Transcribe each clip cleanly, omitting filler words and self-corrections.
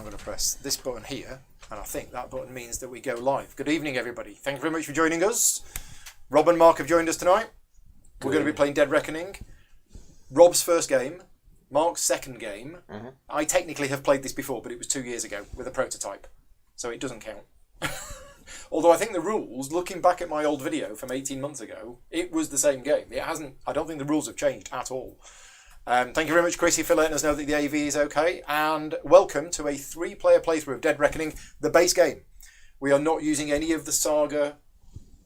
I'm going to press this button here, and I think that button means that we go live. Good evening, everybody. Thank you very much for joining us. Rob and Mark have joined us tonight. We're going to be playing Dead Reckoning. Rob's first game, Mark's second game. Mm-hmm. I technically have played this before, but it was 2 years ago with a prototype, so it doesn't count. Although I think the rules, looking back at my old video from 18 months ago, it was the same game. It hasn't. I don't think the rules have changed at all. Thank you very much, Chrissy, for letting us know that the AV is okay. And welcome to a 3-player playthrough of Dead Reckoning, the base game. We are not using any of the Saga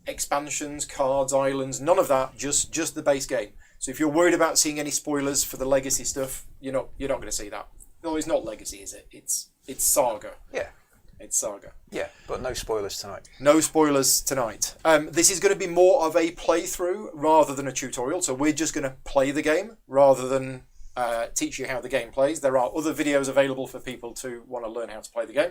expansions, cards, islands, none of that, just the base game. So if you're worried about seeing any spoilers for the Legacy stuff, you're not going to see that. No, it's not Legacy, is it? It's Saga. Yeah. It's Saga. Yeah, but no spoilers tonight. No spoilers tonight. This is going to be more of a playthrough rather than a tutorial. So we're just going to play the game rather than teach you how the game plays. There are other videos available for people to want to learn how to play the game.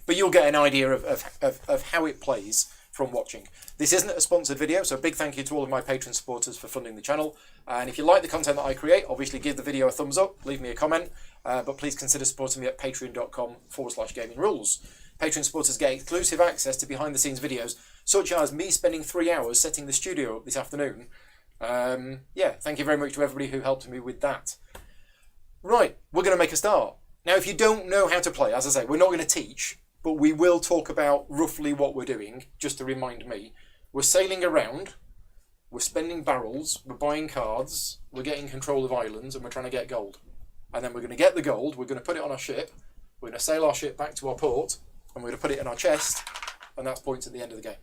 But you'll get an idea of how it plays from watching. This isn't a sponsored video, so a big thank you to all of my Patreon supporters for funding the channel. And if you like the content that I create, obviously give the video a thumbs up, leave me a comment, but please consider supporting me at patreon.com/gaming rules. Patreon supporters get exclusive access to behind the scenes videos, such as me spending 3 hours setting the studio up this afternoon. Thank you very much to everybody who helped me with that. Right, we're going to make a start. Now, if you don't know how to play, as I say, we're not going to teach, but we will talk about roughly what we're doing, just to remind me. We're sailing around, we're spending barrels, we're buying cards, we're getting control of islands, and we're trying to get gold. And then we're going to get the gold, we're going to put it on our ship, we're going to sail our ship back to our port, and we're going to put it in our chest, and that's points at the end of the game.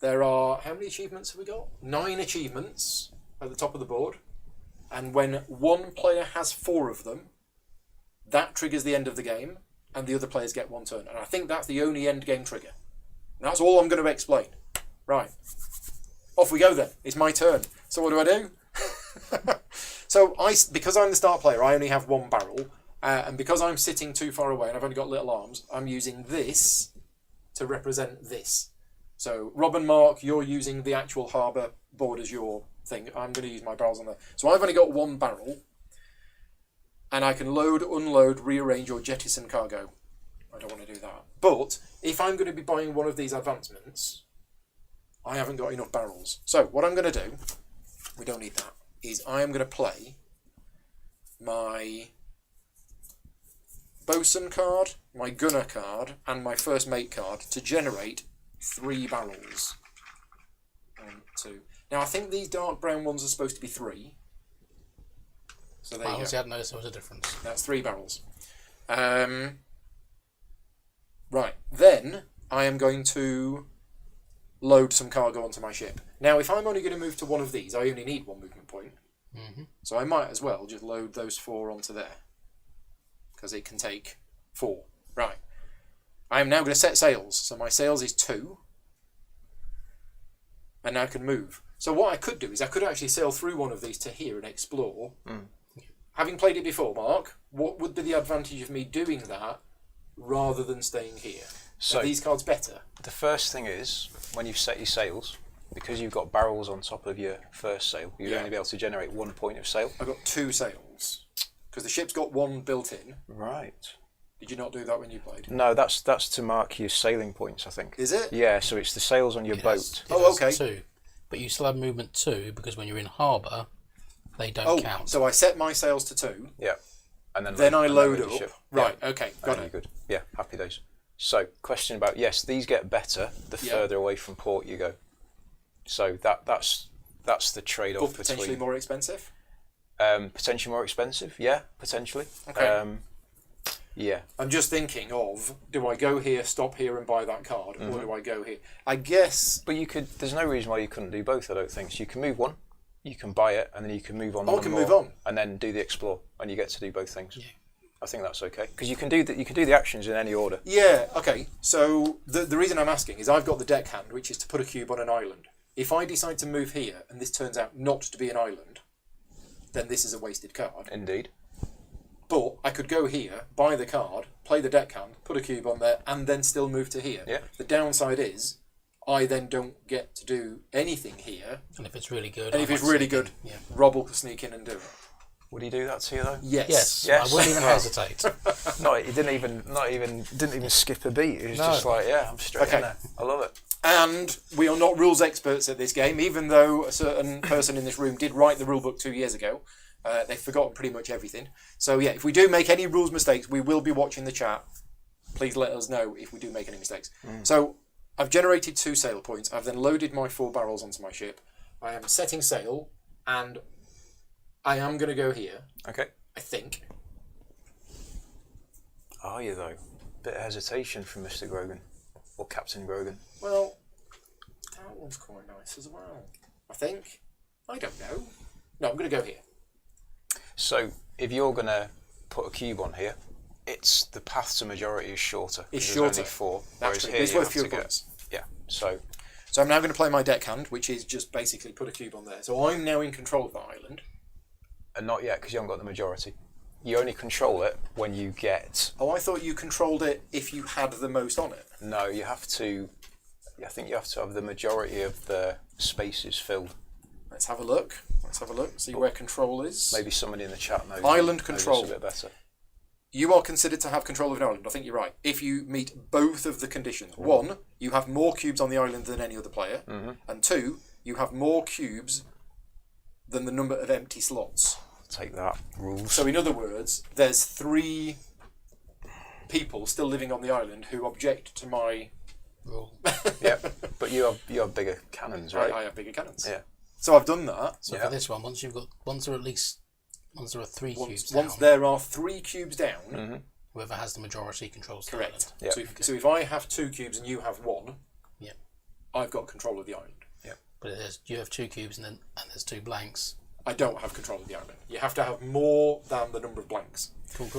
There are, how many achievements have we got? 9 achievements at the top of the board, and when one player has 4 of them, that triggers the end of the game, and the other players get 1 turn. And I think that's the only end game trigger. And that's all I'm going to explain. Right. Off we go then. It's my turn. So what do? So because I'm the start player, I only have 1 barrel. And because I'm sitting too far away and I've only got little arms, I'm using this to represent this. So Rob and Mark, you're using the actual harbour board as your thing. I'm going to use my barrels on there. So I've only got 1 barrel. And I can load, unload, rearrange, or jettison cargo. I don't want to do that. But if I'm going to be buying one of these advancements, I haven't got enough barrels. So what I'm going to do, we don't need that, is I am going to play my bosun card, my gunner card, and my first mate card to generate 3 barrels. 1, 2. Now I think these dark brown ones are supposed to be 3. So there you go. I hadn't noticed there was a difference. That's 3 barrels. Right, then I am going to load some cargo onto my ship. Now, if I'm only going to move to one of these, I only need 1 movement point. Mm-hmm. So I might as well just load those 4 onto there. Because it can take 4. Right. I am now going to set sails. So my sails is 2. And now I can move. So what I could do is I could actually sail through one of these to here and explore. Mm. Having played it before, Mark, what would be the advantage of me doing that rather than staying here? So are these cards better? The first thing is, when you've set your sails, because you've got barrels on top of your first sail, you'll only be able to generate 1 point of sail. I've got 2 sails, because the ship's got 1 built in. Right. Did you not do that when you played? No, that's to mark your sailing points, I think. Is it? Yeah, so it's the sails on your boat. Oh, okay. 2. But you still have movement 2, because when you're in harbour, they don't count. So I set my sails to 2. Yeah. And then I load up. Ship. Right, yeah. Okay, got it. Good. Yeah, happy days. So, question about, yes, these get better the further away from port you go. So that's the trade-off. But potentially more expensive? Potentially more expensive, yeah, potentially. Okay. Yeah. I'm just thinking of, do I go here, stop here and buy that card, or do I go here? I guess... But there's no reason why you couldn't do both, I don't think. So you can move one, you can buy it, and then you can move on move on. And then do the explore, and you get to do both things. Yeah. I think that's okay. Because you can do the actions in any order. Yeah, okay. So the reason I'm asking is I've got the deckhand, which is to put a cube on an island. If I decide to move here, and this turns out not to be an island, then this is a wasted card. Indeed. But I could go here, buy the card, play the deckhand, put a cube on there, and then still move to here. Yeah. The downside is I then don't get to do anything here. And if it's really good... And if it's really good, Rob will sneak in and do it. Would he do that to you though? Yes. Yes, Yes. I wouldn't even hesitate. No, he didn't even skip a beat. He was No. just like, yeah, I'm straight Okay. in there. I love it. And we are not rules experts at this game, even though a certain person in this room did write the rulebook 2 years ago. They've forgotten pretty much everything. So yeah, if we do make any rules mistakes, we will be watching the chat. Please let us know if we do make any mistakes. So I've generated 2 sail points. I've then loaded my 4 barrels onto my ship. I am setting sail, and I am going to go here, Okay. I think. Are you though? Bit of hesitation from Mr. Grogan or Captain Grogan. Well, that one's quite nice as well, I think. I don't know. No, I'm going to go here. So if you're gonna put a cube on here, it's the path to majority is shorter. It's There's shorter. Only 4. That's Whereas true. here It's you worth have fewer to get- points. Yeah. So So I'm now going to play my deckhand, which is just basically put a cube on there. So I'm now in control of the island. and not yet because you haven't got the majority. You only control it when you get. Oh, I thought you controlled it if you had the most on it. No, you have to. I think you have to have the majority of the spaces filled. Let's have a look. See where control is. Maybe somebody in the chat knows. Island knows control. this a bit better. You are considered to have control of an island. I think you're right. If you meet both of the conditions. 1, you have more cubes on the island than any other player. And 2, you have more cubes than the number of empty slots. Take that rules. So in other words, there's 3 people still living on the island who object to my... Rule. Yeah, but you have bigger cannons, right? I have bigger cannons. Yeah. So I've done that. So Yeah. for this one, once there are 3 cubes Once down, there are 3 cubes down, whoever has the majority controls the correct. island. Yeah. So if I have 2 cubes and you have 1, Yeah. I've got control of the island. But you have 2 cubes and there's 2 blanks. I don't have control of the island. You have to have more than the number of blanks. Cool.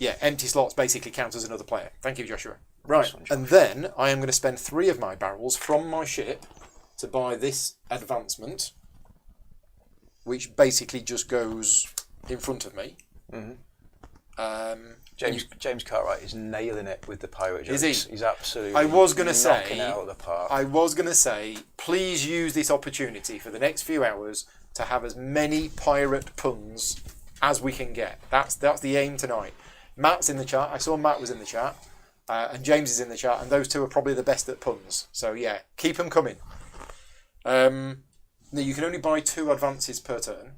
Yeah, empty slots basically count as another player. Thank you, Joshua. Right, Nice one, Josh. and then I am going to spend 3 of my barrels from my ship to buy this advancement, which basically just goes in front of me. James Cartwright is nailing it with the pirate jokes. Is he? He's absolutely. I was going to knocking say, it out of the park. please use this opportunity for the next few hours to have as many pirate puns as we can get. That's the aim tonight. Matt's in the chat. I saw Matt was in the chat, and James is in the chat, and those 2 are probably the best at puns. So yeah, keep them coming. Now you can only buy 2 advances per turn.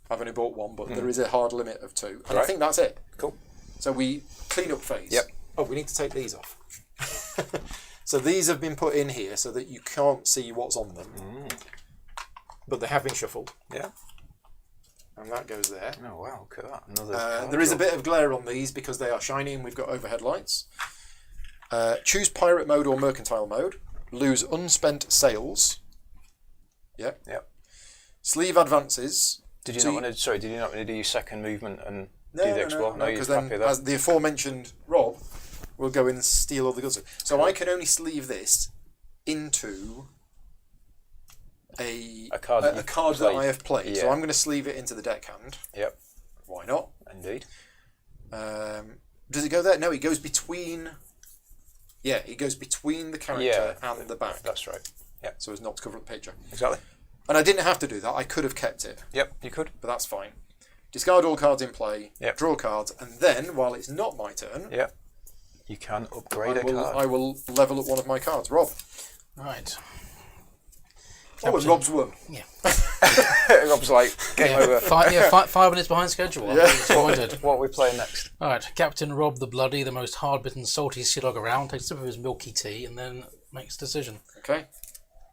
I've only bought 1, but there is a hard limit of 2, and I Right. think that's it. Cool. So we clean up phase. Yep. Oh, we need to take these off. So these have been put in here so that you can't see what's on them. But they have been shuffled, Yeah. and that goes there. Oh wow, look at that. Another. There is a bit of glare on these because they are shiny and we've got overhead lights. Choose pirate mode or mercantile mode. Lose unspent sails. Yep. Yep. Sleeve advances. Did you So not want to? Sorry, did you not want to do your second movement and No, do the no, explore? no, you're because happy then, with that. as the aforementioned Rob will go in and steal all the goods. So I can only sleeve this into a card that you've that played. I have played. So Yeah. I'm going to sleeve it into the deckhand. Yep. Why not? Indeed. Does it go there? No, it goes between. Yeah, it goes between the character and the back, That's right. Yep. so as not to cover up the picture. Exactly. And I didn't have to do that. I could have kept it, Yep. You could. but that's fine. Discard all cards in play. Yep. Draw cards, and then while it's not my turn, Yep. You can upgrade a card. I will level up one of my cards. Rob. Right. Oh, and Rob's won. Yeah. Rob's like, game over. 5 minutes behind schedule. I'm disappointed. What are we playing next? All right, Captain Rob the Bloody, the most hard-bitten, salty sea dog around, takes a sip of his milky tea and then makes a decision. Okay.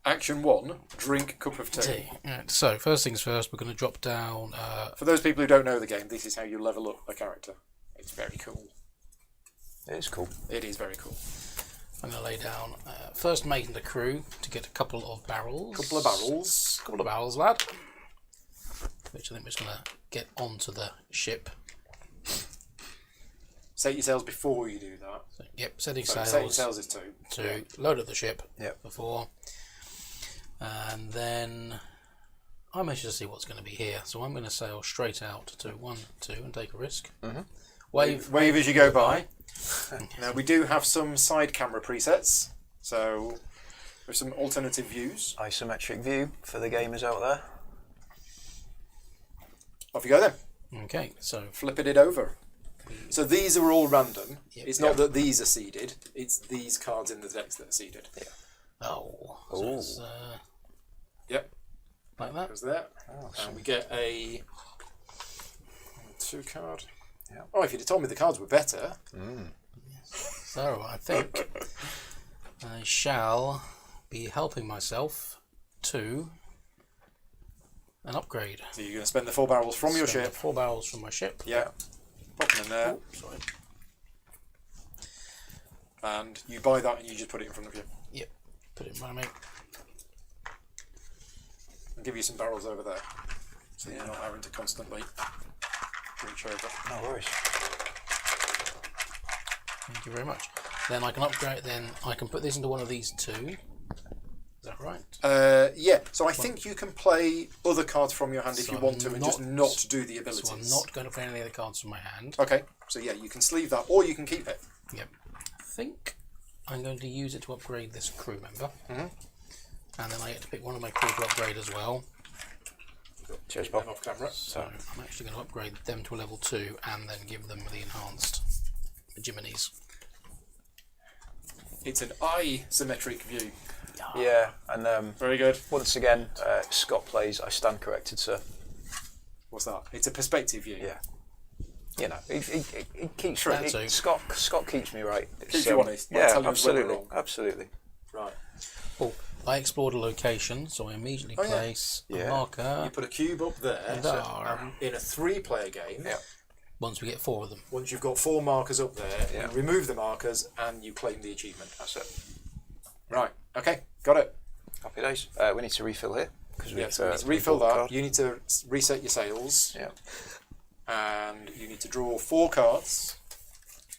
Action 1, drink cup of tea. Tea. Right, so, first things first, we're going to drop down... For those people who don't know the game, this is how you level up a character. It's very cool. It is cool. It is very cool. I'm going to lay down first mate in the crew to get a couple of barrels. Couple of barrels. Couple of barrels, lad. Which I think we're just going to get onto the ship. Set your sails before you do that. So, yep, setting So sails. setting sails is 2. To load up the ship Yep. before, and then I'm anxious to see what's going to be here. So I'm going to sail straight out to 1, 2, and take a risk. Wave Wave as you go by. Now we do have some side camera presets, so there's some alternative views. Isometric view for the gamers out there. Off you go then. Okay, so Flipping it over. So these are all random. Yep. It's not that these are seeded. It's these cards in the decks that are seeded. so it's, Yep. like that. Goes there. And we get a 2 card. Oh, if you'd have told me the cards were better. So I think I shall be helping myself to an upgrade. So you're going to spend the 4 barrels from your Spend ship. the 4 barrels from my ship. Yeah. Pop them in there. Oh, sorry. And you buy that and you just put it in front of you. Yep. Put it in front of me. I'll give you some barrels over there. So you're not having to constantly reach over. No worries. Thank you very much. Then I can upgrade. Then I can put this into one of these 2. Is that right? Yeah, so I think you can play other cards from your hand if So you I'm want to and just not- not do the abilities. So I'm not going to play any of the cards from my hand. Okay, so yeah, you can sleeve that or you can keep it. Yep. I think I'm going to use it to upgrade this crew member. And then I get to pick one of my crew to upgrade as well. Cheers, Them Bob. off camera. So I'm actually going to upgrade them to a level 2 and then give them the enhanced Jiminy's. It's an isometric view. Yeah, and Very good. once again, Scott plays. I stand corrected, sir. What's that? It's a perspective view. Yeah. You know, he keeps That me. too. Scott keeps me right. Keeps you honest. Won't Yeah, tell you when we're absolutely, wrong. absolutely. Right. Oh, I explored a location, so I immediately Oh, yeah. place a Yeah. marker You put a cube up there. there. In a 3-player game, Yeah. Once we get 4 of them. once you've got 4 markers up there, Yeah. you remove the markers and you claim the achievement. That's it. Right. Okay. Got it. Happy days. We need to refill here because Yeah, so you need to refill that. You need to reset your sails. Yeah. And you need to draw 4 cards,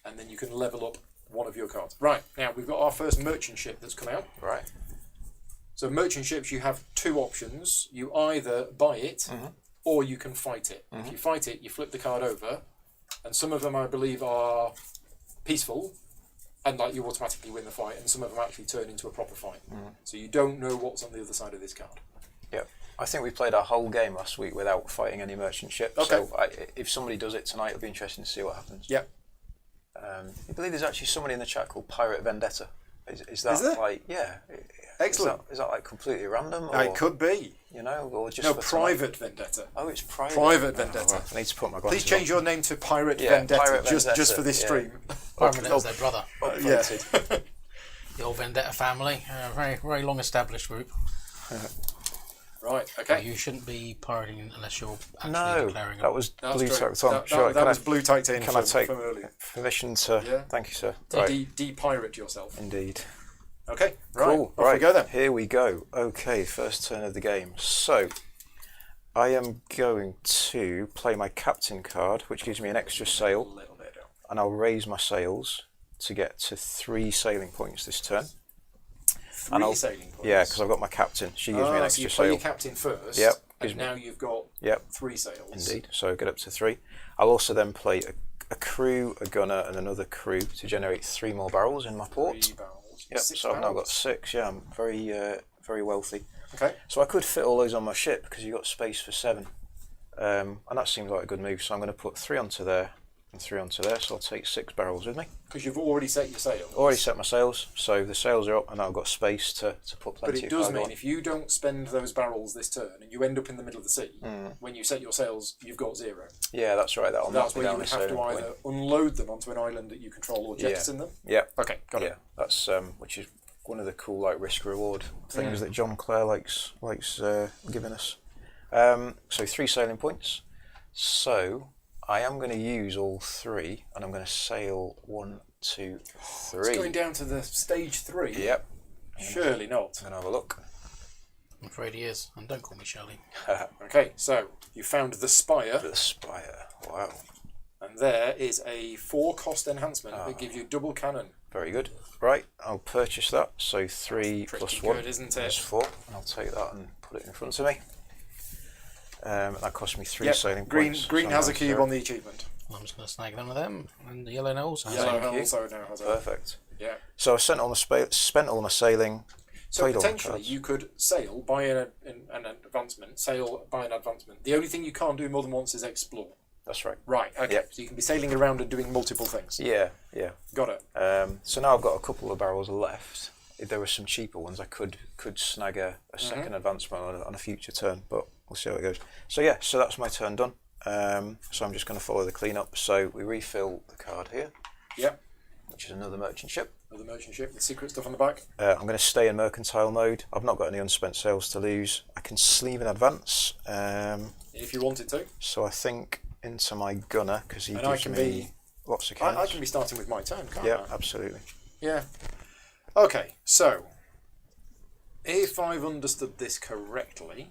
and then you can level up one of your cards. Right, now we've got our first merchant ship that's come out. Right. So merchant ships, you have 2 options. You either buy it, or you can fight it. If you fight it, you flip the card over, and some of them, I believe, are peaceful, and like you automatically win the fight, and some of them actually turn into a proper fight. So you don't know what's on the other side of this card. Yeah. I think we played our whole game last week without fighting any merchant ships. Okay. So if somebody does it tonight, it'll be interesting to see what happens. Yeah. I believe there's actually somebody in the chat called Pirate Vendetta. Is that Is there? like, yeah? Excellent. Is that like completely random? Or, It could be. You know, or just No, for Private Vendetta. tonight? Oh, it's private. Private Vendetta. Right. I need to put my glasses Please change your name to Pirate Yeah, Vendetta, Pirate just Vendetta, for this yeah. stream. Pyramid was their brother. Yeah. The old Vendetta family. A very, very long established group. Right, okay. You shouldn't be pirating unless you're actually No, declaring that was That's blue true. titanium. That was blue titanium can I from, take from earlier. permission to? Yeah. Thank you, sir. To Right. de-pirate yourself. Indeed. Okay, right. Cool. Off Right. we go then. Here we go. Okay, first turn of the game. So, I am going to play my captain card, which gives me an extra A sail, little bit. and I'll raise my sails to get to 3 sailing points this turn. 3 sailing points. Yeah, because I've got my captain. She gives me an so extra you play sail. your captain first. Yep. And Gives me- now you've got Yep. 3 sails. Indeed. So get up to 3. I'll also then play a crew, a gunner, and another crew to generate 3 more barrels in my port. 3 barrels. Yep. 6 So I've now got barrels. 6. Yeah, I'm very wealthy. Okay. So I could fit all those on my ship because you've got space for 7. And that seems like a good move. So I'm going to put 3 onto there and 3 onto there. So I'll take 6 barrels with me. Because you've already set your sails. Already set my sails. So the sails are up and I've got space to put But plenty it of does cargo mean on. if you don't spend those barrels this turn and you end up in the middle of the sea, when you set your sails, you've got 0. Yeah, that's right. That'll knock That's me where you down would a have to sailing either point. unload them onto an island that you control or jettison them. Yeah. Okay, got Yeah, it. that's which is one of the cool like risk reward things that John Clare likes giving us. So 3 sailing points. So I am going to use all 3, and I'm going to sail 1, 2, 3. It's going down to the stage 3. Yep. Surely not. I'm going to have a look. I'm afraid he is. And don't call me Shelley. Okay, so you found the Spire, The Spire. Wow. and there is a 4-cost enhancement that gives you double cannon. Very good. Right, I'll purchase that. So 3 Pretty plus good, 1 isn't is it? 4, and I'll take that and put it in front of me. That cost me 3 Yep, sailing green points. green so has a now cube 0. on the achievement. I'm just going to snag one of them. And the yellow nose. Yellow Thank you. also now has a... Perfect. Yeah. So I spent all my sailing. So played all my potentially cards. you could sail, buy an advancement, sail, buy an advancement. The only thing you can't do more than once is explore. That's right. Right, okay. Yep. So you can be sailing around and doing multiple things. Yeah, yeah. Got it. So now I've got a couple of barrels left. If there were some cheaper ones, I could snag a second advancement on a future turn, but we'll see how it goes. So yeah, so that's my turn done. So I'm just going to follow the cleanup. So we refill the card here, Yep. which is another merchant ship. Another merchant ship with secret stuff on the back. I'm going to stay in mercantile mode. I've not got any unspent sales to lose. I can sleeve in advance. If you wanted to. So I think into my gunner, because he And I gives can me be- lots of cannons. I can be starting with my turn, can't Yeah, I? absolutely. Yeah. Okay, so if I've understood this correctly,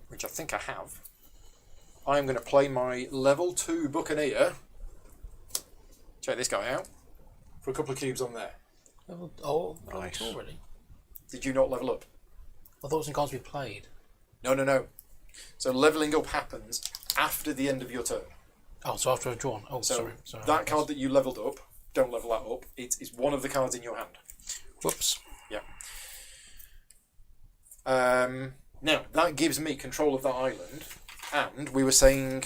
which I think I have, I'm going to play my level 2 Buccaneer. Check this guy out. For a couple of cubes on there. Oh, Nice. already. Did you not level up? I thought it was in cards we played. No. So leveling up happens after the end of your turn. Oh, so after I've drawn. Oh, So sorry. that card that you leveled up, don't level that up. It's one of the cards in your hand. Whoops. Yeah. Now, that gives me control of that island, and we were saying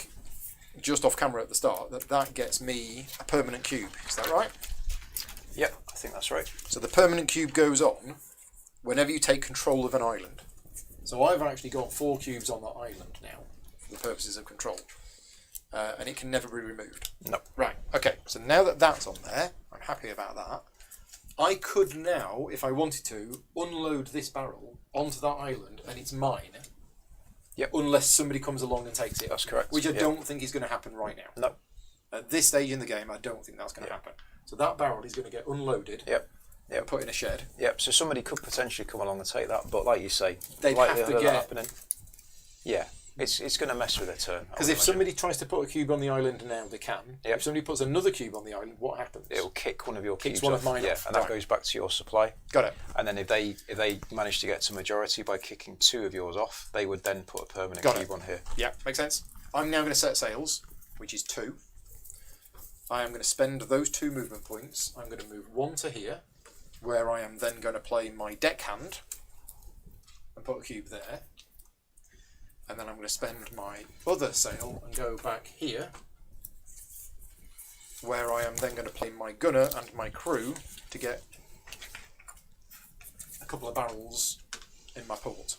just off camera at the start that gets me a permanent cube. Is that right? Yep, I think that's right. So the permanent cube goes on whenever you take control of an island. So I've actually got 4 cubes on that island now for the purposes of control, and it can never be removed. No. Right, okay, so now that that's on there, I'm happy about that. I could now, if I wanted to, unload this barrel onto that island and it's mine. Yep. Unless somebody comes along and takes it. That's correct, Which I yeah. don't think is going to happen right now. No. At this stage in the game, I don't think that's going to happen. So that barrel is going to get unloaded Yep. and put in a shed. Yep. So somebody could potentially come along and take that, but like you say, They'd likelihood have to of get- that happening. Yeah, it's going to mess with their turn. Because if somebody tries to put a cube on the island now, they can. Yep. If somebody puts another cube on the island, what happens? it'll kick one of your Kicks cubes one off. of mine yeah, off, and that right. goes back to your supply. Got it. And then if they manage to get to majority by kicking 2 of yours off, they would then put a permanent Got it. cube on here. Yeah, makes sense. I'm now going to set sails, which is 2. I am going to spend those 2 movement points. I'm going to move 1 to here, where I am then going to play my deckhand and put a cube there. And then I'm going to spend my other sail and go back here, where I am then going to play my gunner and my crew to get a couple of barrels in my port.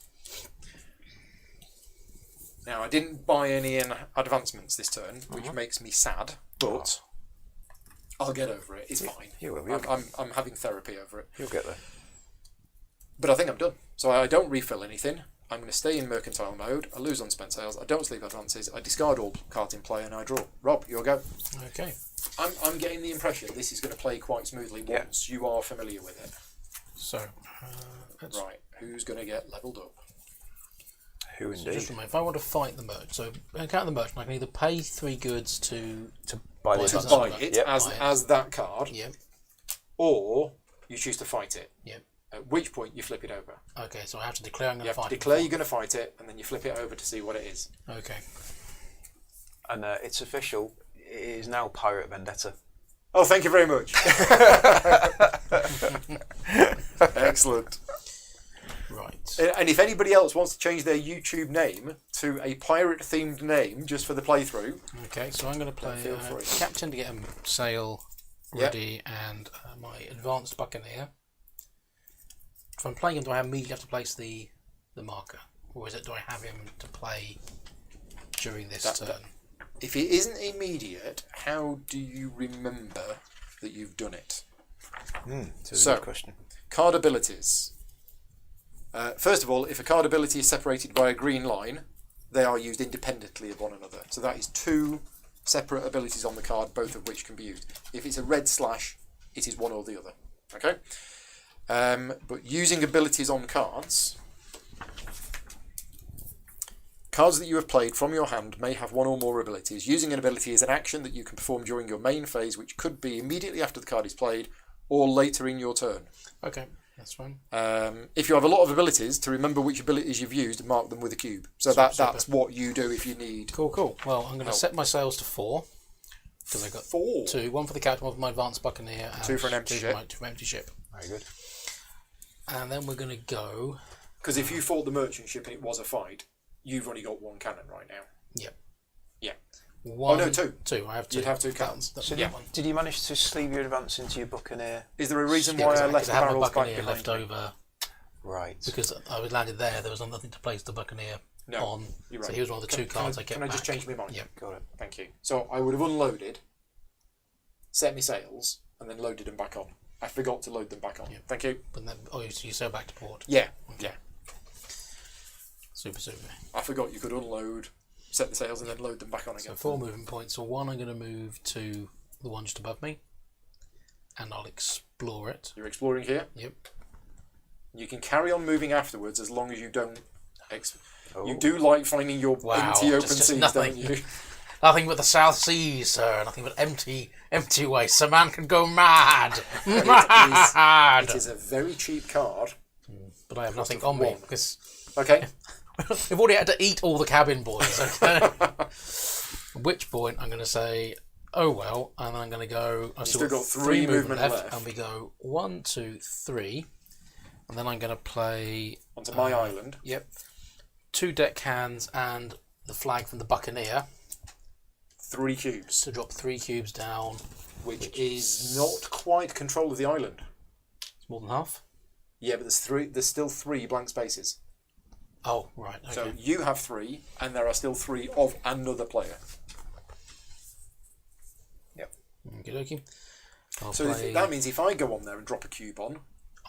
Now, I didn't buy any advancements this turn, which makes me sad, but I'll get over it. It's fine. You will. I'm having therapy over it. You'll get there. But I think I'm done. So I don't refill anything. I'm going to stay in mercantile mode. I lose unspent sales. I don't sleep advances. I discard all cards in play and I draw. Rob, your go. Okay. I'm getting the impression this is going to play quite smoothly once you are familiar with it. So, let's Right, who's going to get leveled up? Who So indeed? just remember, if I want to fight the merchant, so account the merchant, I can either pay 3 goods to Buy Buy this it. To advancement. buy Buy it Yep. as that card, Yep. or you choose to fight it. Yep. At which point you flip it over. Okay, so I have to declare I'm You going have to to fight. it declare you're going to fight it, and then you flip it over to see what it is. before. Okay. And it's official. It is now Pirate Vendetta. Oh, thank you very much. Excellent. Right. And if anybody else wants to change their YouTube name to a pirate-themed name just for the playthrough, Okay, so I'm going to play feel free. Captain to get a sail ready and my advanced Buccaneer. If I'm playing him, do I immediately have to place the marker? Or is it, do I have him to play during this turn? if it isn't immediate, how do you remember that you've done it? It's a So- good question. Card abilities. First of all, if a card ability is separated by a green line, they are used independently of one another. So that is 2 separate abilities on the card, both of which can be used. If it's a red slash, it is one or the other. Okay? But using abilities on cards, cards that you have played from your hand may have 1 or more abilities. Using an ability is an action that you can perform during your main phase, which could be immediately after the card is played or later in your turn. Okay, that's fine. If you have a lot of abilities, to remember which abilities you've used, mark them with a cube. So that's what you do if you need Cool. Well, I'm going to set my sails to 4. Because I got 4. 2. 1 for the captain, 1 for my advanced Buccaneer. And 2 for an empty ship. Two for my empty ship. Very good. And then we're going to go. Because if you fought the merchant ship and it was a fight, you've only got one cannon right now. Yep. Yeah. One, Oh no, two. Two. I have two. You'd have two cannons. So Yeah. did you manage to sleeve your advance into your buccaneer? Is there a reason Yeah, why 'cause I left the had my barrels back buccaneer behind left me? over Right. because I was landed there. There was nothing to place the buccaneer No, on. you're right. So he was one of the two cards I kept Can I just back. change my mind? Yep. Got it. Thank you. So I would have unloaded, set my sails, and then loaded them back on. I forgot to load them back on. Yep. Thank you. But then, oh, so you sail back to port. Yeah, yeah. Super. I forgot you could unload, set the sails, and then load them back on again. So 4 movement points. So one, I'm going to move to the one just above me, and I'll explore it. You're exploring here. Yep. You can carry on moving afterwards as long as you don't. Oh. You do like finding your Wow, empty open just seas, nothing. don't you? Nothing but the South Seas, sir. Nothing but empty waste. A man can go mad. Mad. It is a very cheap card. But I have nothing of on me one. because Okay. we've already had to eat all the cabin boys. Okay. At which point I'm going to say, oh well, and I'm going to go. I've still got three movement left. and we go 1, 2, 3, and then I'm going to play. Onto my island. Yep. 2 deck hands and the flag from the Buccaneer 3 cubes, to drop 3 cubes down. which is not quite control of the island. It's more than half. Yeah, but there's still 3 blank spaces. Oh, right. Okay. So you have 3, and there are still 3 of another player. Yep. Okie dokie. I'll So play. that means if I go on there and drop a cube on,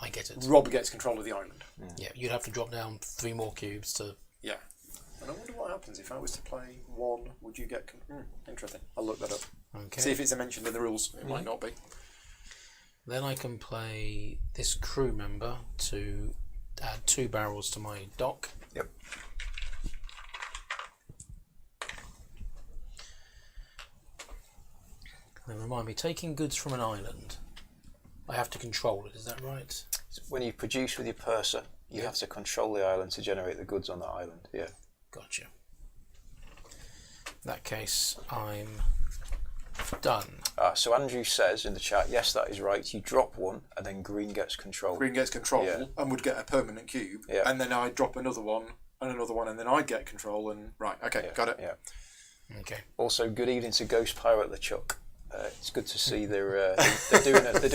I get it. Rob gets control of the island. Yeah, you'd have to drop down 3 more cubes to. Yeah. And I wonder what happens if I was to play 1. Would you get? Interesting. I'll look that up. Okay. See if it's mentioned in the rules. It might not be. Then I can play this crew member to add 2 barrels to my dock. Yep. Then remind me, taking goods from an island, I have to control it. Is that right? When you produce with your purser, you have to control the island to generate the goods on that island. Yeah. Gotcha. In that case, I'm done. So Andrew says in the chat, yes, that is right. You drop 1, and then green gets control. Green gets control Yeah. and would get a permanent cube, Yeah. and then I'd drop another one, and then I'd get control. And right, okay, Yeah, got it. Yeah. Okay. Also, good evening to Ghost Pirate LeChuck. It's good to see they're doing another.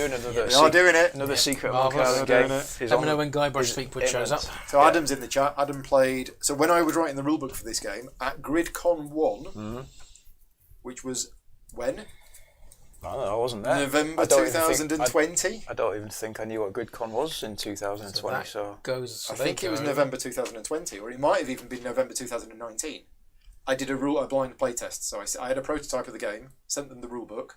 They are doing it. Another secret Marvellous. Monkey Island They're game. doing is Let me on- know when Guybrush is Threepwood shows up. imminent. So Adam's in the chat. Adam played. So when I was writing the rulebook for this game at GridCon 1, which was when? I don't know, I wasn't there. November I don't even think- 2020. I don't even think I knew what GridCon was in 2020. that So goes. I think it was November 2020, or it might have even been November 2019. I did a blind playtest. So I had a prototype of the game, sent them the rulebook,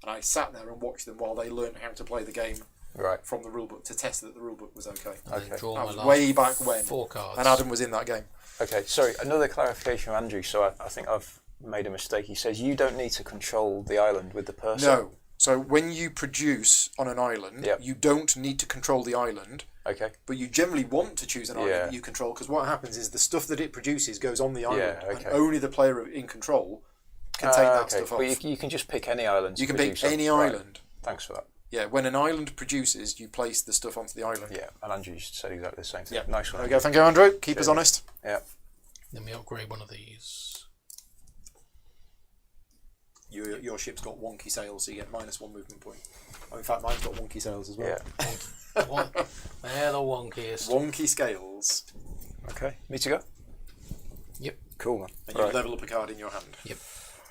and I sat there and watched them while they learned how to play the game right. from the rulebook to test that the rulebook was okay. Okay. Draw That my was last way back when. 4 cards. And Adam was in that game. Okay. Sorry. Another clarification from Andrew. So I think I've made a mistake. He says you don't need to control the island with the purser. No. So when you produce on an island, Yep. you don't need to control the island, Okay. but you generally want to choose an island Yeah. that you control, because what happens is the stuff that it produces goes on the island, Yeah, okay. and only the player in control can take that okay. stuff off. But you can just pick any island. You to can pick produce on. any Right. island. Thanks for that. Yeah, when an island produces, you place the stuff onto the island. Yeah, and Andrew said exactly the same thing. Yeah. Nice one. There we go. Thank you, Andrew. Keep us Cheers. honest. Yeah. Let me upgrade one of these. Your ship's got wonky sails, so you get -1 movement point. Oh, in fact, mine's got wonky sails as well. Yeah. They're the wonkiest. Wonky scales. Okay. Me to go. Yep. Cool, man. And you Right. level up a card in your hand. Yep.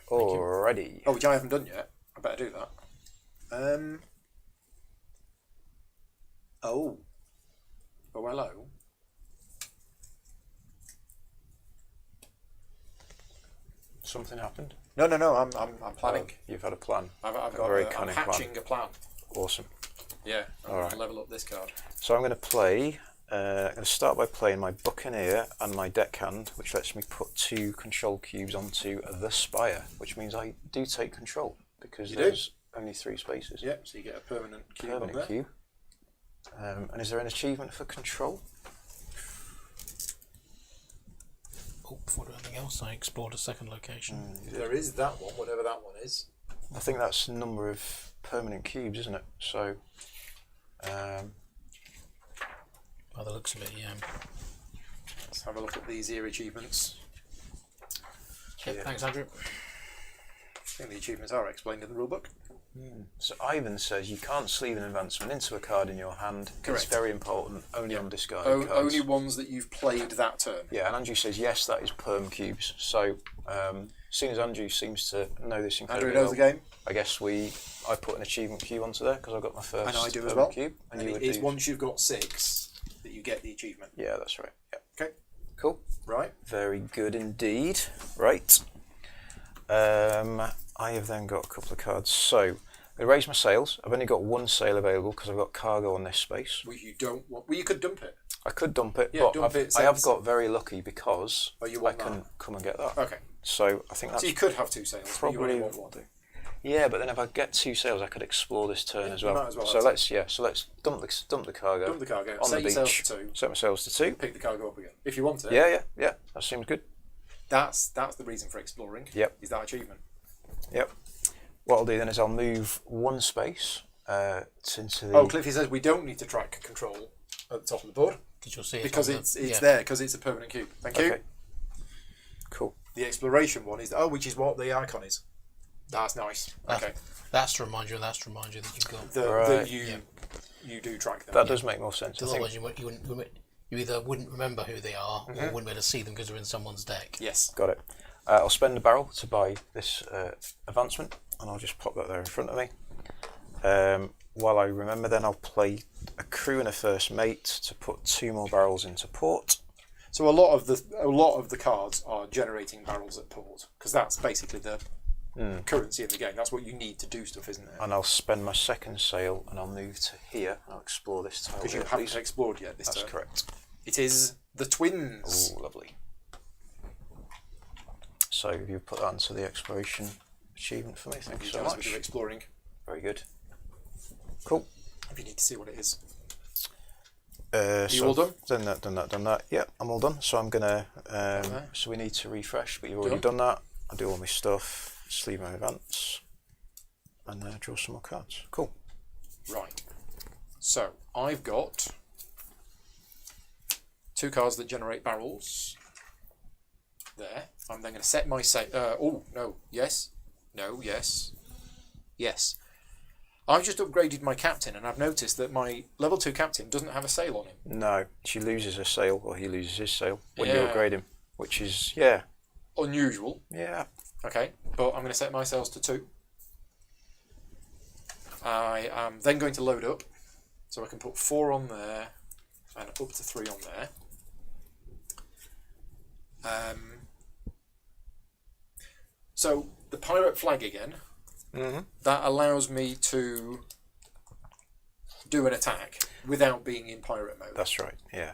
Alrighty. Oh, which I haven't done yet. I better do that. Oh, hello. Something happened. No. I'm planning. Oh, you've had a plan. I've a got. very I'm cunning hatching a plan. Awesome. Yeah. I'm All going right. to level up this card. So I'm going to play. I'm going to start by playing my Buccaneer and my deckhand, which lets me put 2 control cubes onto the Spire, which means I do take control because You do? there's only 3 spaces. Yeah. So you get a permanent cube Permanent on there. cube. And is there an achievement for control? Oh, before I do anything else, I explored a second location. There is that one, whatever that one is. I think that's the number of permanent cubes, isn't it? So By the looks of it, yeah. Let's have a look at these here achievements. Yep, Yeah. thanks, Andrew. I think the achievements are explained in the rulebook. So Ivan says you can't sleeve an advancement into a card in your hand. Correct. It's very important, only on discarded cards. Only ones that you've played that turn. Yeah, and Andrew says yes, that is perm cubes. So, seeing as Andrew seems to know this incredibly Andrew knows well, the game. I guess I put an achievement cube onto there because I got my first And I do as perm well. cube. And And you would it is do. once you've got 6 that you get the achievement. Yeah, that's right. Yeah. Okay. Cool. Right. Very good indeed. Right. I have then got a couple of cards. So, I raise my sails. I've only got one sail available because I've got cargo on this space. Well, you don't want. Well, you could dump it. I could dump it, Yeah, but dump it, I have sails. got very lucky because Oh, you I want can that. come and get that. Okay. So, I think that's So you could have 2 sails. But you probably only want one. Yeah, but then if I get 2 sails, I could explore this turn as you well. might as well, So I'd let's dump the cargo. Dump the cargo. on Set the your sails beach. to 2. Set my sails to 2. Pick the cargo up again if you want it. Yeah. That seems good. That's the reason for exploring. Yep. Is that achievement? Yep. What I'll do then is I'll move one space into the. Oh, Cliffy says we don't need to track control at the top of the board Because you'll see it because on the- it's yeah. there because it's a permanent cube. Thank you. Okay. Cool. The exploration one is which is what the icon is. That's nice. Okay. That's to remind you, and that's to remind you that you've got. That Right. you do track them. That does make more sense. I Because think. otherwise you either wouldn't remember who they are, or wouldn't be able to see them because they're in someone's deck. Yes. Got it. I'll spend a barrel to buy this advancement, and I'll just pop that there in front of me. While I remember, then I'll play a crew and a first mate to put 2 more barrels into port. So a lot of the cards are generating barrels at port because that's basically the currency in the game. That's what you need to do stuff, isn't it? And I'll spend my second sail, and I'll move to here. And I'll explore this tile. Because you here, haven't please. explored yet this That's turn. correct. It is the twins. Oh, lovely. So you put that into the exploration achievement for me. Thank you so Jealous with much. your exploring. Very good. Cool. If you need to see what it is. So all done? Done that. Yeah, I'm all done. So I'm gonna. So we need to refresh, but you've already done that. I'll do all my stuff. Sleeve my events, and draw some more cards. Cool. Right. So I've got 2 cards that generate barrels. There. I'm then going to set my sail. Oh no! Yes. No. Yes. Yes. I've just upgraded my captain, and I've noticed that my level 2 captain doesn't have a sail on him. No, she loses her sail, or he loses his sail when you Yeah. upgrade him, which is Unusual. yeah. Okay, but I'm going to set my sails to 2. I am then going to load up, so I can put 4 on there and up to 3 on there. So the pirate flag again, that allows me to do an attack without being in pirate mode. That's right. Yeah.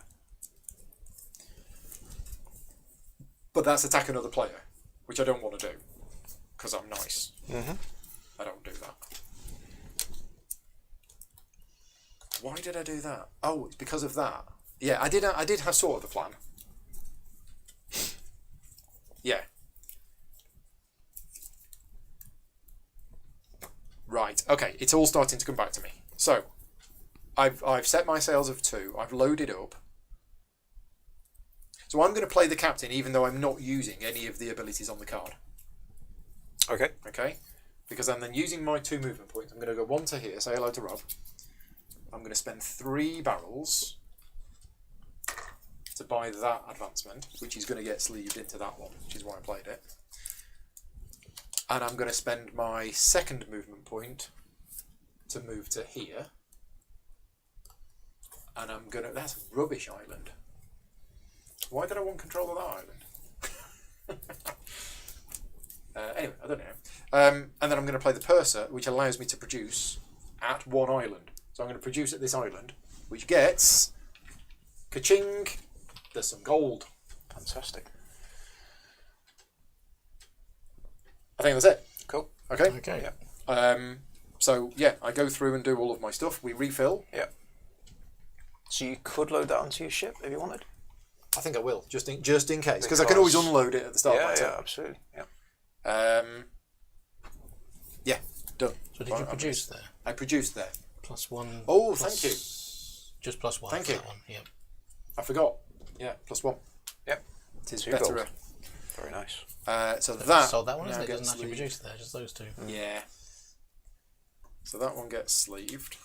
But that's attack another player, which I don't want to do because I'm nice. I don't do that. Why did I do that? Oh, it's because of that. Yeah, I did have sort of a plan. Yeah. Right. Okay. It's all starting to come back to me. So, I've set my sails of 2. I've loaded up. So I'm going to play the captain, even though I'm not using any of the abilities on the card. Okay. Okay. Because I'm then using my 2 movement points. I'm going to go 1 to here. Say hello to Rob. I'm going to spend 3 barrels to buy that advancement, which is going to get sleeved into that one, which is why I played it. And I'm going to spend my 2nd movement point to move to here. And I'm going to... That's a rubbish island. Why did I want control of that island? Anyway, I don't know. And then I'm going to play the purser, which allows me to produce at 1 island. So I'm going to produce at this island, which gets... Ka-ching! There's some gold. Fantastic. I think that's it. Cool. Okay? Okay. Yeah. So, yeah, I go through and do all of my stuff. We refill. Yeah. So you could load that onto your ship if you wanted. I think I will, just in case. Because I can always unload it at the start of my Yeah, turn. absolutely. Yeah. Yeah, done. So did you produce there? I produced there. +1. Oh, thank you. Just +1 Thank for you. that one. Yep. I forgot. Yeah, +1. Yep. It is 2 better. gold. Very nice. So That that sold that one, now isn't it? It gets doesn't actually sleeved. produce there, just those two. Yeah. So that one gets sleeved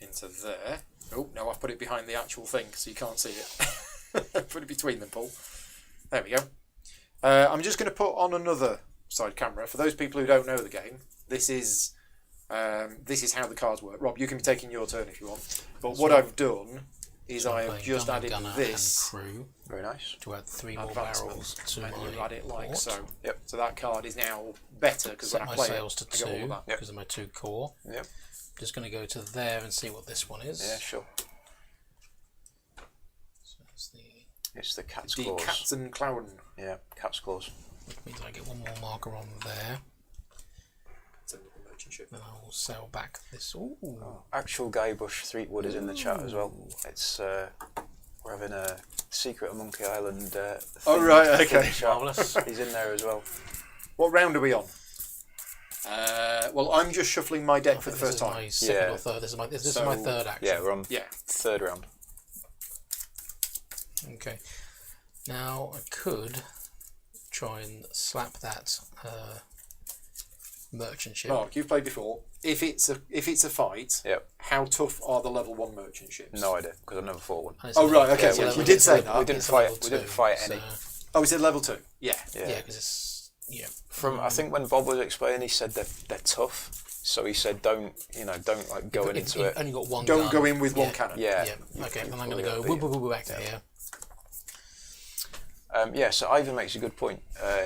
into there. Oh, no, I've put it behind the actual thing so you can't see it. Put it between them, Paul. There we go. I'm just going to put on another side camera. For those people who don't know the game, this is how the cards work. Rob, you can be taking your turn if you want. But what I've done is I have just added this crew Very nice. to add 3 more advancement, barrels to and my you add it like port. so. Yep. So that card is now better because when Set I my play sails it, to I get all 2 of that. because of my 2 core. Yep. Just going to go to there and see what this one is. Yeah, sure. So it's It's the cat's The claws. Cats and Clown. Yeah, cat's claws. which means I get 1 more marker on there. It's another merchant ship. Then I will sail back this. Ooh. Actual Guybrush Threepwood is in the chat as well. It's we're having a secret of Monkey Island. Oh, thing right, in the okay. chat. Marvellous. He's in there as well. What round are we on? Well, I'm just shuffling my deck for the This first is time. my second Yeah. or third. This is my So, third action. Yeah, we're on Yeah. 3rd round. Okay. Now I could try and slap that merchant ship. Mark, you've played before. If it's a fight, Yep. how tough are the level 1 merchant ships? No idea because I've never fought one. And it's Oh, a right, level- okay, it's a yeah, level- we did it's a say level- that. We didn't it's a fight- level we didn't 2, fight any. Oh, is it level 2? Yeah. Yeah, because it's From I think when Bob was explaining, he said they're tough. So he said don't like going If into you've it. only got one Don't gun, go in with one yeah, cannon. Yeah. Yeah. Okay, then I'm probably going to go gotta beat back to here. Yeah, so Ivan makes a good point.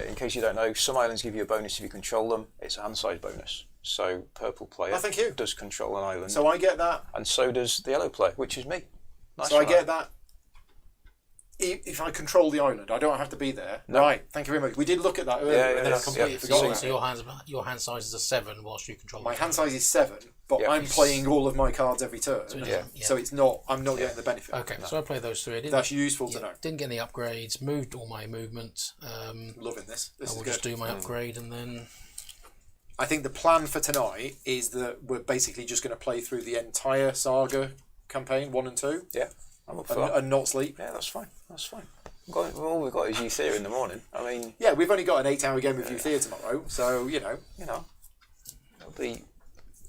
In case you don't know, some islands give you a bonus if you control them. It's a hand size bonus. So purple player Oh, thank you. does control an island, So I get that. and so does the yellow player, which is me. Nice So I one, get Ivan. that. If I control the island, I don't have to be there. No. Right. Thank you very much. We did look at that earlier, Yeah, and then yeah, I completely yeah. forgot So, about so it. your hand size is a 7 whilst you control My the hand turret. size is 7, but Yeah. I'm playing all of my cards every turn. So it Yeah. doesn't- yeah. So it's not. I'm not getting the benefit. Okay, so I play those 3. I didn't, That's useful to yeah, know. didn't get any upgrades, moved all my movement. Loving this. This I is will good. just do my upgrade and then. I think the plan for tonight is that we're basically just going to play through the entire Saga campaign 1 and 2 Yeah, I'm up for that. and not sleep. Yeah, that's fine. That's fine. All we've got is Euthia in the morning. I mean, Yeah, we've only got an 8-hour game of Euthia tomorrow, so it'll be.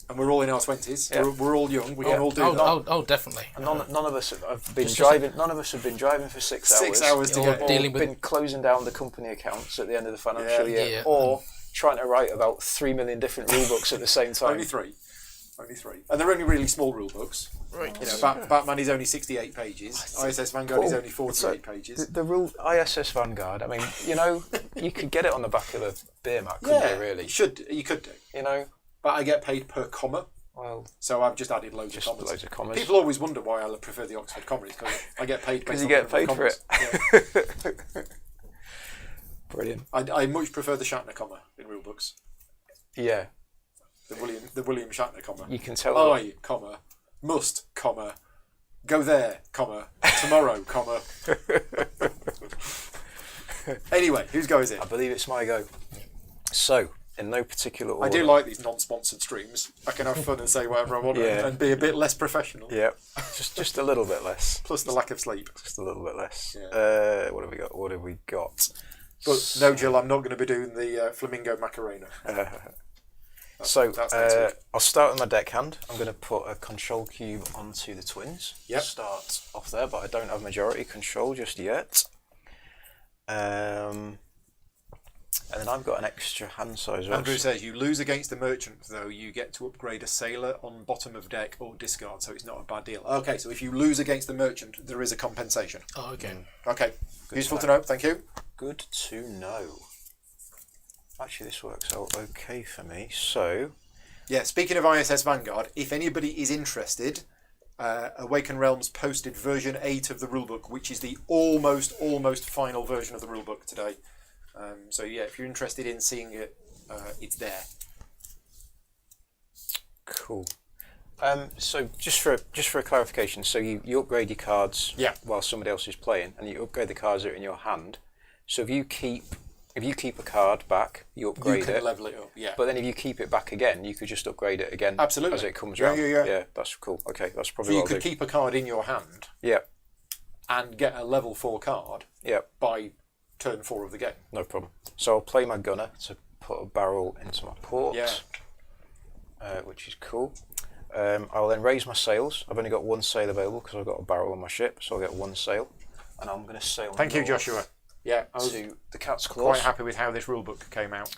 and we're all in our 20s. Yeah. We're all young. We can Yeah. all do that. Oh, definitely. None of us have been Just- driving. None of us have been driving for 6 hours. 6 hours to You're get. dealing Been with closing down the company accounts at the end of the financial Yeah. year, Yeah. or trying to write about 3 million different rule books at the same time. Only three, and they're only really small rule books. Right. You know, Batman is only 68 pages. ISS Vanguard is only 48 pages. The rule ISS Vanguard. I mean, you could get it on the back of a beer mat, couldn't Yeah, you? Really, you could do. But I get paid per comma, Well, so I've just added loads just of commas. loads of commas. People always wonder why I prefer the Oxford comma. It's because I get paid based you on get the number paid of for commas. Yeah. Brilliant. I much prefer the Shatner comma in real books. Yeah, The William Shatner comma. you can tell. I, comma, must, comma, go there, comma, tomorrow, comma. Anyway, whose go is it? I believe it's my go. So, in no particular order. I do like these non-sponsored streams. I can have fun and say whatever I want Yeah. and be a bit less professional. Yeah, just a little bit less. Plus the lack of sleep. Just a little bit less. Yeah. What have we got? What have we got? But no, Jill, I'm not going to be doing the Flamingo Macarena. So that's next week. I'll start with my deck hand. I'm going to put a control cube onto the twins. Yep. Start off there, but I don't have majority control just yet. And then I've got an extra hand size. Andrew says you lose against the merchant, though you get to upgrade a sailor on bottom of deck or discard, so it's not a bad deal. Okay, so if you lose against the merchant, there is a compensation. Oh, okay. Okay, useful to to know. Thank you. Good to know. Actually, this works out okay for me. So, Yeah, speaking of ISS Vanguard, if anybody is interested, Awaken Realms posted version 8 of the rulebook, which is the almost final version of the rulebook today. So yeah, if you're interested in seeing it, it's there. cool. So just for a clarification, so you upgrade your cards Yeah. while somebody else is playing, and you upgrade the cards that are in your hand. So if you keep if you keep a card back, you upgrade You can it. level it up. Yeah. But then if you keep it back again, you could just upgrade it again. Absolutely. As it comes Yeah, around. yeah. That's cool. Okay, that's So probably you what I'll could do. keep a card in your hand Yeah, and get a level 4 card yeah, by turn 4 of the game. no problem. So I'll play my gunner to put a barrel into my port, Yeah. which is cool. I'll then raise my sails. I've only got one sail available because I've got a barrel on my ship, so I'll get one sail. And I'm going to sail Thank you, north Joshua. Yeah, I was to the Cat's Claws. quite happy with how this rulebook came out.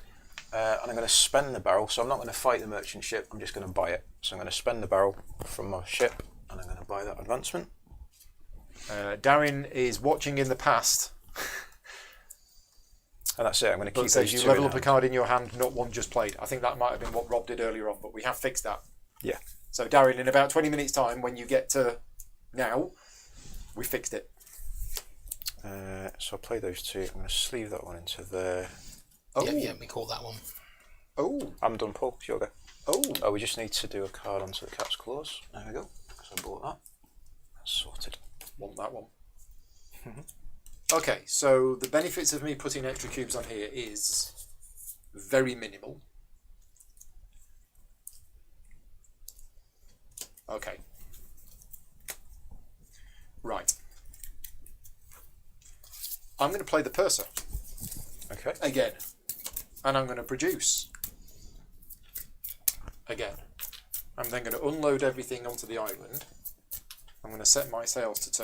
And I'm going to spend the barrel, so I'm not going to fight the merchant ship, I'm just going to buy it. So I'm going to spend the barrel from my ship, and I'm going to buy that advancement. Darren is watching in the past, And that's it, I'm going to but keep says those you two level in up a hand. card in your hand, not one just played. I think that might have been what Rob did earlier on, but we have fixed that. Yeah. So Darren, in about 20 minutes' time, when you get to now, we fixed it. So I'll play those two. I'm going to sleeve that one into there. Oh, Yeah, we call that one. oh, I'm done, Paul. It's your go. oh. Oh, we just need to do a card onto the Cat's Claws. There we go. So I bought that. That's sorted. Want that one. Okay, so the benefits of me putting extra cubes on here is very minimal. Okay. Right. I'm going to play the purser Okay. again, and I'm going to produce again. I'm then going to unload everything onto the island. I'm going to set my sails to 2.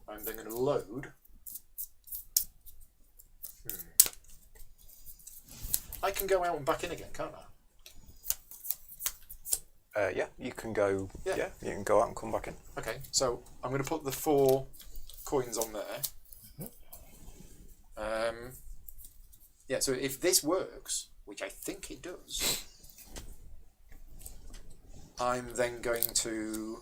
I'm then going to load. I can go out and back in again, can't I? Yeah, you can go. Yeah. Yeah, you can go out and come back in. Okay, so I'm going to put the 4 coins on there. Yeah, so if this works, which I think it does, I'm then going to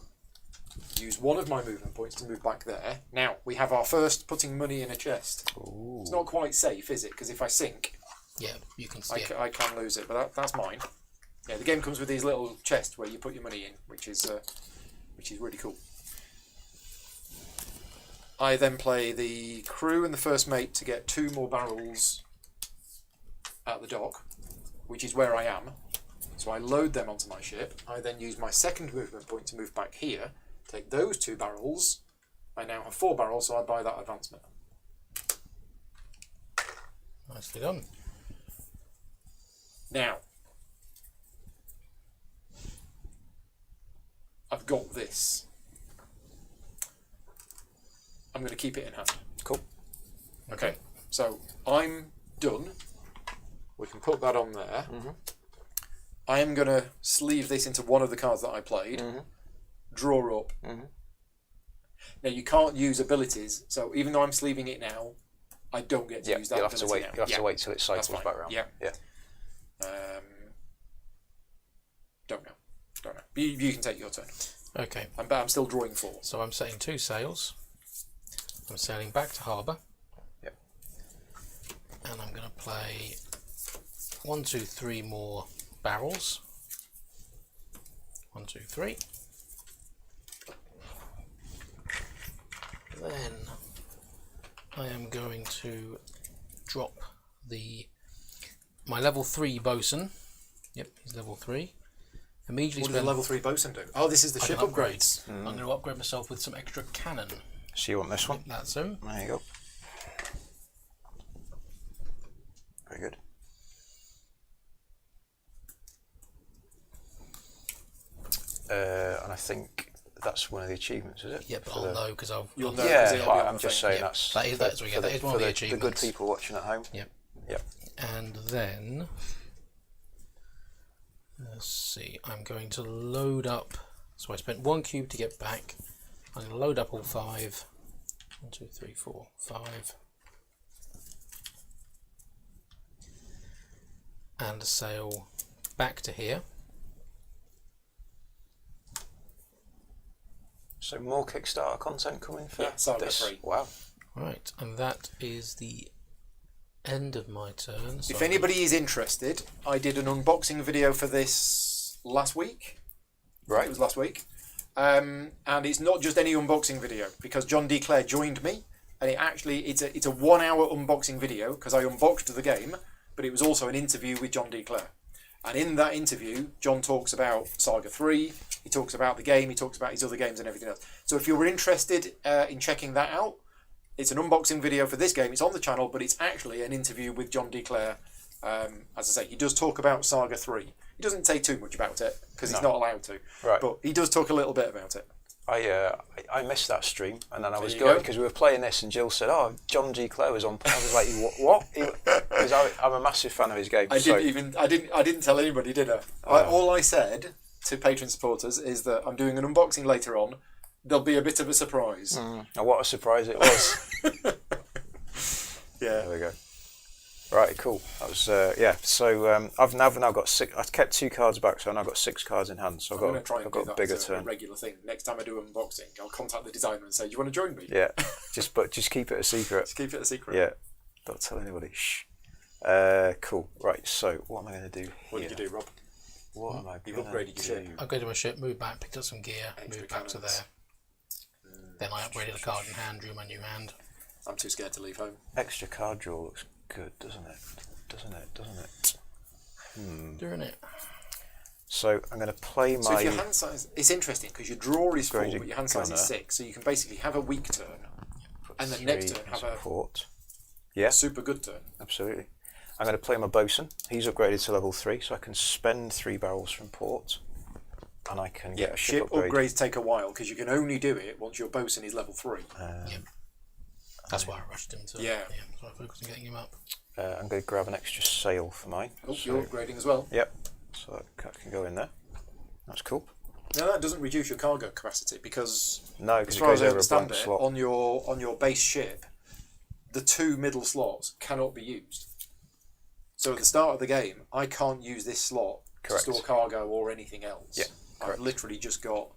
use one of my movement points to move back there. Now, we have our first putting money in a chest. Ooh. It's not quite safe, is it? Because if I sink, Yeah, you can. I, Yeah. I can lose it, but that's mine. Yeah, the game comes with these little chests where you put your money in, which is really cool. I then play the crew and the first mate to get 2 more barrels at the dock, which is where I am. So I load them onto my ship. I then use my second movement point to move back here, take those 2 barrels. I now have 4 barrels, so I buy that advancement. Nicely done. Now, I've got this. I'm going to keep it in hand. Cool. Okay, so I'm done. We can put that on there. I am going to sleeve this into one of the cards that I played, draw up. Now, you can't use abilities, so even though I'm sleeving it now, I don't get to Yeah, use that you'll have to ability wait. now. You'll have to wait till it that's cycles fine. back around. Yeah. Yeah. Don't know. You can take your turn. Okay, But I'm still drawing 4. so I'm setting 2 sails. I'm sailing back to harbour. Yep. And I'm going to play 1, 2, 3 more barrels. 1, 2, 3. Then I am going to drop my level 3 bosun. Yep, he's level 3. Immediately What does a spend. level 3 bosun do? Oh, this is the I ship can upgrades. I'm going to upgrade myself with some extra cannon. So you want this one? That's him. There you go. Very good. And I think that's one of the achievements, is it? Yeah, but For I'll the- know because I'll. You'll I'll- know. 'cause Yeah, it'll be on I'm the just thing. saying Yeah, that's that is- that's- yeah, that is one of the the good achievements. people watching at home. Yep. Yep. And then let's see. I'm going to load up. So I spent 1 cube to get back. I'm going to load up all 5. 1, 2, 3, 4, 5. And sail back to here. So more Kickstarter content coming for Yeah, Saga this. 3. Wow. Right, and that is the end of my turn. So If anybody is interested, I did an unboxing video for this last week. Right. It was last week. And it's not just any unboxing video, because John D. Clare joined me and it's a 1 hour unboxing video because I unboxed the game, but it was also an interview with John D. Clare. And in that interview, John talks about Saga 3, he talks about the game, he talks about his other games and everything else. So if you're interested in checking that out, it's an unboxing video for this game. It's on the channel, but it's actually an interview with John D. Clare. As I say, he does talk about Saga 3. He doesn't say too much about it because he's not allowed to. Right. But he does talk a little bit about it. I missed that stream, and then I was you going go. because we were playing this, and Jill said, "Oh, John G. Clare was on." I was like, "What?" Because I'm a massive fan of his game. I didn't tell anybody, did I? All I said to Patreon supporters is that I'm doing an unboxing later on. There'll be a bit of a surprise. And what a surprise it was! Yeah. There we go. Right, cool. That was So I've now got 6. I kept 2 cards back, so I've now got 6 cards in hand. So I'm going to try I've and got do a that bigger as a turn. regular thing. Next time I do unboxing, I'll contact the designer and say, "Do you want to join me?" Yeah, just keep it a secret. Just keep it a secret. Yeah, don't tell anybody. Shh. Cool. Right. So what am I going to do here? What did you do, Rob? What am I You've going upgraded to your do? ship. I go to my ship, moved back, picked up some gear, Extra moved back to cannons. there. Then I upgraded a card in hand, drew my new hand. I'm too scared to leave home. Extra card draw looks good, doesn't it? Doesn't it? Doing it. So I'm going to play So my. if your hand size, it's interesting because your draw is 4, Upgraded but your hand size gunner. is 6, so you can basically have a weak turn and then 3 next turn as have a port. Yeah, super good turn. absolutely. I'm going to play my bosun. He's upgraded to level 3, so I can spend 3 barrels from port, and I can get a ship Ship upgrade. upgrades take a while because you can only do it once your bosun is level 3. That's why I rushed him to. Yeah. So I focused on getting him up. I'm going to grab an extra sail for mine. Oh, So- you're upgrading as well. Yep. So that can go in there. That's cool. Now that doesn't reduce your cargo capacity because, No, as because it far as goes I over a understand blank it, slot. on your base ship, the 2 middle slots cannot be used. So at the start of the game, I can't use this slot Correct. to store cargo or anything else. Yeah, I've correct. literally just got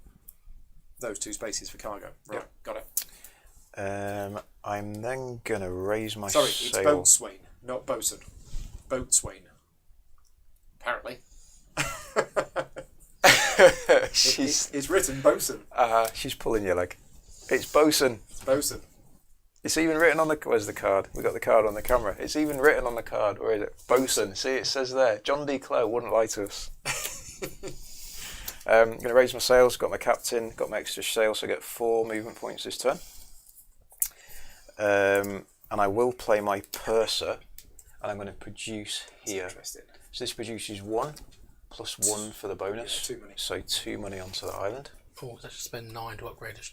those 2 spaces for cargo. Right, got it. I'm then going to raise my Sorry, it's sail. boatswain, not bosun. Boatswain. Apparently. It's written bosun. She's pulling your leg. It's bosun. It's bosun. It's even written on the. Where's the card? We got the card on the camera. It's even written on the card. Where is it? Bosun. See, it says there. John D. Clare wouldn't lie to us. I'm going to raise my sails. Got my captain. Got my extra sail, so I get 4 movement points this turn. And I will play my purser, and I'm going to produce here. Interesting. So this produces 1 plus 1 for the bonus. Yeah, 2 money. So 2 money onto the island. Oh, I should spend 9 to upgrade it.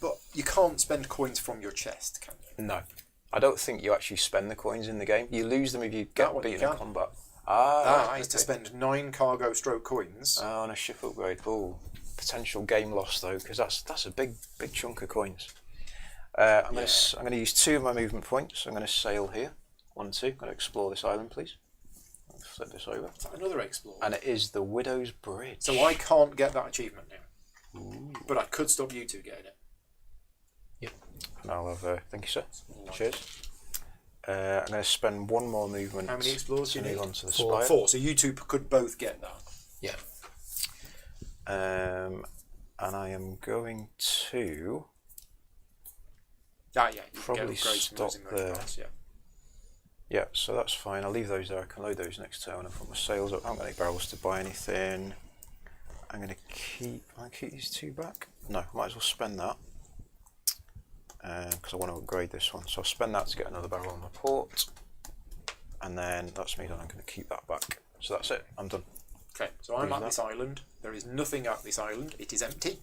But you can't spend coins from your chest, can you? No, I don't think you actually spend the coins in the game. You lose them if you That get one you beaten in can. combat. I used to okay. spend 9 cargo stroke coins. On a ship upgrade. Oh, potential game loss though, because that's a big chunk of coins. I'm going to use 2 of my movement points. I'm going to sail here. 1, 2. I'm going to explore this island, please. I'll flip this over. Is that another explore? And it is the Widow's Bridge. So I can't get that achievement now. But I could stop you 2 getting it. And I'll have. Thank you, sir. Cheers. I'm going to spend 1 more movement. How many explores do to you need? move on to the 4. spire. 4. So you 2 could both get that. Yeah. And I am going to. Yeah, you Probably can get upgrades from stop using those there. cards, yeah. Yeah, so that's fine. I'll leave those there. I can load those next turn and put my sails up. I haven't got any barrels to buy anything. I'm going to keep. I'll keep these 2 back. No, I might as well spend that because I want to upgrade this one. So I'll spend that to get another barrel on my port, and then that's me done. I'm going to keep that back. So that's it. I'm done. Okay, so I'm Who's at that? this island. There is nothing at this island. It is empty.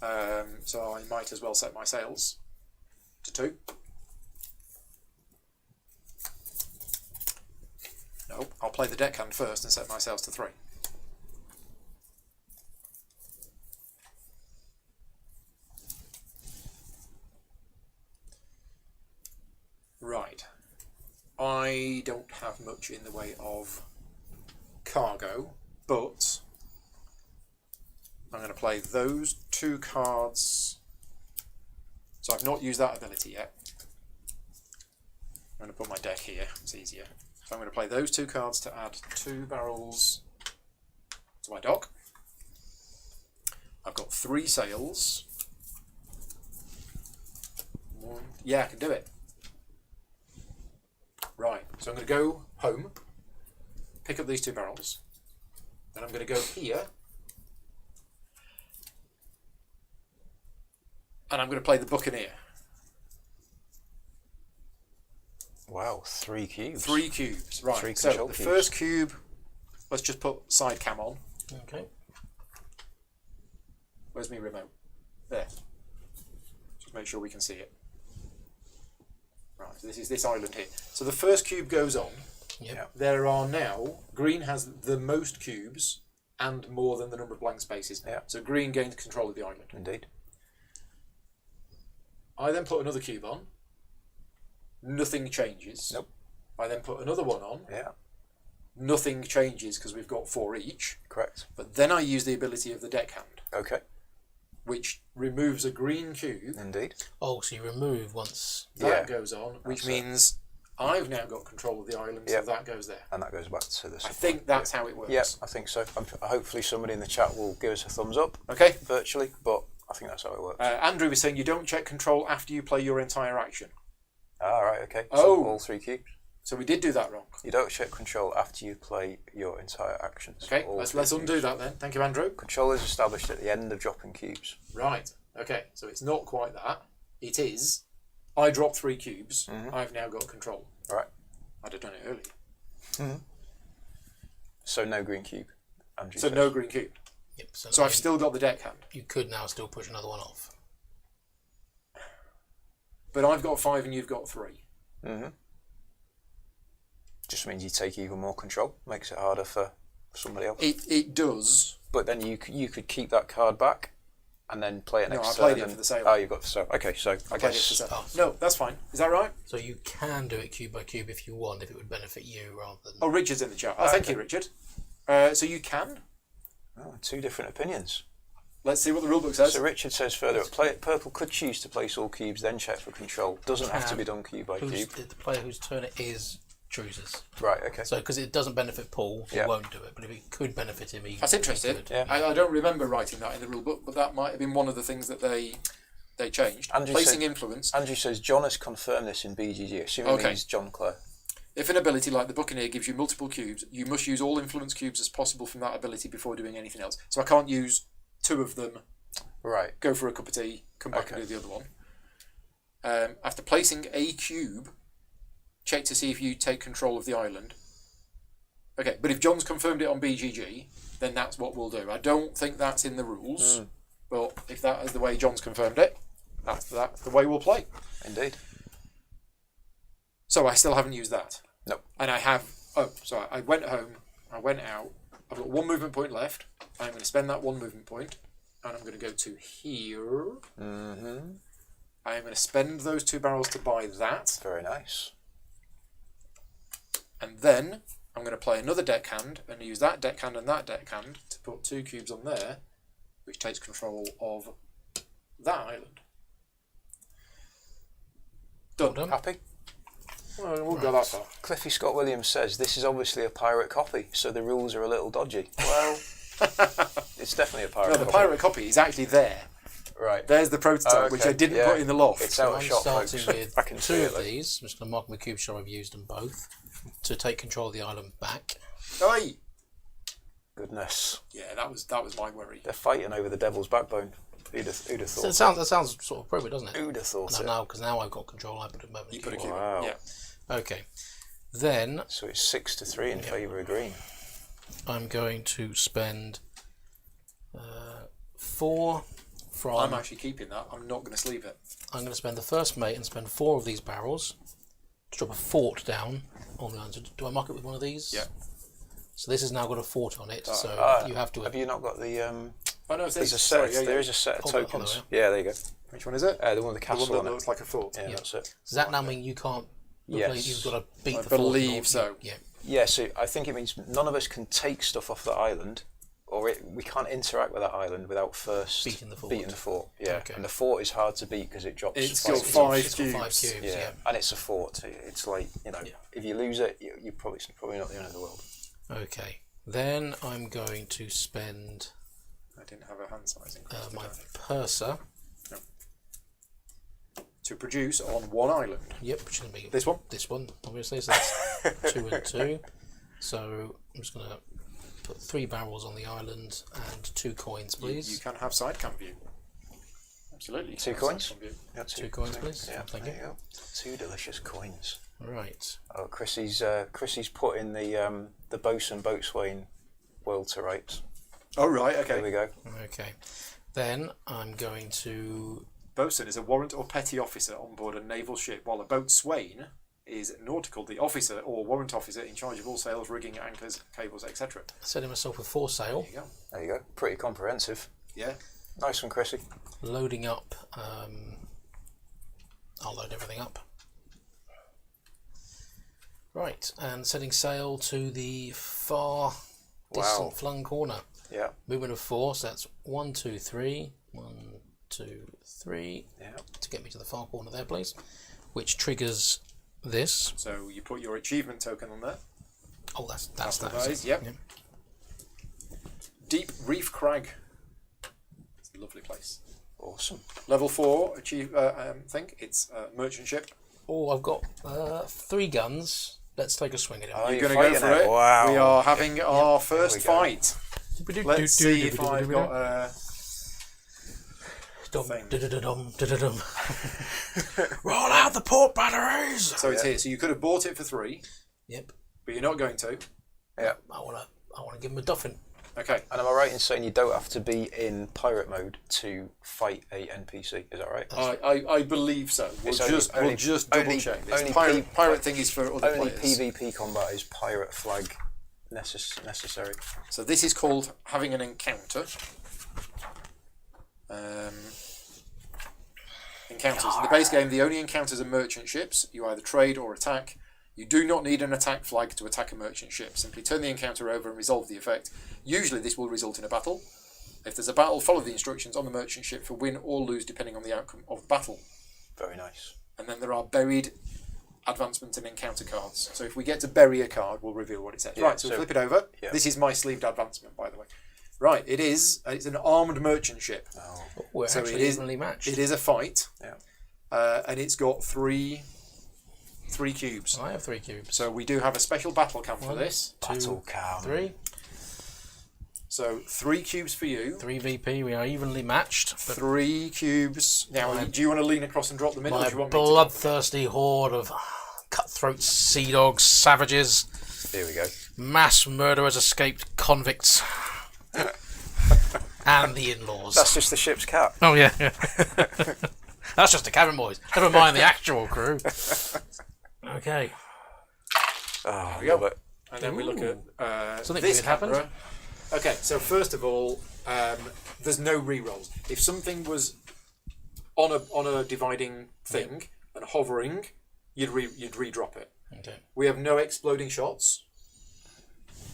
So I might as well set my sails to 2. No, I'll play the deckhand first and set my sails to 3. Right. I don't have much in the way of cargo, but I'm going to play those 2 cards. So I've not used that ability yet. I'm going to put my deck here, it's easier. So I'm going to play those 2 cards to add 2 barrels to my dock. I've got 3 sails. Yeah, I can do it. Right, so I'm going to go home, pick up these 2 barrels, then I'm going to go here, and I'm going to play the Buccaneer. Wow, 3 cubes. 3 cubes, right. 3 so control the cubes. first cube, let's just put side cam on. Okay. Where's my remote? There. Just make sure we can see it. Right, so this is this island here. So the first cube goes on. Yep. There are now, green has the most cubes and more than the number of blank spaces. Yeah. So green gains control of the island. Indeed. I then put another cube on. Nothing changes. Nope. I then put another one on. Yeah, Nothing changes because we've got 4 each. correct. But then I use the ability of the deckhand, Okay, which removes a green cube. indeed. Oh, so you remove once. That Yeah. goes on, which That's it. means I've now got control of the island, Yep. so that goes there. And that goes back to the I supply. think that's how it works. Yeah, I think so. Hopefully somebody in the chat will give us a thumbs up Okay. virtually, but I think that's how it works. Andrew was saying you don't check control after you play your entire action. Right, okay. Oh. So all 3 cubes. So we did do that wrong. You don't check control after you play your entire actions. Okay, All let's 3 undo cubes. that then. Thank you, Andrew. Control is established at the end of dropping cubes. Right. Okay, so it's not quite that. It is. I dropped 3 cubes. Mm-hmm. I've now got control. Right. I'd have done it earlier. So no green cube. Andrew So says. no green cube. Yep. So I've still got the deckhand. You could now still push another one off. But I've got 5 and you've got 3. Just means you take even more control. Makes it harder for somebody else. It does. But then you could keep that card back and then play it No, next I turn. played it and- for the sale. Oh, you've got the sale. Okay, so I Played it guess for sale. Oh. No, that's fine. Is that right? So you can do it cube by cube if you want, if it would benefit you rather than. Oh, Richard's in the chat. Oh, thank you, Richard. So you can. 2 different opinions. Let's see what the rulebook says. So Richard says further up, purple could choose to place all cubes, then check for control. Doesn't have to be done cube by cube. The player whose turn it is chooses. Right, okay. So because it doesn't benefit Paul, he Yeah. won't do it. But if it could benefit him, he. That's interesting. he could. Yeah. I don't remember writing that in the rulebook, but that might have been one of the things that they changed. Andrew Placing said- influence. Andrew says John has confirmed this in BGG, assuming Okay. he's John Clare. If an ability like the Buccaneer gives you multiple cubes, you must use all influence cubes as possible from that ability before doing anything else. So I can't use 2 of them, Right. go for a cup of tea, come back Okay. and do the other one. After placing a cube, check to see if you take control of the island. Okay, but if John's confirmed it on BGG, then that's what we'll do. I don't think that's in the rules, but if that is the way John's confirmed it, that's the way we'll play. Indeed. So I still haven't used that. No. And I have. Oh, sorry. I went home. I went out. I've got 1 movement point left. I'm going to spend that 1 movement point, and I'm going to go to here. Mm-hmm. I am going to spend those 2 barrels to buy that, Very nice. and then I'm going to play another deckhand and use that deckhand and that deckhand to put 2 cubes on there, which takes control of that island. Done. Well done. Happy? Well, we'll go that far. Cliffy Scott Williams says this is obviously a pirate copy, so the rules are a little dodgy. Well, it's definitely a pirate No, the copy. pirate copy is actually there. Right. There's the prototype, Oh, okay. which I didn't Yeah. put in the loft. It's So out of I'm shop, starting folks. with I can see 2 it. of Like, these. I'm just going to mark my cube show I've used them both to take control of the island back. Oi! goodness. Yeah, that was my worry. They're fighting over the devil's backbone. Who'd have So thought? that sounds sort of appropriate, doesn't it? Who'd have thought it? Now, because now I've got control, I put a moment. You put a cube. Wow. Yeah. Okay. Then So it's 6-3 in favour of green. I'm going to spend 4 from. I'm actually keeping that. I'm not going to sleeve it. I'm going to spend the first mate and spend 4 of these barrels to drop a fort down on the island. So do I mark it with one of these? Yeah. So this has now got a fort on it. So you have to. Have you not got the? Oh no, it's There's these. a set. Sorry, yeah, There yeah. is a set of Hold on, tokens. hold on, Yeah, there you go. Which one is it? The one with the The one castle that on it. looks like a fort. Yeah, Yeah. that's it. Does that now mean you can't? Yes. You've got to beat I the fort. believe or- so. Yeah. Yeah, so I think it means none of us can take stuff off the island, or we can't interact with that island without first Beating the fort. Yeah, Okay. and the fort is hard to beat because it drops. It's five got cubes. 5 It's got 5 cubes. cubes. Yeah. Yeah. And it's a fort. It's like Yeah. if you lose it, you're probably not the end of the world. Okay. Then I'm going to spend I didn't have a hand sizing. my purser. No. to produce on one island. Yep, which is going to be This one? This one, obviously. So that's 2 and 2. So I'm just going to put 3 barrels on the island and 2 coins, please. You can have side cam view. Absolutely. 2 coins? Yeah, 2 coins, please. Yeah, Thank there you. you go. 2 delicious coins. Right. Oh, Chrissy's put in the bosun boatswain world to rights. Oh, right, There we okay. go. Okay. Then I'm going to. Bosun is a warrant or petty officer on board a naval ship, while a boatswain is nautical, the officer or warrant officer in charge of all sails, rigging, anchors, cables, etc. Setting myself with 4 sail, There you go. There you go. Pretty comprehensive. Yeah. Nice one, Chrissy. loading up. I'll load everything up. Right, and setting sail to the far distant flung corner. Yeah. Movement of 4, so that's 1, 2, 3. 1, 2, 3. Yeah. To get me to the far corner there, please. Which triggers this. So you put your achievement token on there. Oh, that's what that. that is, yep. Deep Reef Crag. It's a lovely place. Awesome. Level 4 thing. It's merchant ship. Oh, I've got 3 guns. Let's take a swing at it. Oh, You're you're going to go fighting for it? it. Wow. We are having our first There we go. fight. Let's see if I've got a thing. Roll out the port batteries. So it's here. So you could have bought it for 3, Yep. but you're not going to. Yeah. I wanna give him a duffin. Okay. And am I right in saying you don't have to be in pirate mode to fight a NPC? Is that right? I believe so. We'll It's only- just only- double check this. only Pirate thing is for other Only players. PvP combat is pirate flag necessary. So this is called having an encounter. Encounters. In the base game, the only encounters are merchant ships. You either trade or attack. You do not need an attack flag to attack a merchant ship. Simply turn the encounter over and resolve the effect. Usually this will result in a battle. If there's a battle, follow the instructions on the merchant ship for win or lose depending on the outcome of the battle. Very nice. And then there are buried advancement and encounter cards. So if we get to bury a card, we'll reveal what it says. Yeah, Right, so, so- flip it over. yeah. This is my sleeved advancement, by the way. Right, it is. It's an armed merchant ship. Oh. We're So actually it is- evenly matched. It is a fight. Yeah. And it's got three cubes. I have 3 cubes. So we do have a special battle cam for 1, this. 2, Battle cam. 3. So 3 cubes for you. 3 VP. We are evenly matched. But 3 cubes. Now, do you want to lean across and drop them in, or my do you want me to drop them in? bloodthirsty horde of cutthroat sea dogs, savages, Here we go. mass murderers, escaped convicts, and the in-laws. That's just the ship's cat. Oh yeah. That's just the cabin boys. Never mind the actual crew. Okay. Oh, we go. love it. And then we look at Something this weird happened? camera. Okay, so first of all, there's no re-rolls. If something was on a dividing thing and hovering, you'd re-drop it. Okay. We have no exploding shots,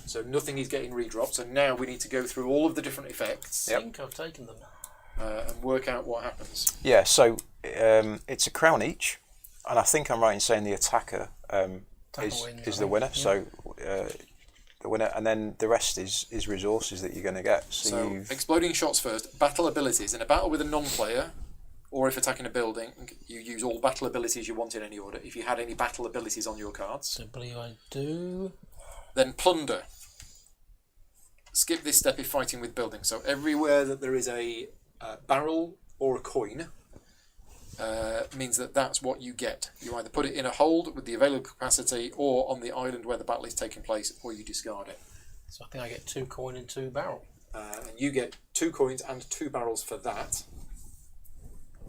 so nothing is getting re-dropped. So now we need to go through all of the different effects I think I've taken them. and work out what happens. Yeah, so it's a crown each, and I think I'm right in saying the attacker wins, is I the think. winner. So the winner, and then the rest is resources that you're going to get. So you've exploding shots first. Battle abilities. In a battle with a non-player, or if attacking a building, you use all battle abilities you want in any order. If you had any battle abilities on your cards, I believe I do. then plunder. Skip this step if fighting with buildings. So everywhere that there is a barrel or a coin means that that's what you get. You either put it in a hold with the available capacity, or on the island where the battle is taking place, or you discard it. So I think I get 2 coin and 2 barrel. And you get 2 coins and 2 barrels for that.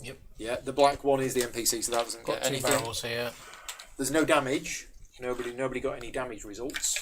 Yep. Yeah, the black one is the NPC, so that doesn't Got get 2 anything. barrels here. There's no damage. Nobody got any damage results.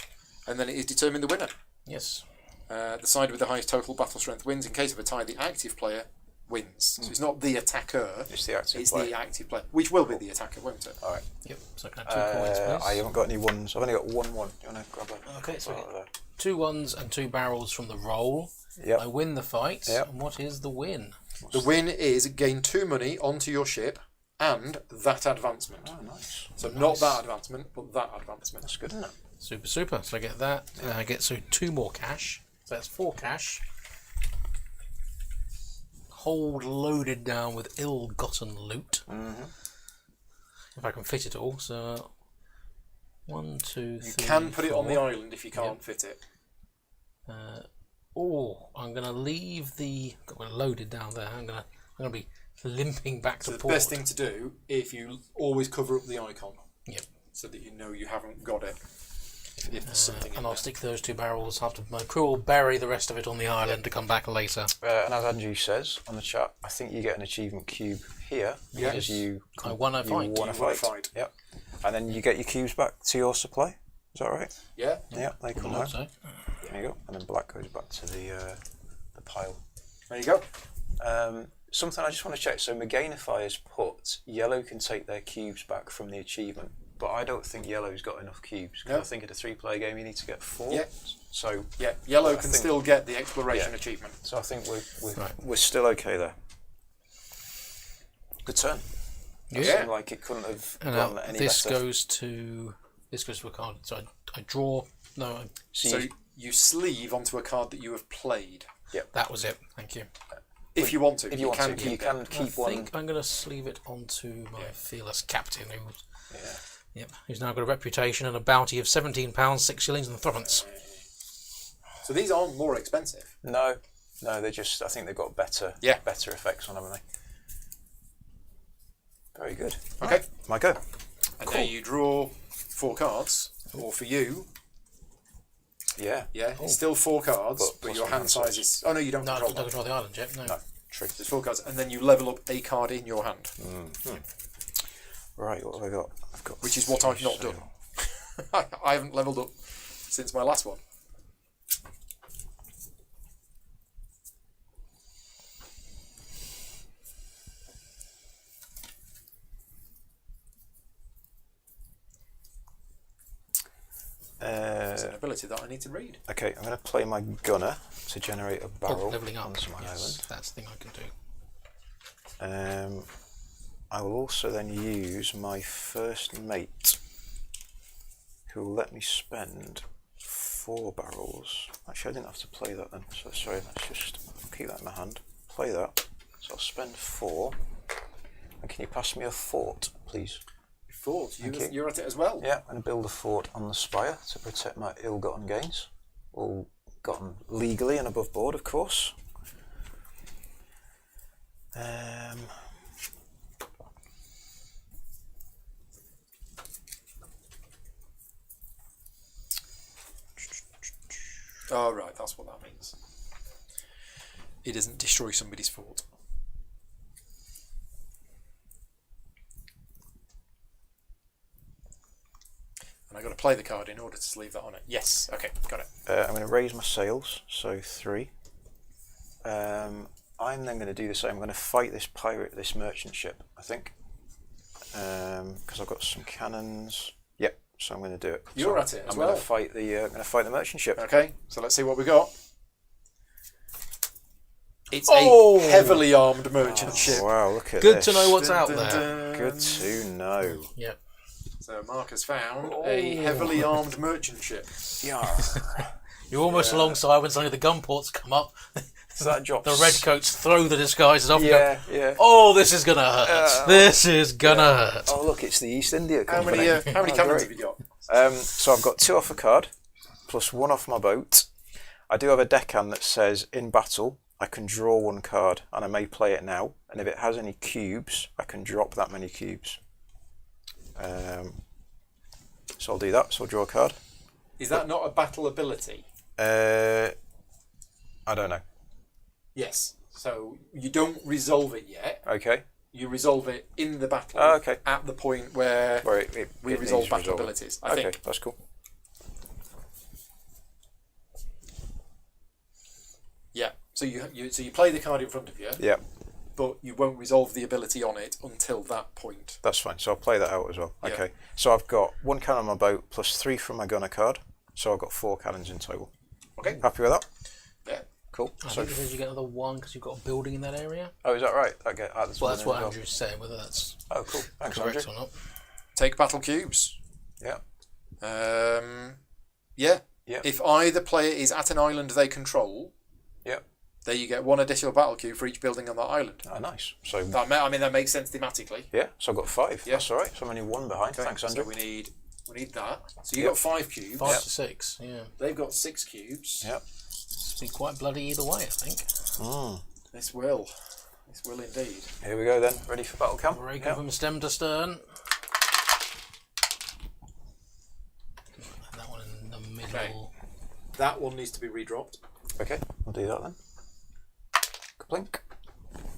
And then it is determined the winner. Yes. The side with the highest total battle strength wins. In case of a tie, the active player wins. So it's not the attacker, it's the active it's player. the active player, which will be the attacker, won't it? All right. Yep. So can I have 2 coins, please? I haven't got any ones. I've only got one. You want to grab a? Okay, so I Oh, get there. 2 1s and 2 barrels from the roll. Yep. I win the fight. Yep. And what is the win? The win is gain 2 money onto your ship and that advancement. Oh, nice. So not that advancement, but that advancement. That's good, isn't it? Super, super. So I get that. I get 2 more cash. So that's 4 cash. Hold loaded down with ill-gotten loot. If I can fit it all. So 1, 2, You 3, can put it on the 4. island if you can't fit it. I'm going to leave the. Got it loaded down there. I'm going to be limping back So to the port. best thing to do, if you always cover up the icon, Yep. so that you know you haven't got it. If there's something in And I'll there. stick those 2 barrels. After my crew will bury the rest of it on the island to come back later. And as Andrew says on the chat, I think you get an achievement cube here because you I won a fight. won a You won a fight. fight. Yep. And then you get your cubes back to your supply. Is that right? Yeah. Yeah, they come I out. think There you go. And then black goes back to the pile. There you go. Something I just want to check. So Meganify has put yellow can take their cubes back from the achievement, but I don't think yellow's got enough cubes. Because No. I think in a 3-player game you need to get 4. Yeah. So Yeah. Yellow I can think- still get the exploration Yeah. achievement. I think Right. we're still okay there. Good turn. Yeah. It Yeah. seemed like it couldn't have And gone now any this better. goes to a card. So I draw. No, So So you- you sleeve onto a card that you have played. that was it. Thank you. If you want to. if you want to, keep you it. can keep I one. think I'm going to sleeve it onto my fearless captain, Yeah. who's now got a reputation and a bounty of £17, 6 shillings and threepence. So these aren't more expensive. No, they just. I think they've got better effects on them, haven't they? Very good. Okay. My go. And now you draw 4 cards. Or for you, Yeah. it's still 4 cards, But but plus your one hand hand size size. is. Oh no, you don't No, I control don't that. control the island yet. No. No. True. There's 4 cards, and then you level up a card in your hand, Right. What have I got? I've got. which is what I've not done. I haven't leveled up since my last one. It's an ability that I need to read. Okay, I'm going to play my gunner to generate a barrel Levelling up. onto my Yes, that's the thing I can do. island. I will also then use my first mate, who will let me spend 4 barrels. Actually, I didn't have to play that then. So sorry, let's just keep that in my hand. Play that. So I'll spend 4. And can you pass me a fort, please? Fort, Thank you. you're at it as well. Yeah, I'm going to build a fort on the spire to protect my ill-gotten gains. All gotten legally and above board, of course. Oh, right, that's what that means. It doesn't destroy somebody's fort. And I've got to play the card in order to leave that on it. Yes, okay, got it. I'm going to raise my sails, so 3. I'm then going to do the same. I'm going to fight this pirate, this merchant ship, I think. Because I've got some cannons. Yep, so I'm going to do it. You're So at it as I'm well. going to fight the merchant ship. Okay, so let's see what we got. It's Oh! a heavily armed merchant ship. Wow, look at Good this. to know what's Dun, out dun, there. dun. Good to know. Yep. So Mark has found a heavily armed merchant ship. Yarr. You're almost alongside when suddenly the gun ports come up. So that drops. The redcoats throw the disguises off and Yeah, go, yeah. oh, this is going to hurt. This is going to hurt. Oh, look, it's the East India How Company. many cannons great. have you got? So I've got 2 off a card, plus 1 off my boat. I do have a deckhand that says, in battle, I can draw 1 card, and I may play it now. And if it has any cubes, I can drop that many cubes. So I'll do that. So I'll draw a card. Is that not a battle ability? I don't know. Yes. So you don't resolve it yet. Okay. You resolve it in the battle. Oh, okay. At the point where Where we it resolve needs battle resolving. abilities. I Okay, think. that's cool. Yeah. So you play the card in front of you, Yeah, but you won't resolve the ability on it until that point. that's fine. So I'll play that out as well. Yeah. Okay. So I've got 1 cannon on my boat, plus 3 from my gunner card. So I've got 4 cannons in total. Okay. Happy with that? Yeah. Cool. I So think it says you get another 1 because you've got a building in that area. oh, is that right? Okay. That's Well, one that's in what as well. Andrew's saying, whether that's Oh, cool. Thanks, correct Andrew. or not. Take battle cubes. Yeah. Yeah. Yeah. If either player is at an island they control, Yeah. There you get 1 additional battle cube for each building on that island. Oh, nice. So That makes sense thematically. yeah, so I've got 5. Yeah. That's all right. So I'm only 1 behind. Okay, Thanks, Andrew. So we need that. So you got 5 cubes. 5 to 6. Yeah, They've got 6 cubes. Yep. it's been quite bloody either way, I think. This will indeed. Here we go then. Ready for battle camp? Breaking from stem to stern. That one in the middle. Okay. That one needs to be redropped, Okay, we'll do that then. Blink.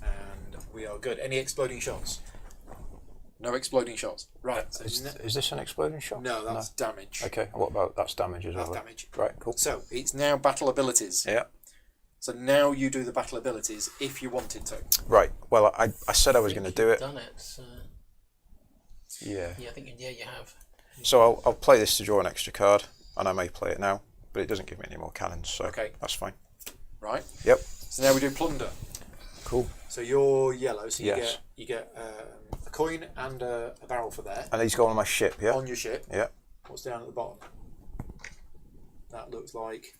and we are good. Any exploding shots? No exploding shots. Right. So Is this an exploding shot? no, that's damage. Okay, what about that's damage as That's well? damage. Right, cool. So it's now battle abilities. Yeah. So now you do the battle abilities if you wanted to. Right. Well, I said I was going to do it. Done it. Yeah. Yeah, I think you have. So I'll play this to draw an extra card, and I may play it now, but it doesn't give me any more cannons, so Okay. that's fine. Right. Yep. So now we do plunder. Cool. So you're yellow, so Yes. you get a coin and a barrel for there And these go on my ship, yeah? on your ship. Yeah. What's down at the bottom? That looks like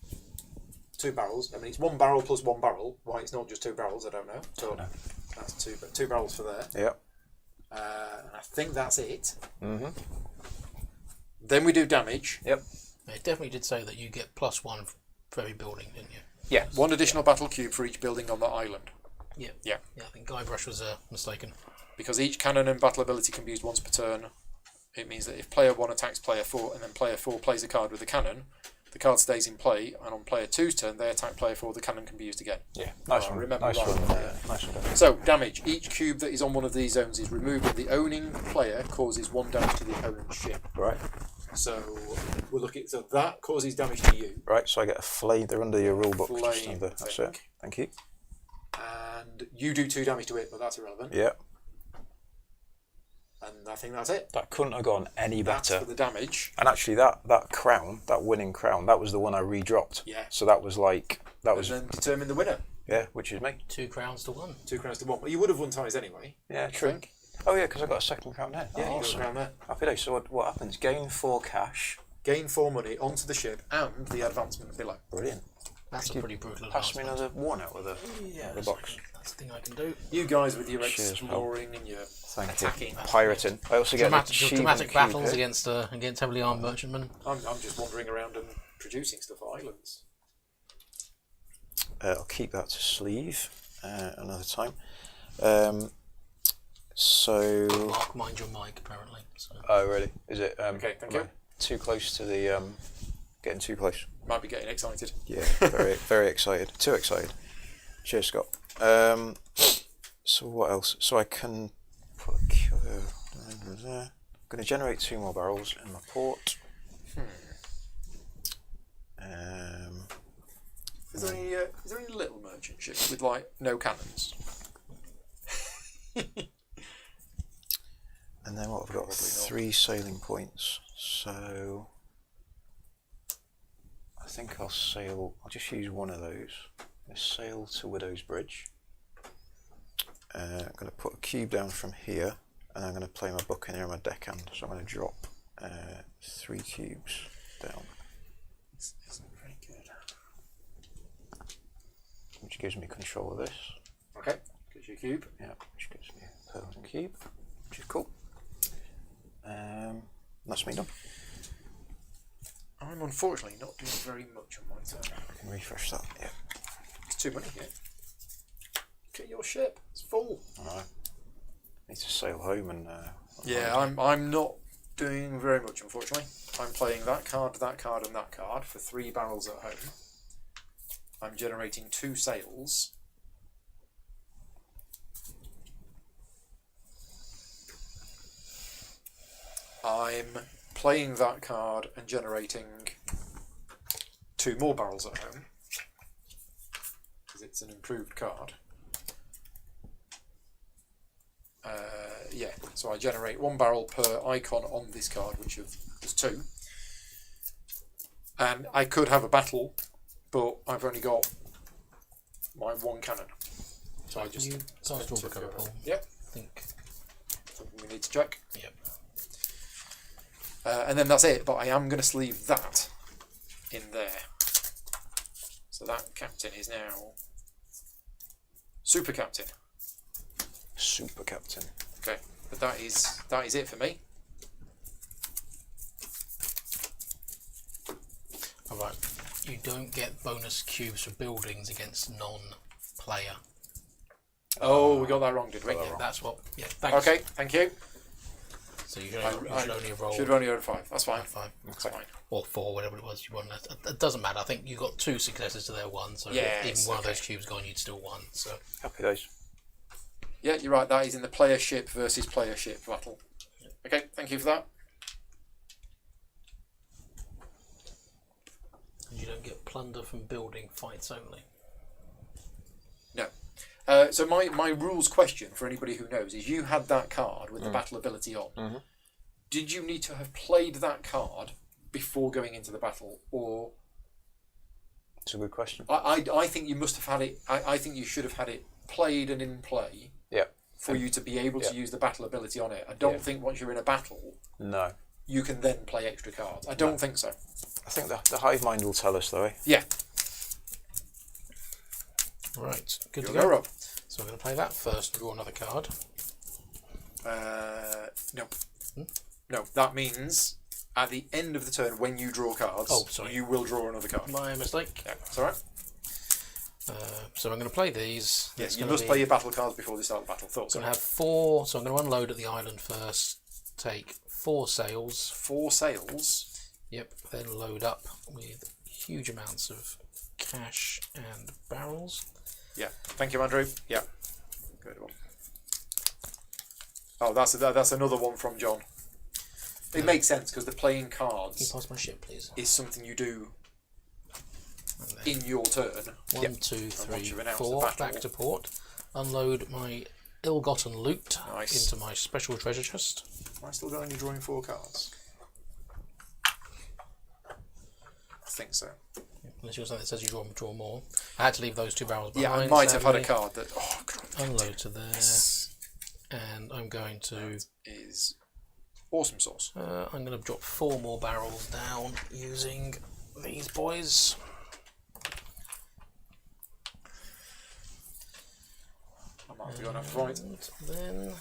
2 barrels. I mean, it's 1 barrel plus 1 barrel. Why it's not just 2 barrels, I don't know. So that's 2 barrels for there. Yeah. And I think that's it. Mm-hmm. Then we do damage. Yep. It definitely did say that you get +1 for every building, didn't you? Yeah. 1 additional battle cube for each building on the island. Yeah. Yeah. Yeah, I think Guybrush was mistaken. Because each cannon and battle ability can be used once per turn, it means that if player 1 attacks player 4 and then player 4 plays a card with the cannon, the card stays in play, and on player 2's turn they attack player 4, the cannon can be used again. Yeah. Nice one. remember Nice right. one. Nice one. So, damage. Each cube that is on one of these zones is removed when the owning player causes 1 damage to the opponent's ship. Right. So, we're looking. So, that causes damage to you. Right, so I get a flame. They're under your rule book. Just Flame under. That's thing. it. Thank you. And you do 2 damage to it, but that's irrelevant. Yeah. And I think that's it. That couldn't have gone any That's better. for the damage. And actually, that crown, that winning crown, that was the one I redropped. Yeah. So that was like that was And then determine the winner. yeah, which is me. 2 crowns to 1. 2 crowns to 1. Well, you would have won ties anyway. Yeah, I true. think. Oh yeah, because I got a second crown there. Yeah, Oh, you got a awesome. crown there. Happy days. So what happens? Gain 4 cash. Gain 4 money onto the ship and the advancement below. Brilliant. That's a pretty brutal Pass me advancement. another 1 out of the box. That's the thing I can do. You guys with your Cheers, exploring and your Thank attacking. you. Pirating. I also get Dramatic the battles against heavily armed merchantmen. I'm just wandering around and producing stuff for islands. I'll keep that to sleeve another time. So. Mark, mind your mic, apparently. So. Oh really? Is it? Okay, thank you. Too close to the. Getting too close. Might be getting excited. Yeah, very very excited. Too excited. Cheers, Scott. So what else? So I can put I'm going to generate 2 more barrels in my port. Is there any little merchant ships with like no cannons? And then what I've got? 3 sailing points. So I think I'll just use one of those. Let's sail to Widow's Bridge. I'm going to put a cube down from here, and I'm going to play my Buccaneer on my deckhand. So I'm going to drop 3 cubes down, This isn't very good. which gives me control of this. Okay, gives you a cube. Yeah, which gives me a permanent cube, which is cool. That's me done. I'm unfortunately not doing very much on my turn. I can refresh that. Yeah. It's 2 money here. Look at your ship. It's full. Alright. Need to sail home and. Yeah, I'm not doing very much, unfortunately. I'm playing that card, and that card for 3 barrels at home. I'm generating 2 sails. I'm playing that card and generating 2 more barrels at home because it's an improved card. Yeah, so I generate 1 barrel per icon on this card, which is 2. And I could have a battle, but I've only got my 1 cannon. So I just. Sounds to recover, Paul. Yep. I think. Something we need to check. Yep. And then that's it, but I am going to sleeve that in there. So that captain is now Super Captain. Super Captain. Okay, but that is it for me. Alright, you don't get bonus cubes for buildings against non-player. Oh, we got that wrong, did we? Yeah, that's what. Yeah, thanks. Okay, thank you. So you should only roll. Should have only rolled 5. That's fine. 5. That's fine. Or 4, whatever it was you wanted. It doesn't matter. I think you got 2 successes to their 1, so Yeah, even one of okay. those cubes gone, you'd still won. So Happy days. Yeah, you're right. That is in the player ship versus player ship battle. Okay, thank you for that. and you don't get plunder from building fights only. No. So my rules question for anybody who knows is: you had that card with the battle ability on. Mm-hmm. Did you need to have played that card before going into the battle, or? It's a good question. I think you must have had it. I think you should have had it played and in play Yeah. for you to be able to use the battle ability on it. I don't think once you're in a battle No. you can then play extra cards. I don't think so. I think the hive mind will tell us though. Eh? Yeah. Right, good to You'll go, go. Rob. So I'm going to play that first. Draw another card. No. No, that means at the end of the turn when you draw cards, Oh, sorry. you will draw another card. My mistake. Yeah, that's alright. So I'm going to play these. Yes, It's you gonna must be- play your battle cards before they start the battle. Thought So I'm so. going to have 4. So I'm going to unload at the island first. Take 4 sails. 4 sails. Yep. Then load up with huge amounts of cash and barrels. Yeah. Thank you, Andrew. Yeah. Good one. Oh, that's another one from John. It makes sense because the playing Can you cards pass my ship, please? is something you do And then in your turn. 1, 2, 3, once you've announced 4. the battle- Back to port. Unload my ill-gotten loot Nice. into my special treasure chest. Am I still only drawing 4 cards? I think so. Unless you've got something that says you draw more. I had to leave those 2 barrels behind. Yeah, I might have had a sadly. card that. Oh, God. Unload to there. Yes. And I'm going to Is awesome sauce. I'm going to drop 4 more barrels down using these boys. I might be on enough right. And then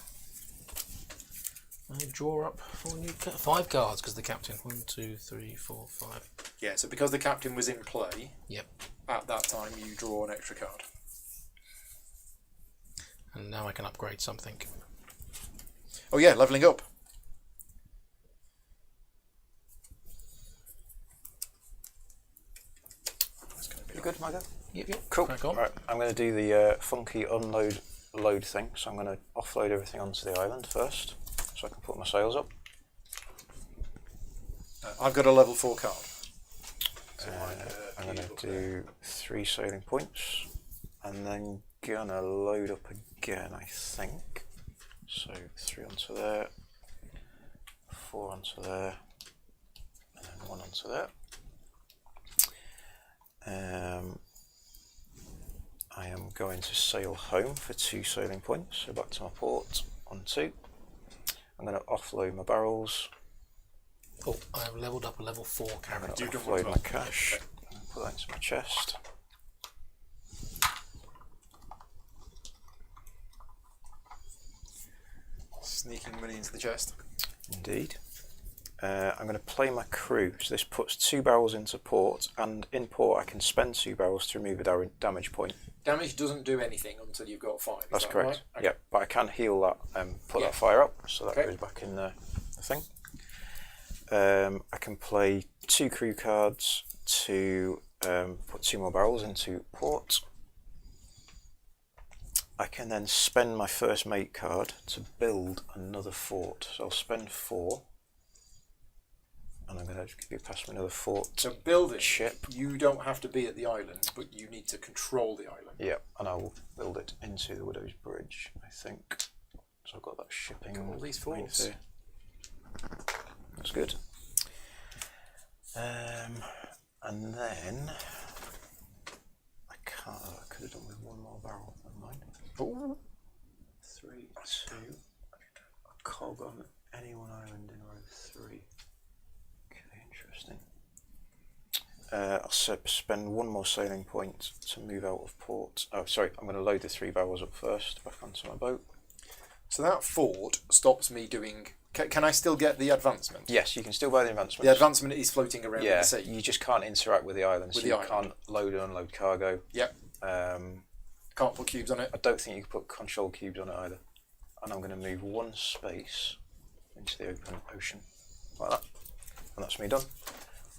I draw up 5 cards because the captain. 1, 2, 3, 4, 5. Yeah, so because the captain was in play, Yep. at that time you draw an extra card. And now I can upgrade something. Oh yeah, levelling up. That's going to be You good, Michael? Yep. Cool. Crack on. Right, I'm going to do the funky unload load thing. So I'm going to offload everything onto the island first, so I can put my sails up. I've got a level 4 card. I'm going to do 3 sailing points, and then gonna load up again, I think. So 3 onto there, 4 onto there, and then 1 onto there. I am going to sail home for 2 sailing points, so back to my port on 2. I'm going to offload my barrels. Oh, I have leveled up a level 4 I'm character. going to offload my cash. And put that into my chest. Sneaking money into the chest. Indeed. I'm going to play my crew. So this puts 2 barrels into port, and in port I can spend 2 barrels to remove a damage point. Damage doesn't do anything until you've got 5. That's that correct. Right? Okay. Yeah, but I can heal that and put Yeah. that fire up, so that Okay. goes back in the thing. I can play 2 crew cards to put 2 more barrels into port. I can then spend my first mate card to build another fort. So I'll spend 4, and I'm going to give you pass me another fort. So building Ship. you don't have to be at the island, but you need to control the island. Yeah, and I will build it into the Widow's Bridge, I think. So I've got that shipping. Got all these right forts. there. That's good. And then I can't. I could have done with 1 more barrel. Never mind. Oh. 3, 2. A cog on any one island in row 3. Okay, interesting. spend one more sailing point to move out of port. Oh, sorry, I'm going to load the 3 barrels up first, back onto my boat. So that fort stops me doing... Can I still get the advancement? Yes, you can still buy the advancement. The advancement is floating around in the sea. You just can't interact with the island, so you can't load and unload cargo. Yep. Can't put cubes on it. I don't think you can put control cubes on it either. And I'm going to move 1 space into the open ocean, like that. And that's me done.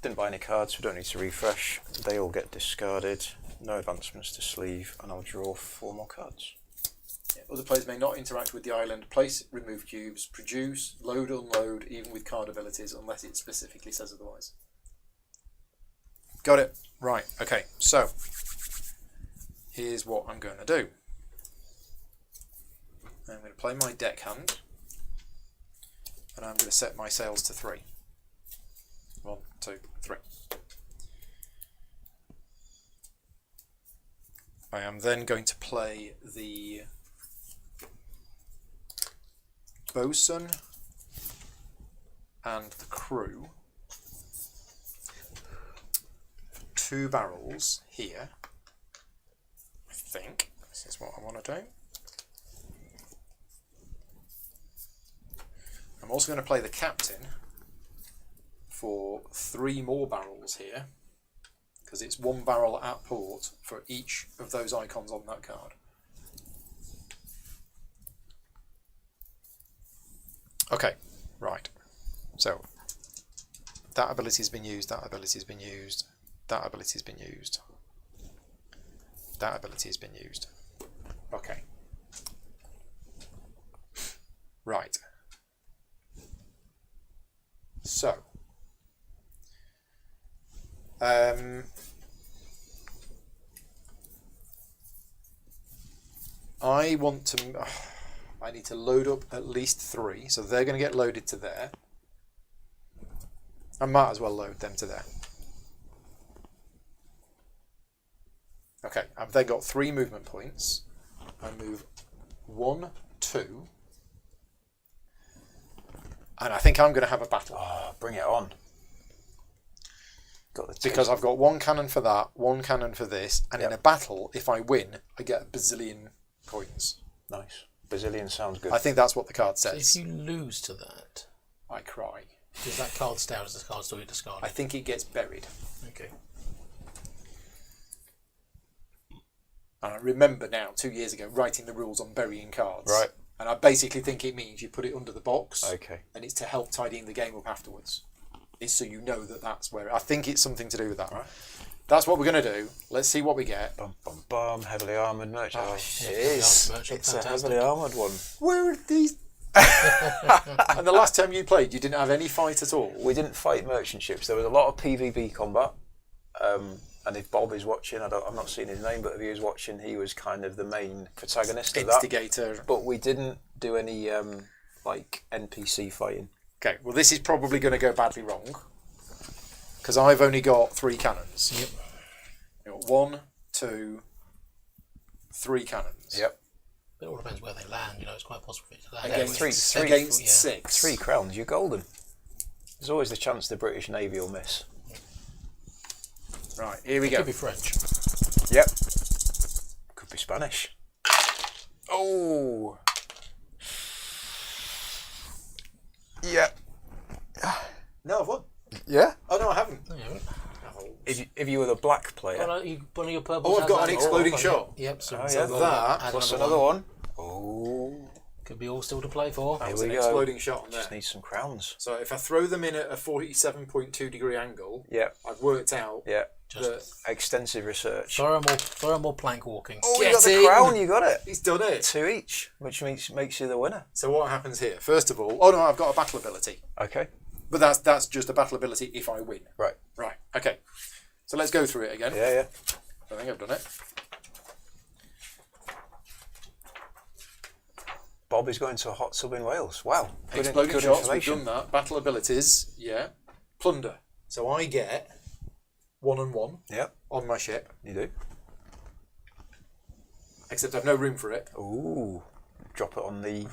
Didn't buy any cards, we don't need to refresh. They all get discarded. No advancements to sleeve, and I'll draw 4 more cards. Other players may not interact with the island. Place, remove cubes, produce, load, unload, even with card abilities, unless it specifically says otherwise. Got it. Right, okay, so here's what I'm going to do. I'm going to play my deck hand, and I'm going to set my sails to 3. 1, 2, 3. I am then going to play the bosun and the crew. 2 barrels here. I think this is what I want to do. I'm also going to play the captain for 3 more barrels here, because it's 1 barrel at port for each of those icons on that card. Okay, right. So that ability has been used, that ability has been used, that ability has been used, that ability has been used. Okay. Right. So I want to... I need to load up at least 3, so they're going to get loaded to there. I might as well load them to there. Okay, I've then got 3 movement points. I move 1, 2, and I think I'm going to have a battle. Oh, bring it on. Because I've got 1 cannon for that, 1 cannon for this, and in a battle, if I win, I get a bazillion coins. Nice. Bazillion sounds good. I think that's what the card says. So if you lose to that, I cry. does that card stay or does the card still get discarded? I think it gets buried. Okay. And I remember now, 2 years ago, writing the rules on burying cards. Right. And I basically think it means you put it under the box. Okay. And it's to help tidying the game up afterwards. It's so you know that that's where... I think it's something to do with that. Right. That's what we're going to do. Let's see what we get. Bum, bum, bum. Heavily armoured merchant. Oh, it yeah, is. merchant, It's fantastic. a heavily armoured one. Where are these... And the last time you played, you didn't have any fight at all? We didn't fight merchant ships. There was a lot of PvP combat. And if Bob is watching, I've not seen his name, but if he was watching, he was kind of the main protagonist of that. Instigator. But we didn't do any like NPC fighting. Okay, well this is probably going to go badly wrong. Because I've only got 3 cannons. Yep. You've got 1, 2, 3 cannons. Yep. It all depends where they land. You know, it's quite possible for it to land. Against, Three- against yeah. 6. 3 crowns, you're golden. There's always the chance the British Navy will miss. Right, here we It go. could be French. Yep. Could be Spanish. Oh. Yep. No, I've won. Yeah. Oh no, I haven't. No, you haven't. If you were the black player. Well, one of your purples Oh, I've has got that. an exploding Oh, shot. Yep. So, Oh, so yeah. we'll That add Plus another one. Oh. Could be all still to play for. That Here was we an go. exploding shot on there. Just need some crowns. So if I throw them in at a 47.2 degree angle, Yep. I've worked out Yep. Just that Extensive research. throw more plank walking. Oh, you Get got the in. crown. You got it. he's done it. 2 each, which makes you the winner. So what happens here? First of all, oh no, I've got a battle ability. Okay. But that's just a battle ability if I win. Right. Right, okay. So let's go through it again. Yeah, yeah. I think I've done it. Bob is going to a hot tub in Wales. Wow. Exploding good shots, we've information. done that. Battle abilities, yeah. Plunder. So I get 1 and 1 Yep. on my ship, You do. except I've no room for it. Ooh. Drop it on the No,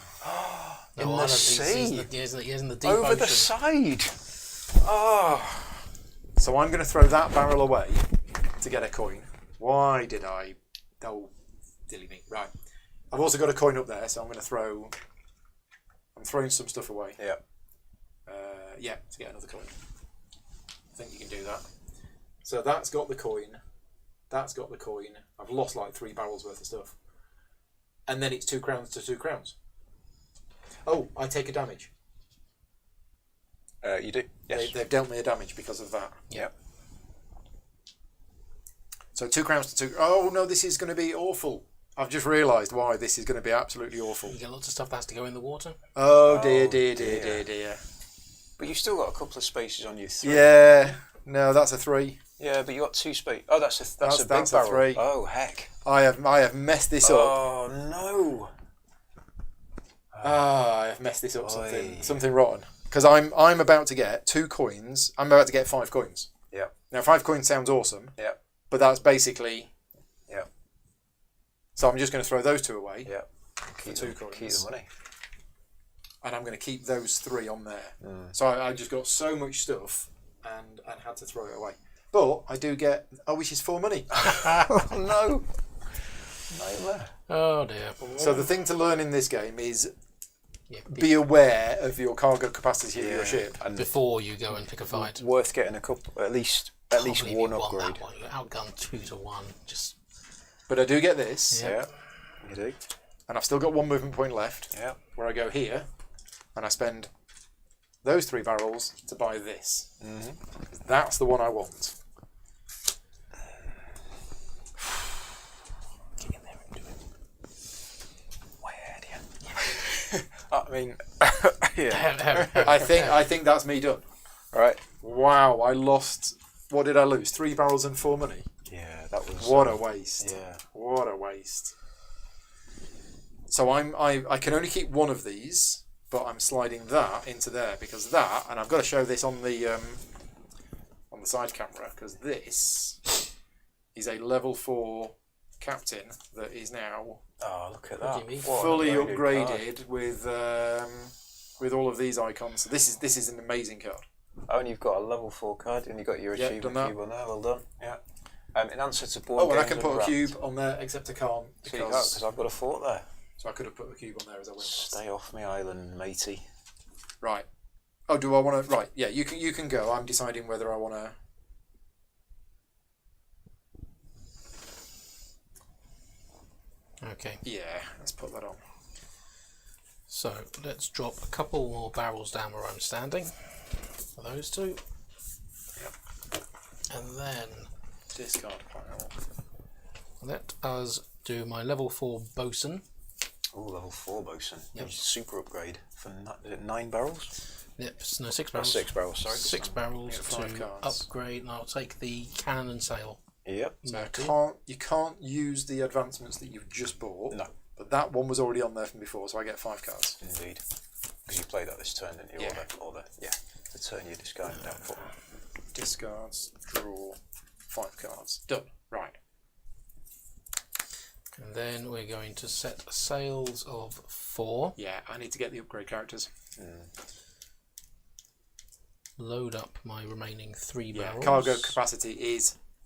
the Ireland, he's sea. in the deep over ocean. the side. Oh. So So I'm going to throw that barrel away to get a coin. Why did I? Oh, dilly me. Right. I've also got a coin up there, so I'm going to throw. I'm throwing some stuff away. Yeah. Yeah, to get another coin. I think you can do that. So that's got the coin. That's got the coin. I've lost like 3 barrels worth of stuff. And then it's 2 crowns to 2 crowns. Oh, I take a damage. You do? Yes. They've dealt me a damage because of that. Yep. So 2 crowns to 2. Oh no, this is going to be awful. I've just realised why this is going to be absolutely awful. You get lots of stuff that has to go in the water. Oh dear. But you've still got a couple of spaces on your 3. Yeah. No, that's a 3. Yeah, but you got 2 spaces. Oh, that's a big that's a barrel. 3. Oh heck. I have messed this up. Oh no. I have messed this up. Oi. Something rotten. Because I'm about to get 2 coins. I'm about to get 5 coins. Yeah. Now 5 coins sounds awesome. Yeah. But that's basically. Yeah. So I'm just going to throw those 2 away. Yeah. For 2 coins. Keep the money. And I'm going to keep those 3 on there. So I just got so much stuff and had to throw it away. But I do get, which is 4 money. Oh no. Nightmare. Oh dear. So the thing to learn in this game is Yeah, be aware of your cargo capacity of your ship. And before you go and pick a fight. worth getting a couple, at least Can't believe you one won upgrade. that one. You outgunned 2 to 1. Just But I do get this. Yeah. Yeah. You do. And I've still got 1 movement point left. Yeah. Where I go here. And I spend those 3 barrels to buy this. That's the one I want. get in there and do it. Way ahead, yeah. I mean, yeah. I think that's me done. All right. Wow, I lost. What did I lose? 3 barrels and 4 money. Yeah, that was. What a waste. Yeah. What a waste. So I can only keep 1 of these, but I'm sliding that into there because that, and I've got to show this on the side camera because this is a level 4 captain that is now Oh, look at What that. do you mean? What an fully upgraded upgraded with all of these icons. So this is an amazing card. card. Oh, and you've got a level 4 card, and you've got your Yeah, achievement done that. cube on there. Well done. Yeah. In answer to board Oh, and I games can put a Unwrapped. cube on there, except I can't So you can't, because because I've got a fort there. so I could have put a cube on there as I went past. Stay off me island, matey. Right. Oh, do I want to? Right. Yeah, you can go. I'm deciding whether I want to. Okay. Yeah, let's put that on. So let's drop a couple more barrels down where I'm standing. For those 2. Yep. And then Discard pile. let us do my level 4 bosun. Oh, level 4 bosun. Yep. Super upgrade for is it 9 barrels? Yep, no, 6 Oh, barrels. 6 barrels, sorry. 6 barrels Yeah, 5 to cards. upgrade, and I'll take the cannon and sail. Yep. Multi. You can't use the advancements that you've just bought. No, But that one was already on there from before, so I get 5 cards. indeed. Because you played that this turn, didn't you? Yeah. The turn you discarded that for. Discards, draw, 5 cards. Done. Right. And then we're going to set sails of 4. Yeah, I need to get the upgrade characters. Load up my remaining 3 Yeah, barrels. cargo capacity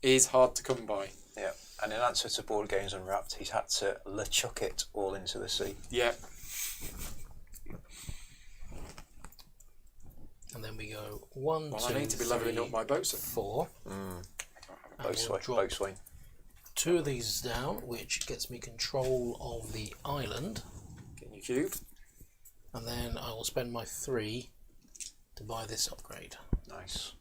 is hard to come by. Yeah. And in answer to board games Unwrapped, he's had to LeChuck it all into the sea. Yeah. And then we go 1, Well, 2, I need to be leveling 3, up my bosun. 4. And we'll drop Boatswain. 2 of these down, which gets me control of the island. Get your cube. And then I will spend my 3 to buy this upgrade. Nice.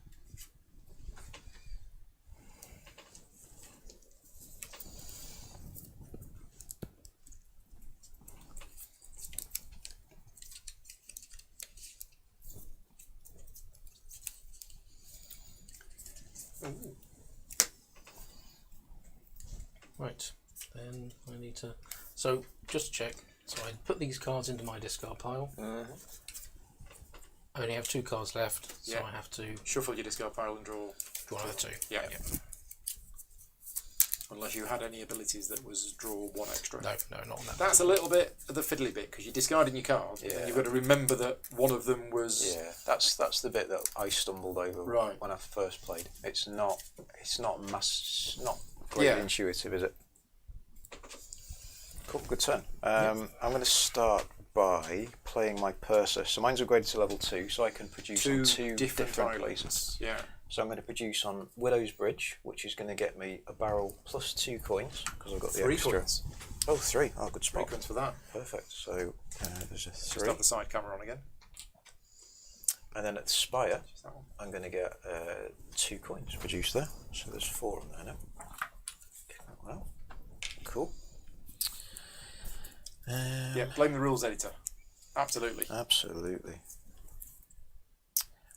Ooh. Right, then I need to. So just to check. So I put these cards into my discard pile. I only have 2 cards left, so Yeah. I have to Shuffle your discard pile and draw. draw another 2. Yeah. Unless you had any abilities that was draw one extra. No, not on that. That's a little bit of the fiddly bit because you're discarding your cards, and you've got to remember that one of them was. Yeah, that's the bit that I stumbled over when I first played. It's not greatly intuitive, is it? Cool, good turn. I'm going to start by playing my Purser. So mine's upgraded to level 2, so I can produce on two different places. Yeah. So I'm going to produce on Widow's Bridge, which is going to get me a barrel plus 2 coins because I've got the 3 extra. coins. Oh, 3. Oh, good 3 spot. coins for that. Perfect. So there's a 3. Just have the side camera on again. And then at the Spire, Just that one. I'm going to get 2 coins produced there. So there's 4 of them there now. Well, cool. Yeah, blame the rules editor. Absolutely. Absolutely.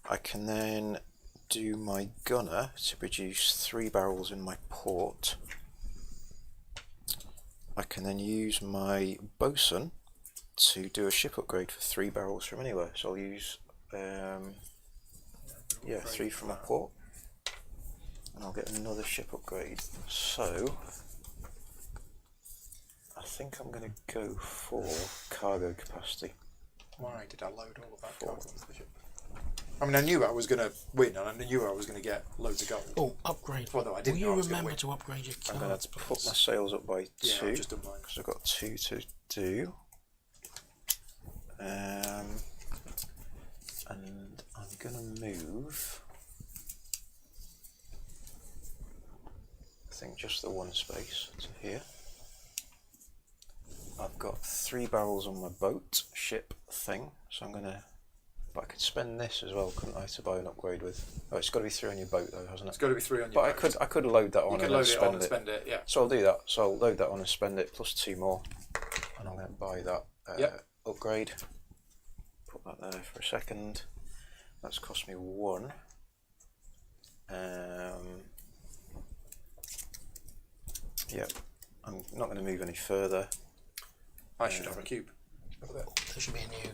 I can then do my Gunner to produce 3 barrels in my port. I can then use my Bosun to do a ship upgrade for 3 barrels from anywhere. So I'll use 3 from my port, and I'll get another ship upgrade. So I think I'm going to go for cargo capacity. Why did I load all of that cargo onto the ship? I mean, I knew I was going to win, and I knew I was going to get loads of gold. Oh, upgrade. Well, no, I didn't Will know I you was gonna remember win. to upgrade your I'm cards? going to put my sails up by 2 Yeah, I've just done mine. because I've got 2 to do. And I'm going to move, I think, just the 1 space to here. I've got 3 barrels on my boat ship thing, so I'm going to. But I could spend this as well, couldn't I, to buy an upgrade with? Oh, it's got to be 3 on your boat though, hasn't it? It's got to be 3 on your But boat. I could load that on You could and load then it on and spend it, yeah. So I'll do that. So I'll load that on and spend it plus 2 more, and I'm going to buy that upgrade. Put that there for a second. That's cost me 1. Yeah, I'm not going to move any further. I should have a cube. There should be a new.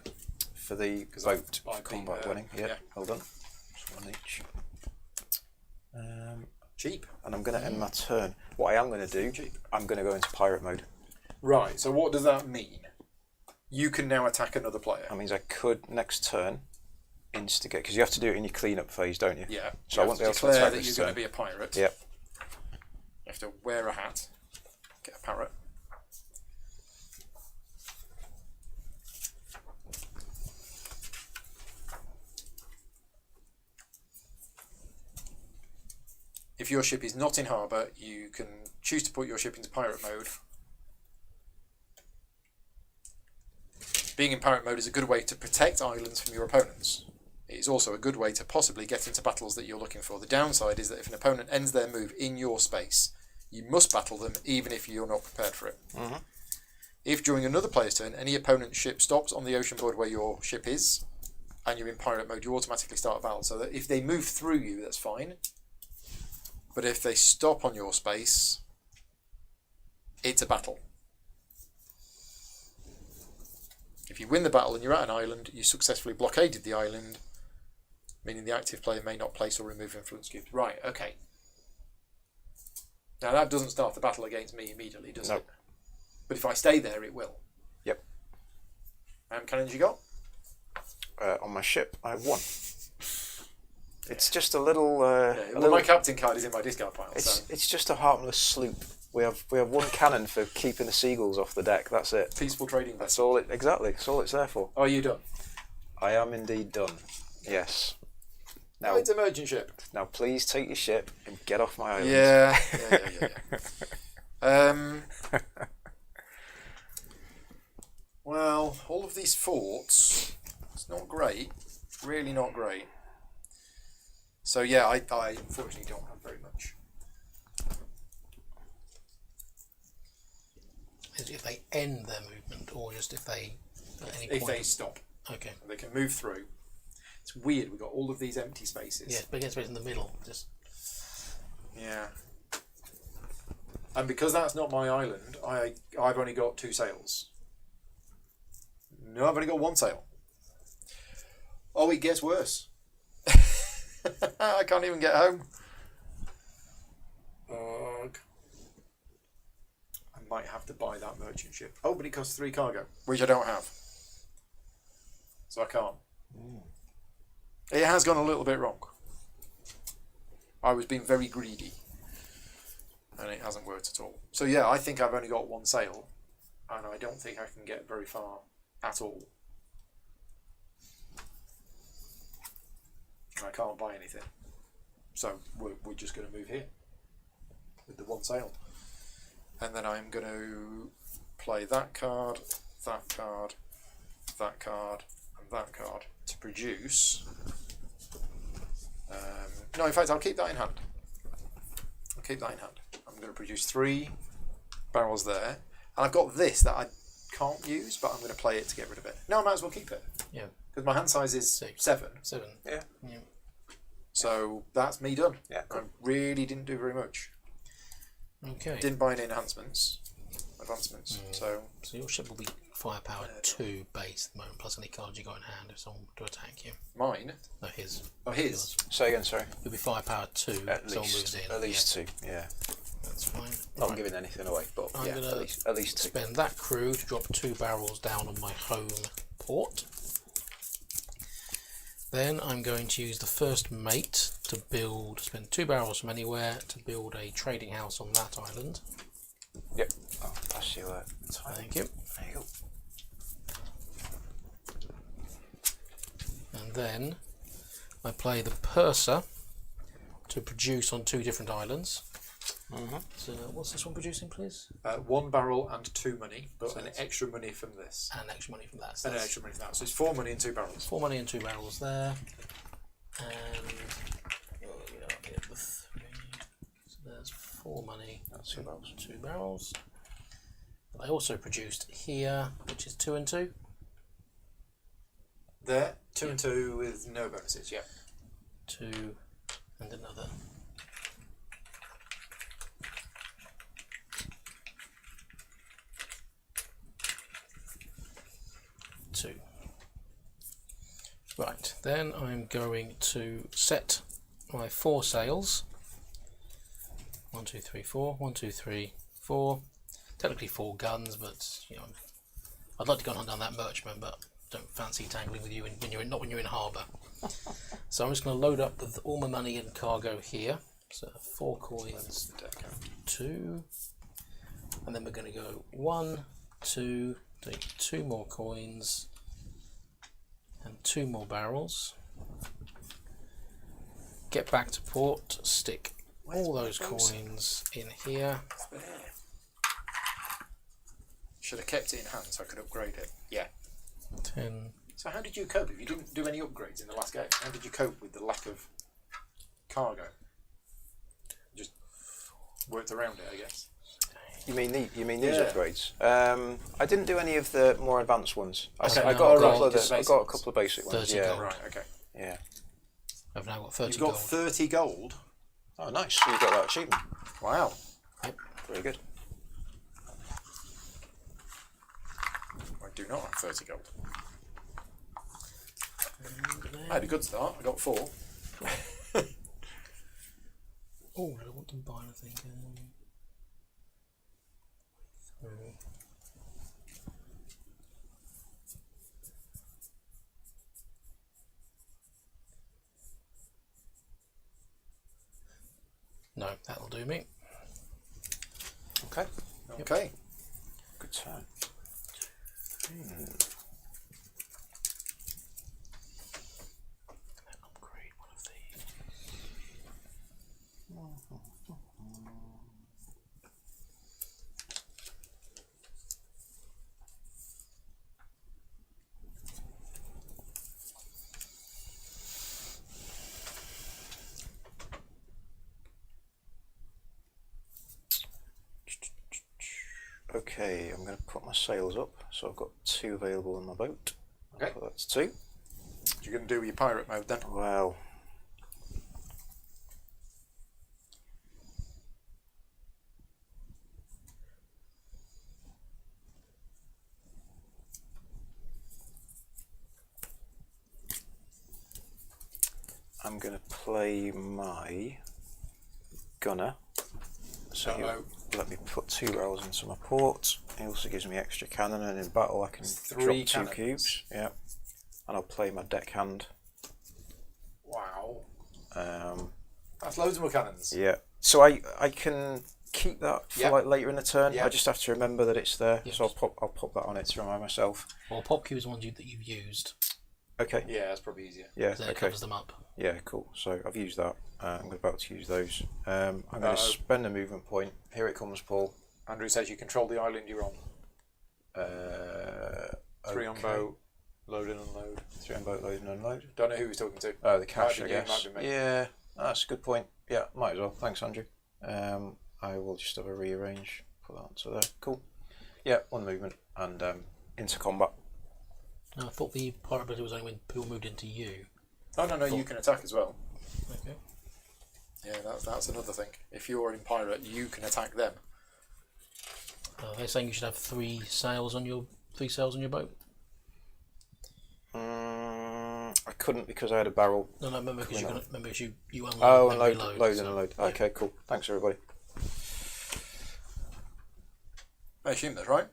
For the Because boat I've for been, combat winning. Yeah, yeah. well done. Just 1 each. Cheap. And I'm going to end my turn. What I am going to do, I'm going to go into pirate mode. Right, so what does that mean? You can now attack another player. That means I could next turn instigate, because you have to do it in your cleanup phase, don't you? Yeah. So I won't be able to declare attack that this you're going turn. to be a pirate. Yep. You have to wear a hat, get a parrot. If your ship is not in harbour, you can choose to put your ship into pirate mode. Being in pirate mode is a good way to protect islands from your opponents. It is also a good way to possibly get into battles that you're looking for. The downside is that if an opponent ends their move in your space, you must battle them even if you're not prepared for it. Mm-hmm. If during another player's turn any opponent's ship stops on the ocean board where your ship is, and you're in pirate mode, you automatically start a battle. So that if they move through you, that's fine. But if they stop on your space, it's a battle. If you win the battle and you're at an island, you successfully blockaded the island, meaning the active player may not place or remove influence cubes. Right, okay. Now that doesn't start the battle against me immediately, does it? But if I stay there, it will. Yep. How many cannons you got? On my ship, I have 1. It's just a little. My captain card is in my discard pile. It's just a harmless sloop. We have 1 cannon for keeping the seagulls off the deck. That's it. Peaceful trading That's vessel. all it. Exactly. That's all it's there for. Are you done? I am indeed done. Yes. Now it's emergent ship. Now please take your ship and get off my island. Yeah. Well, all of these forts, it's not great. Really not great. So yeah, I unfortunately don't have very much. Is it if they end their movement, or just if they at any If point? they stop, Okay. they can move through. It's weird. We've got all of these empty spaces. Yeah, big space in the middle. Just Yeah. And because that's not my island, I've only got 2 sails. No, I've only got 1 sail. Oh, it gets worse. I can't even get home. Ugh. might have to buy that merchant ship. Oh, but it costs 3 cargo, which I don't have. So I can't. It has gone a little bit wrong. I was being very greedy. And it hasn't worked at all. So yeah, I think I've only got 1 sail. And I don't think I can get very far at all. I can't buy anything. So we're just going to move here. With the 1 sail. And then I'm going to play that card, that card, that card, and that card to produce. No, in fact, I'll keep that in hand. I'll keep that in hand. I'm going to produce 3 barrels there. And I've got this that I can't use, but I'm going to play it to get rid of it. No, I might as well keep it. Yeah. Because my hand size is 7. 7. Yeah. So that's me done. Yeah, cool. I really didn't do very much. Okay. Didn't buy any advancements. So your ship will be firepower 2 base at the moment, plus any cards you got in hand if someone to attack you. mine. No, his. Oh, his. Say again, sorry. You'll be firepower 2 At if someone moves least, in. at least 2. Yeah. That's fine. Not Right. giving anything away, but I'm yeah, gonna at least 2. Spend that crew to drop 2 barrels down on my home port. Then I'm going to use the first mate to spend 2 barrels from anywhere to build a trading house on that island. Yep. I'll pass you that. Thank you. There you go. And then I play the purser to produce on 2 different islands. So what's this one producing, please? 1 barrel and 2 money, but an extra money from this. And extra money from that. So And an extra money from that. So it's 4 money and 2 barrels. 4 money and 2 barrels there. And get the 3. So there's 4 money, That's 2 barrels. 2 barrels. I also produced here, which is 2 and 2. There, 2 and 2 with no bonuses, yeah. 2 and another. 2. Right, then I'm going to set my 4 sails. 1, 2, 3, 4. 1, 2, 3, 4. Technically 4 guns, but you know, I'd like to go and hunt down that merchantman, but don't fancy tangling with you when you're in harbour. So I'm just going to load up with all my money and cargo here. So 4 coins, 2, and then we're going to go 1, 2, take 2 more coins, and 2 more barrels. Get back to port, stick all those coins in here. Should have kept it in hand so I could upgrade it. Yeah. 10. So how did you cope? If you didn't do any upgrades in the last game, how did you cope with the lack of cargo? Just worked around it, I guess. You mean these Yeah. upgrades? I didn't do any of the more advanced ones. I Okay, got no, a couple right, of just I got a basics. couple of basic ones. 30 Yeah. gold. Right, okay. Yeah. I've now got 30 You've got gold. 30 gold. Oh, nice. So you got that achievement. Wow. Yep. Very good. I do not have 30 gold. I had a good start. I got 4. Oh, I don't want to buy anything. 3. No, that'll do me. Okay. Okay. Good turn. Upgrade one of these. Okay, I'm going to put my sails up. So I've got 2 available in my boat. Okay. So that's 2. What you going to do with your pirate mode then? Well, I'm going to play my gunner. So Uh-oh. let me put 2 barrels into my port. It also gives me extra cannon, and in battle I can Three drop 2 cannons. cubes. Yeah, and I'll play my deckhand. Wow. That's loads more cannons. Yeah, so I can keep that for Yep. like later in the turn. Yep. I just have to remember that it's there, Yep. so I'll pop that on it to remind myself. Well, pop cubes ones that you've used, Okay. Yeah, that's probably easier. Yeah. so it Okay. covers them up. Yeah. Cool. So I've used that. I'm about to use those. I'm going to spend a movement point. Here it comes, Paul. Andrew says you control the island you're on. 3 on Okay. boat, load and unload. 3 on boat, load and unload. Don't know who he's talking to. Oh, the cache, Might I be you, guess. might be me. Yeah, that's a good point. Yeah, might as well. Thanks, Andrew. I will just have a rearrange. Put that onto there. Cool. Yeah, 1 movement and into combat. I thought the pirate ability was only when people moved into you. Oh no, you can attack as well. Okay. Yeah, that's another thing. If you're in pirate, you can attack them. They're saying you should have 3 sails on your boat. I couldn't because I had a barrel. No, remember because you unload. Oh, and and reload, load so, and unload. yeah. Okay, cool. Thanks, everybody. I assume that's right.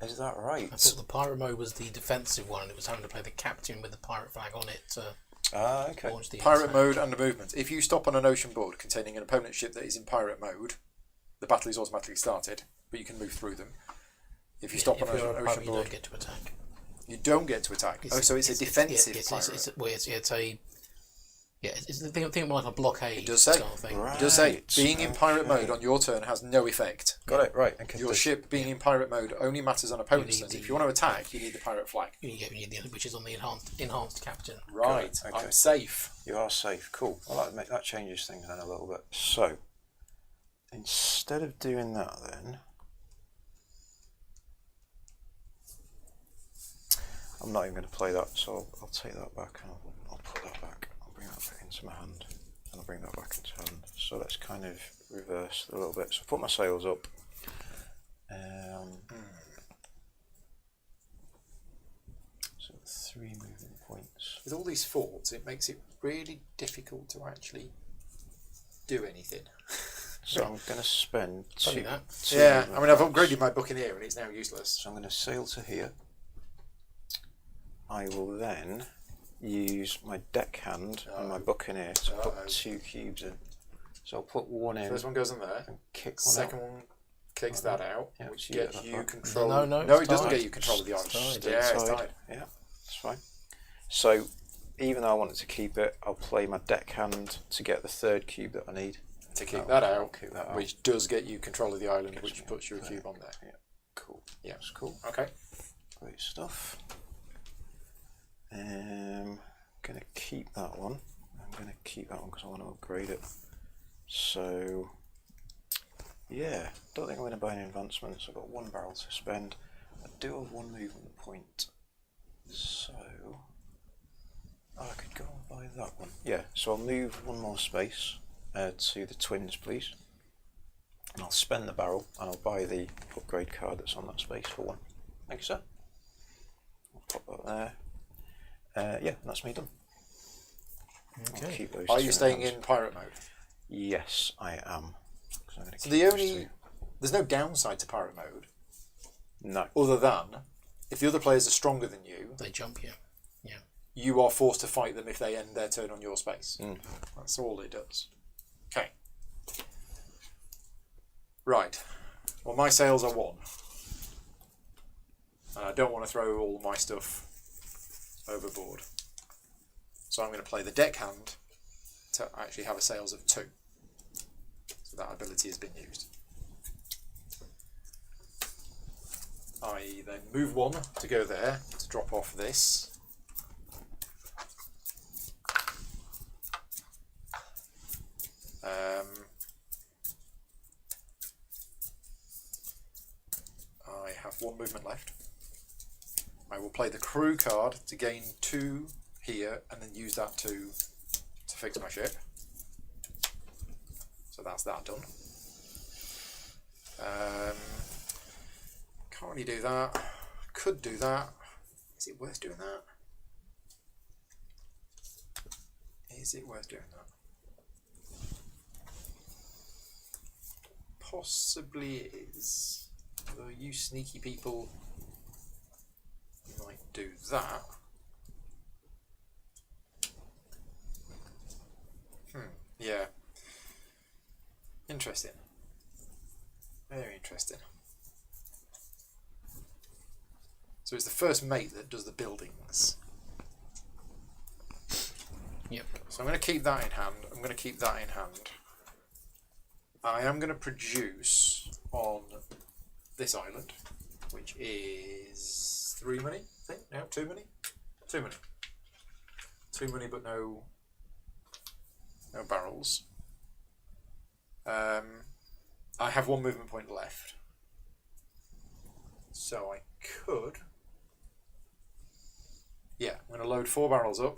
Is that right? I thought the pirate mode was the defensive one, and it was having to play the captain with the pirate flag on it to Okay. launch the Pirate attack. mode and the movement. If you stop on an ocean board containing an opponent ship that is in pirate mode, the battle is automatically started, but you can move through them. If you stop If on you're a an pirate, ocean you board, don't get to attack. you don't get to attack. So it's a defensive It's pirate. it's think more like a blockade. It does say. Style thing. Right. It does say being in pirate Okay. mode on your turn has no effect. Got it, right. And Your ship being in pirate mode only matters on opponents' need turns. the- If you want to attack, you need the pirate flag. Which is on the enhanced captain. Right, Okay. I'm safe. You are safe. Cool. Well, that changes things then a little bit. So, instead of doing that then, I'm not even going to play that, so I'll take that back and I'll put that back. I'll bring that back into my hand and I'll bring that back into hand. So let's kind of reverse a little bit. So put my sails up. So 3 movement points. With all these forts, it makes it really difficult to actually do anything. So I'm going to spend Funny 2. that. Yeah, movement I mean, I've points. upgraded my Buccaneer and it's now useless. So I'm going to sail to here. I will then use my deckhand and my Buccaneer to put 2 cubes in. So I'll put 1 in First one goes in there. and kick one Second out. one kicks that out, Yeah, which so you get gets that you back. control. No, it it's doesn't tied. get you control of the island. It's tied. Yeah, it's Side. tied. Yeah, that's fine. So even though I wanted to keep it, I'll play my deckhand to get the 3rd cube that I need. To kick Oh, that I'll out, kick that out. which does get you control of the island, Gets which me puts your there. cube on there. Yeah, cool. Yeah. That's cool. Okay. Great stuff. Gonna keep that one. I'm gonna keep that one because I want to upgrade it. So yeah, don't think I'm gonna buy any advancements. I've got 1 barrel to spend. I do have 1 movement point, so I could go and buy that one. Yeah, so I'll move 1 more space to the twins, please, and I'll spend the barrel and I'll buy the upgrade card that's on that space for 1. Thank you, sir. I'll pop that there. Yeah, that's me done. I'll Okay. keep those Are 2 you staying hand. in pirate mode? Yes, I am. 'Cause I'm gonna So keep the those only 2. there's no downside to pirate mode No. other than if the other players are stronger than you, They jump you. Yeah. you are forced to fight them if they end their turn on your space. Mm. That's all it does. Okay. Right. Well, my sails are 1. And I don't want to throw all my stuff overboard. So I'm going to play the deckhand to actually have a sails of 2. So that ability has been used. I then move 1 to go there to drop off this. I have 1 movement left. I will play the crew card to gain 2 here and then use that to fix my ship. So that's that done. Can't really do that. Could do that. Is it worth doing that? Is it worth doing that? possibly is. Though you sneaky people might do that. Yeah. Interesting. Very interesting. So it's the first mate that does the buildings. Yep. So I'm going to keep that in hand. I'm going to keep that in hand. I am going to produce on this island, which is 3 money, I think. No, 2 money? 2 money. 2 money, but no barrels. I have 1 movement point left. So I could... Yeah, I'm going to load 4 barrels up.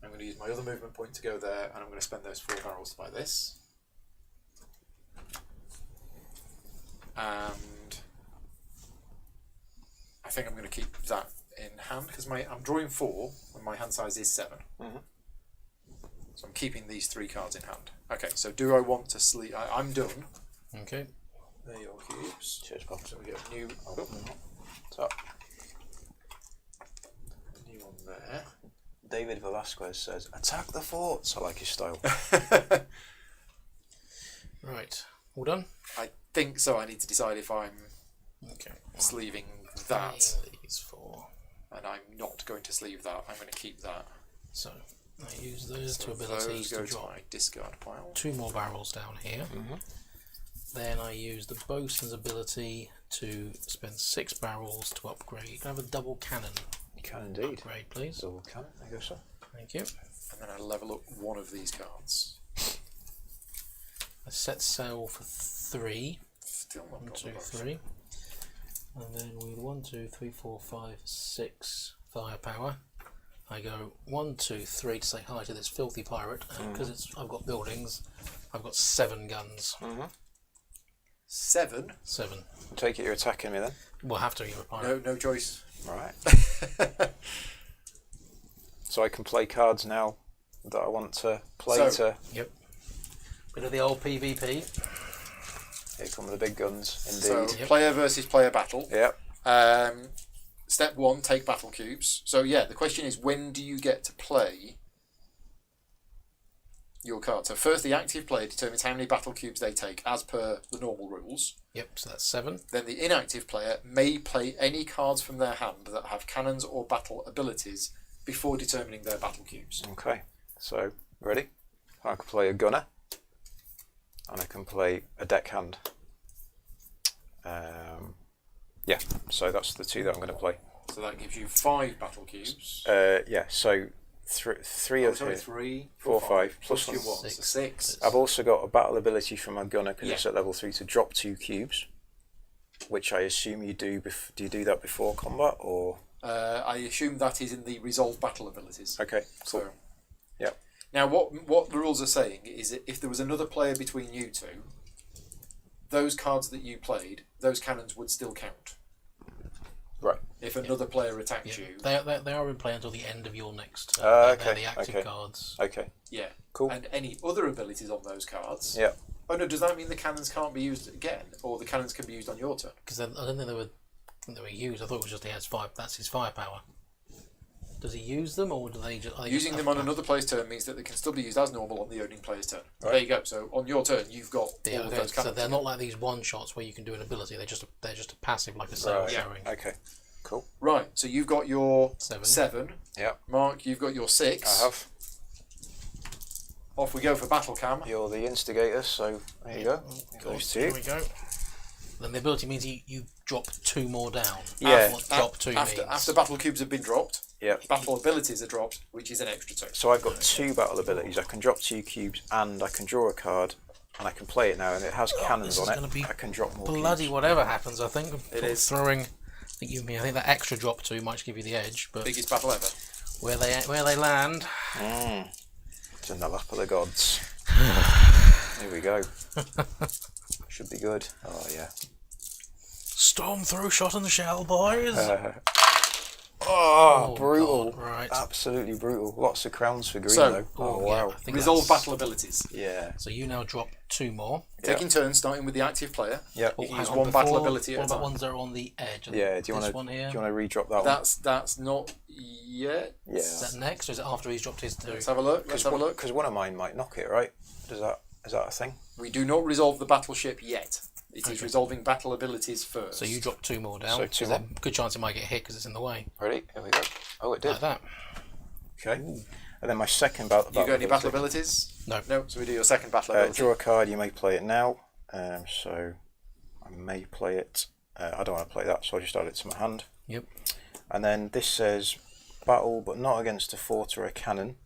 I'm going to use my other movement point to go there, and I'm going to spend those 4 barrels to buy this. And I think I'm going to keep that in hand because I'm drawing 4 and my hand size is 7. So I'm keeping these 3 cards in hand. Okay, so do I want to sleep? I'm done. Okay. There are your cubes. Cheers, Bob. So we get a new, So, a new one there. David Velasquez says, "Attack the forts." I like his style. Right. All done? I think so. I need to decide if I'm Okay. sleeving that, These 4. and I'm not going to sleeve that. I'm going to keep that. So I use those So 2 abilities those go to to drop my discard pile. 2 more barrels down here. Then I use the bosun's ability to spend 6 barrels to upgrade. Can I have a double cannon You can indeed. upgrade, please? Double cannon. There you go, sir. Thank you. And then I level up 1 of these cards. I set sail for 3. Still not 1, got 2, the box. 3. And then with 1, 2, 3, 4, 5, 6 firepower. I go 1, 2, 3 to say hi to this filthy pirate. Because I've got buildings, I've got 7 guns. 7? 7. Take it you're attacking me then. We'll have to, you're a pirate. No choice. Right. So I can play cards now that I want to play So- to. Yep. Bit of the old PvP. Here come the big guns, So indeed. Yep. player versus player battle. Yep. Step 1, take battle cubes. So yeah, the question is, when do you get to play your card? So first, the active player determines how many battle cubes they take as per the normal rules. Yep, so that's 7. Then the inactive player may play any cards from their hand that have cannons or battle abilities before determining their battle cubes. Okay. So, ready? I can play a gunner. And I can play a deckhand. Yeah, so that's the 2 that I'm going to play. So that gives you 5 battle cubes. Yeah, so three of here. 3, 4, 5, plus plus your 1, 6. so 6. I've also got a battle ability from my gunner because Yeah. it's at level 3 to drop 2 cubes, which I assume you do. Do you do that before combat or? I assume that is in the resolve battle abilities. Okay, cool. So Yep. now, what the rules are saying is that if there was another player between you two, those cards that you played, those cannons would still count. Right. If another player attacked Yeah. you, They are in play until the end of your next turn. Okay, They're the active okay. cards. Okay. yeah, Cool. and any other abilities on those cards. Yeah. Oh no, does that mean the cannons can't be used again, or the cannons can be used on your turn? Because I don't think they were used. I thought it was just he has 5. That's his firepower. Does he use them, or do they just... Are they Using just them on another player's turn means that they can still be used as normal on the owning player's turn. There you go. So on your turn, you've got Yeah, all of okay, those so cannons. they're not like these one-shots where you can do an ability. They're just a passive, like a sail Right. showing. Okay. Cool. Right. So you've got your 7. 7. Yeah. Mark, you've got your 6. I have. Off we go for battle cam. You're the instigator, so there you go. Those Here 2. we go. Then the ability means you drop 2 more down. Yeah. That's what drop 2 means. After battle cubes have been dropped, Yeah. battle abilities are dropped, which is an extra 2. So I've got 2 battle abilities. I can drop 2 cubes, and I can draw a card, and I can play it now, and it has cannons this is on gonna it. be I can drop more Bloody cubes. whatever happens, I think. It is. Throwing... I think that extra drop 2 might give you the edge, but Biggest battle ever. where they land... It's in the lap of the gods. Here we go. Should be good. Oh yeah. Storm through shot and shell, boys! Oh, Oh, brutal. God, right. Absolutely brutal. Lots of crowns for green, So, though. Oh, yeah, wow. I think Resolve that's- battle abilities. Yeah. So you now drop 2 more. Taking turns, starting with the active player. Yep. Oh, You can hang use on, one battle before- ability at What a about time. ones that are on the edge? I think Yeah, do you this want one here? to redrop that That's not yet. one? Yeah. Is that next, or is it after he's dropped his 2? Let's have a look. Let's have a look. Because one of mine might knock it, right? Is that a thing? We do not resolve the battleship yet. It is Okay. resolving battle abilities first. So you drop 2 more down. So 2 There's a good chance it might get hit because it's in the way. Ready? Here we go. Oh, it did. Like that. Okay. And then my second battle. You got any battle abilities? No. No. So we do your second battle ability. Draw a card. You may play it now. So I may play it. I don't want to play that, so I'll just add it to my hand. Yep. And then this says battle, but not against a fort or a cannon.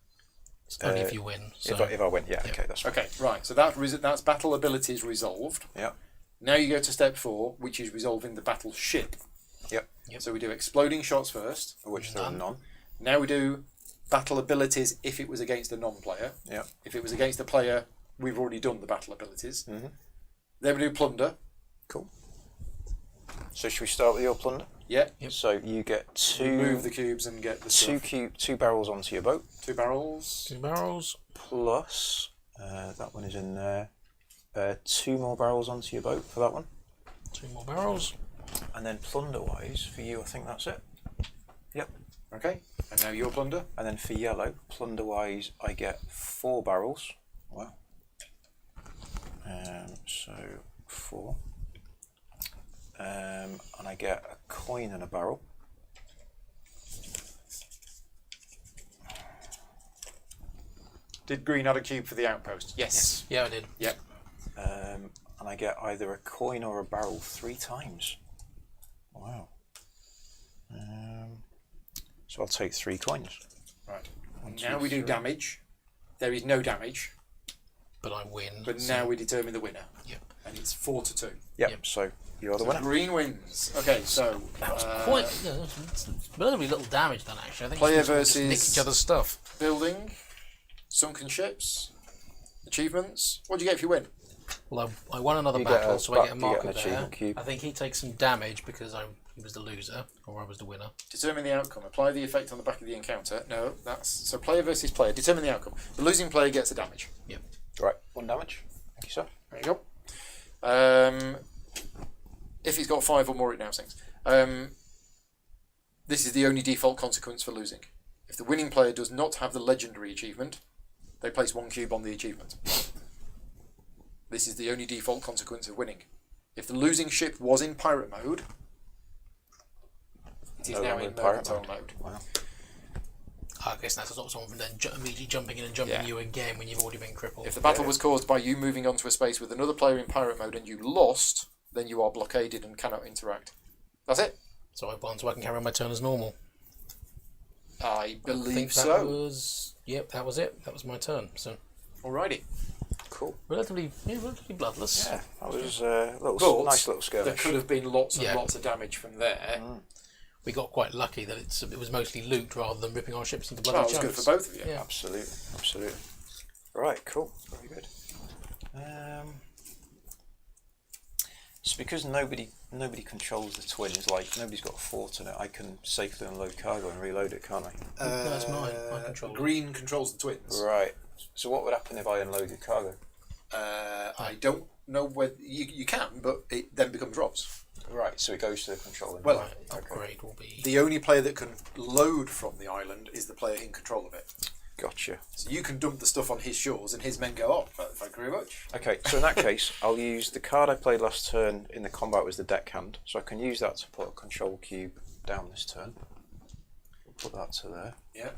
It's only if you win. So. If I win, yeah, okay, that's fine. Okay, right. So that's battle abilities resolved. Yeah. Now you go to step 4, which is resolving the battleship. Yep. So we do exploding shots first. Which there are none. Now we do battle abilities if it was against a non-player. Yeah. If it was against a player, we've already done the battle abilities. Mhm. Then we do plunder. Cool. So should we start with your plunder? Yeah. Yep. So you get Move the cubes and get the stuff. two barrels onto your boat, 2 barrels. 2 barrels. plus that one is in there. 2 more barrels onto your boat for that one, 2 more barrels. and then plunder-wise for you, I think that's it. Yep. Okay. And now your plunder. And then for yellow, plunder-wise, I get 4 barrels. Wow. So 4. And I get a coin and a barrel. Did green add a cube for the outpost? Yes. Yeah, I did. Yep. And I get either a coin or a barrel 3 times. Wow. So I'll take 3 coins. Right. 1, Now 2, we do 3. damage. There is no damage, But I win. but so- now we determine the winner. Yep. And it's 4-2. Yep. Yep. So you're the So winner. green wins. Okay, so That was quite. It's relatively little damage done, actually. I think Player it's just nick versus- each other's stuff. building, sunken ships, achievements. What do you get if you win? Well, I won another You get battle, a so I get a you get marker an there. achievement cube. I think he takes some damage because he was the loser, or I was the winner. Determine the outcome. Apply the effect on the back of the encounter. No, that's so player versus player. Determine the outcome. The losing player gets the damage. Yep. Right. 1 damage. Thank you, sir. There you go. If he's got 5 or more, it now sings. This is the only default consequence for losing. If the winning player does not have the legendary achievement, they place 1 cube on the achievement. This is the only default consequence of winning. If the losing ship was in pirate mode, it is No now longer in in pirate mercantile mode. Wow. I guess that stops someone from then immediately jumping in and jumping Yeah. you again when you've already been crippled. If the battle was caused by you moving onto a space with another player in pirate mode and you lost, then you are blockaded and cannot interact. That's it. So I've won, so I can carry on my turn as normal. I I believe think that so. was. Yep, that was it. That was my turn. So Alrighty. Cool. relatively bloodless. Yeah, that was a But nice little there skirmish. could have been lots and Yeah. lots of damage from there. We got quite lucky that it was mostly loot rather than ripping our ships into bloody Well, it was good chunks. for both of you. Yeah. Absolutely, absolutely. Right, cool, very good. It's because nobody controls the twins. Like nobody's got a fort in it. I can safely unload cargo and reload it, can't I? No, it's mine. I control it. Green controls the twins. Right. So what would happen if I unloaded cargo? I don't know whether you can, but it then becomes Rob's. Right. So it goes to the controller. Well, Right, upgrade will be. the only player that can load from the island is the player in control of it. Gotcha. So you can dump the stuff on his shores, and his men go, "Oh, thank you very much." Okay, so in that case, I'll use the card I played last turn in the combat was the deckhand, so I can use that to put a control cube down this turn. Put that to there. Yeah.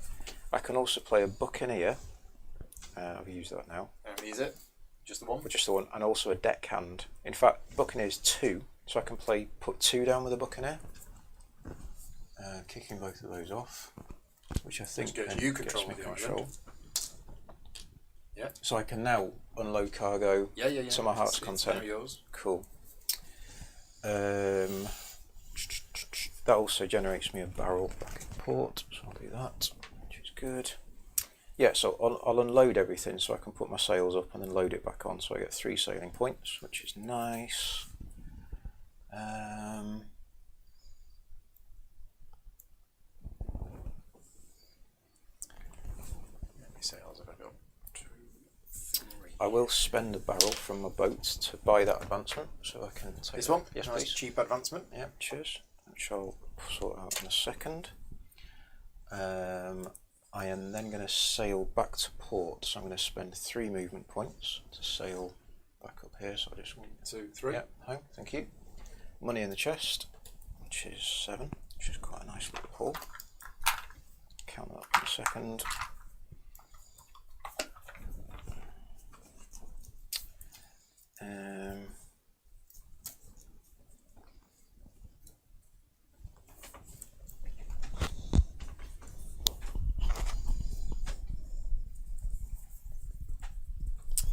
I can also play a buccaneer. I've used that now, How many is it? Just the one. but just the one, and also a deckhand. In fact, buccaneer's 2, so I can put 2 down with a buccaneer. Kicking both of those off, which I think Which gives then you gets control me of the control. island. Yeah. So I can now unload cargo Yeah. to my heart's It's now content. yours. Cool. That also generates me a barrel back in port, so I'll do that, which is good. Yeah, so I'll unload everything so I can put my sails up and then load it back on, so I get 3 sailing points, which is nice. I will spend a barrel from my boat to buy that advancement, so I can take This that. one? Yes, Nice please. cheap advancement. Yeah, cheers. Which I'll sort out in a second. I am then going to sail back to port, so I'm going to spend 3 movement points to sail back up here. So I just 1, 2, 3. Yeah, home. Thank you. Money in the chest, which is 7, which is quite a nice little haul. Count that up in a second.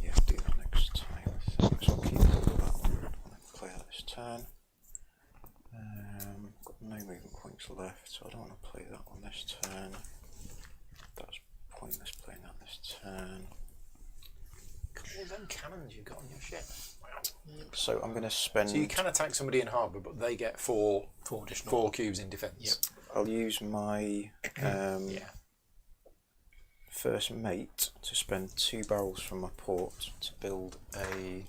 Yeah, I'll do that next time, I think. So I'll keep hold of that one. I'll play that this turn. Got no movement points left, so I don't want to play that one this turn. That's pointless playing that this turn. All them cannons you've got on your ship. Wow. So I'm going to spend. So you can attack somebody in harbour, but they get 4 additional. 4 cubes in defence. Yep. I'll use my Yeah. first mate to spend 2 barrels from my port to build a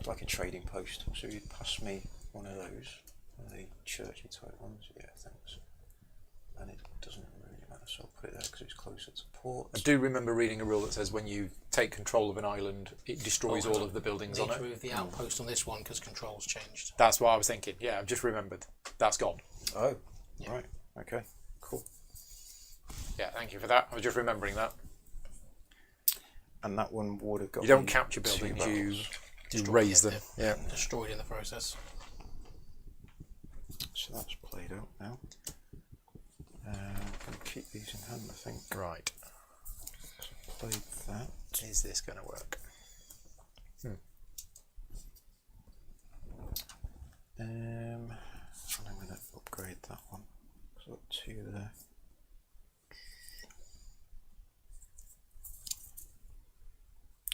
like a trading post. So you'd pass me one of those, one of the churchy type ones. Yeah, thanks. And it doesn't really matter, so I'll put it there because it's closer to port. I do remember reading a rule that says when you take control of an island, it destroys all of the buildings on Need it. to move the outpost on this one because controls changed. That's what I was thinking. Yeah, I've just remembered. That's gone. Oh, right. Okay, cool. Yeah, thank you for that. I was just remembering that. And that one would have got. You don't me capture 2 buildings, barrels. you raise them. Yeah. Yeah. Destroyed in the process. So that's played out now. I'm going to keep these in hand, I think. Right. So played that. Is this going to work? And I'm going to upgrade that one. So I've got 2 there.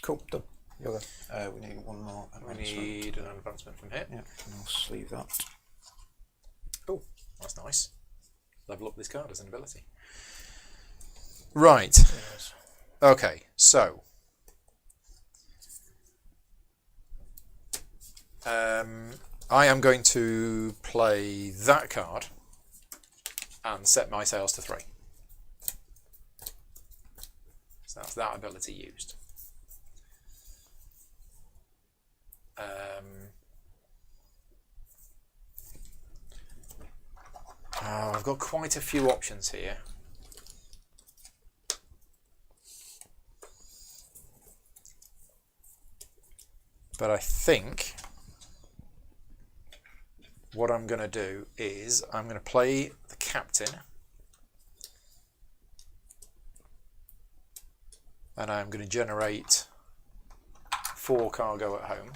Cool, done. You're there. We need one more. We advancement. need an advancement from here. Yeah, and I'll sleeve that. Oh, that's nice. Level up this card as an ability. Right. Yes. Okay, so I am going to play that card and set my sails to 3. So that's that ability used. I've got quite a few options here. But I think what I'm going to do is I'm going to play the captain, and I'm going to generate 4 cargo at home,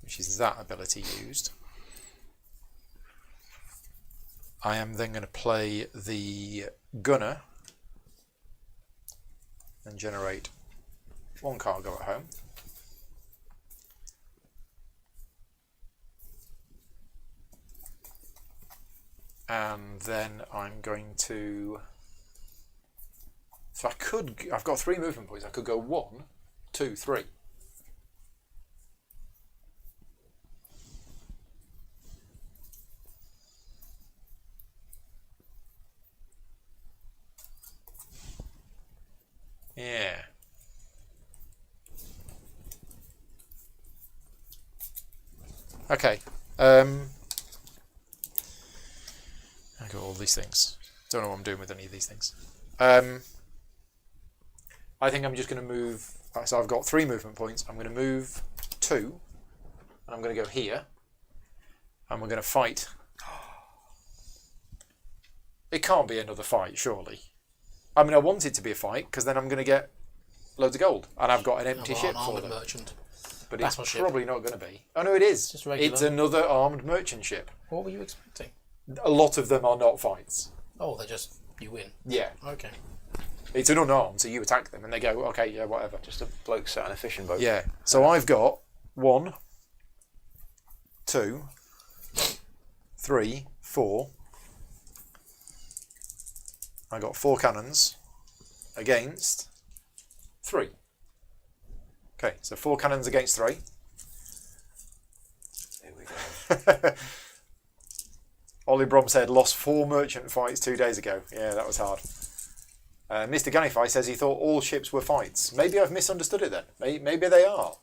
which is that ability used. I am then going to play the gunner and generate 1 cargo at home. And then I'm going to, so I've got 3 movement points. I could go 1, 2, 3. Yeah. Okay. I got all these things. Don't know what I'm doing with any of these things. I think I'm just going to move. So I've got 3 movement points. I'm going to move 2, and I'm going to go here, and we're going to fight. It can't be another fight, surely. I mean, I want it to be a fight because then I'm going to get loads of gold, and I've got an empty ship An for armoured them. merchant. But That's it's my ship. probably not going to be. Oh no, it is. Just regular. It's another armed merchant ship. What were you expecting? A lot of them are not fights. Oh, they're just, you win. Yeah, Okay. it's an unarmed, so you attack them, and they go, okay, yeah, whatever. Just a bloke sat in a fishing boat. Yeah. So I've got 1, 2, 3, 4. I got 4 cannons against 3. Okay, so 4 cannons against 3. Here we go. Ollie Brom said, lost 4 merchant fights 2 days ago. Yeah, that was hard. Mr. Ganify says he thought all ships were fights. Maybe I've misunderstood it then. Maybe they are.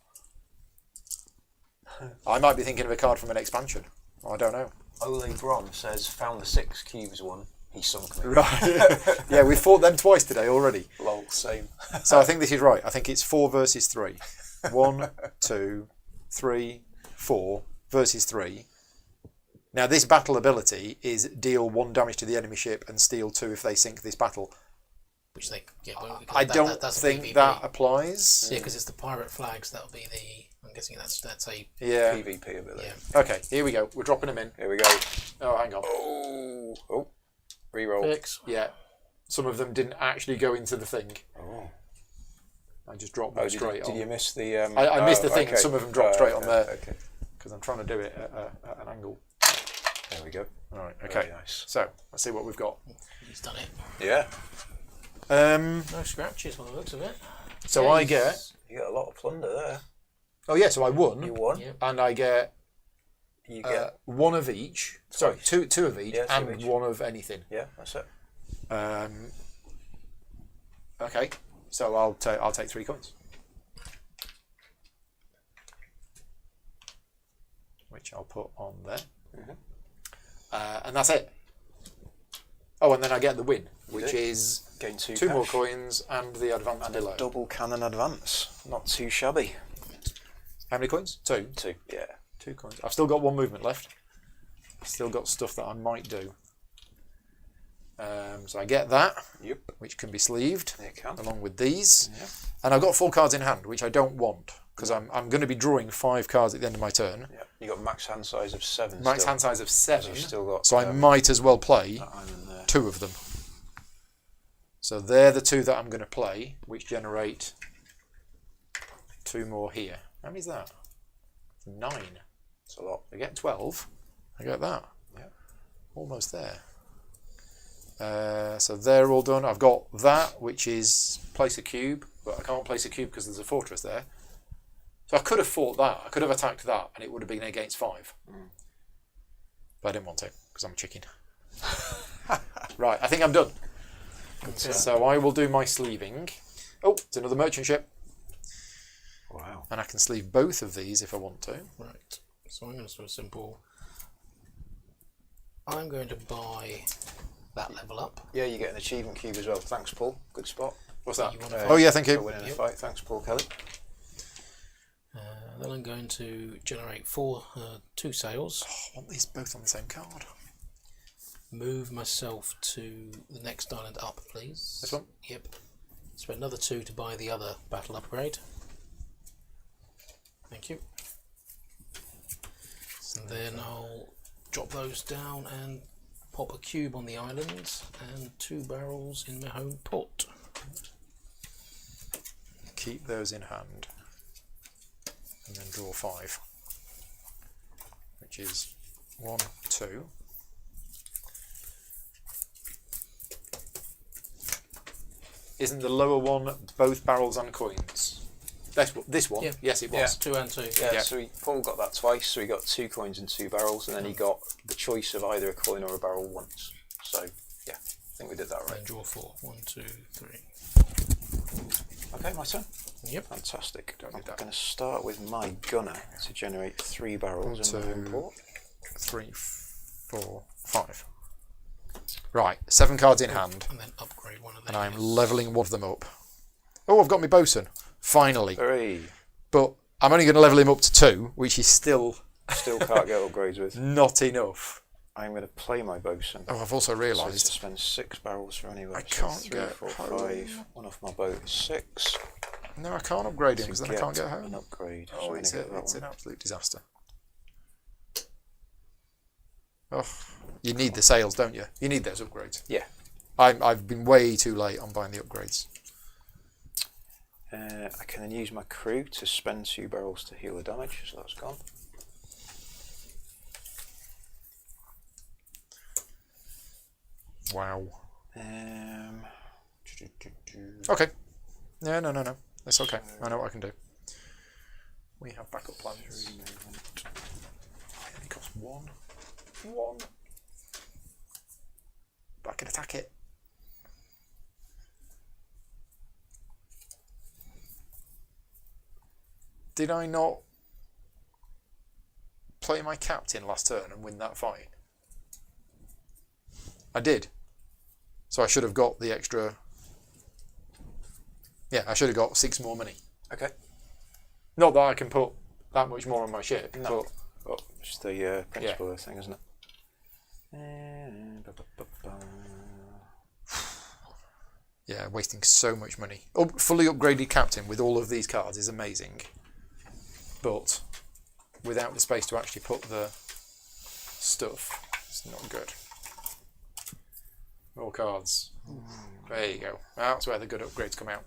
I might be thinking of a card from an expansion. I don't know. Ole Brom says, found the 6 cubes one. He sunk me. Right. Yeah, we fought them twice today already. Lol, same. So I think this is right. I think it's 4 versus 3. 1, 2, 3, 4 versus 3. Now this battle ability is deal 1 damage to the enemy ship and steal 2 if they sink this battle. Which they, yeah, well, I don't that's think PvP. that applies. Yeah, because it's the pirate flags. That'll be the. I'm guessing that's a. Yeah. PvP ability. Yeah. Okay, here we go. We're dropping them in. Here we go. Oh, hang on. Oh. Reroll. Fix. Yeah. Some of them didn't actually go into the thing. Oh. I just dropped them straight on. Did you miss the... I missed the thing. okay. And some of them dropped straight on there. Okay. Because I'm trying to do it at an angle. There we go. All right. Okay. Very nice. So let's see what we've got. He's done it. Yeah. No scratches by the looks of it. So Yeah, I he's- get. You got a lot of plunder there. Oh yeah. So I won. You won. Yep. And I get You get... 1 of each. Sorry, two of each, Yeah, 2 and of each. 1 of anything. Yeah, that's it. Okay. So I'll take 3 coins. Which I'll put on there. And that's it. Oh, and then I get the win, which do. is Gain 2 2 more cash. coins and the advance And below. a double cannon advance. Not too shabby. How many coins? 2. 2. Yeah. 2 coins. I've still got 1 movement left. I've still got stuff that I might do. So I get that, Yep. which can be sleeved There you can. along with these. Yeah. And I've got 4 cards in hand, which I don't want because I'm going to be drawing 5 cards at the end of my turn. Yeah. You got max hand size of 7. Max still. hand size of 7. You've still got... So I might as well play that island there. 2 of them. So they're the 2 that I'm going to play, which generate 2 more here. How many is that? 9. It's a lot. I get 12. I get that. Yeah. Almost there. So they're all done. I've got that, which is place a cube, but I can't place a cube because there's a fortress there. So I could have fought that. I could have attacked that, and it would have been against 5. But I didn't want to because I'm a chicken. Right, I think I'm done. So I will do my sleeving. Oh, it's another merchant ship. Wow. And I can sleeve both of these if I want to. Right. So I'm going to do a simple. I'm going to buy that level up. Yeah, you get an achievement cube as well. Thanks, Paul. Good spot. What's that? You want to Oh yeah, thank For you. winning a Yep. fight. Thanks, Paul Kelly. Then I'm going to generate 2 sails. I want these both on the same card. Move myself to the next island up, please. This one? Yep. Spend another 2 to buy the other battle upgrade. Thank you. And then I'll drop those down and pop a cube on the island and 2 barrels in my home port. Keep those in hand. And then draw 5. Which is 1, 2. Isn't the lower one both barrels and coins? This one? Yeah. Yes, it was. Yeah. 2 and 2. Yeah, Yeah. so Paul got that twice, so he got 2 coins and 2 barrels, and then he got the choice of either a coin or a barrel once. So, yeah, I think we did that right. Then draw 4. 1, 2, 3. Okay, my turn. Yep. Fantastic. Don't I'm need that. going to start with my gunner to generate 3 barrels in my home 2, port. 3, 4, 5. Right, 7 cards in hand. And then upgrade one of these. And I'm levelling one of them up. Oh, I've got my bosun. Finally. 3. But I'm only going to level him up to 2, which is still Still can't get upgrades with. not enough. I'm going to play my bosun. Oh, I've also So I realised. spend 6 barrels for any I boat. can't So 3, get 4, home. 5. One off my boat is 6. No, I can't upgrade him To because then I can't get an home. upgrade. So Oh, I'm it's gonna get that an one. absolute disaster. Oh, you need the sales, don't you? You need those upgrades. Yeah. I've been way too late on buying the upgrades. I can then use my crew to spend 2 barrels to heal the damage, so that's gone. Wow. Um, Okay. No. It's okay. I know what I can do. We have backup plans. It only costs one. One. But I can attack it. Did I not play my captain last turn and win that fight? I did. So I should have got the extra... Yeah, I should have got 6 more money. Okay. Not that I can put that much more on my ship, No. but... Well, it's the principle of the thing, isn't it? Yeah, wasting so much money. Oh, fully upgraded captain with all of these cards is amazing. But without the space to actually put the stuff, it's not good. More cards. There you go. That's where the good upgrades come out.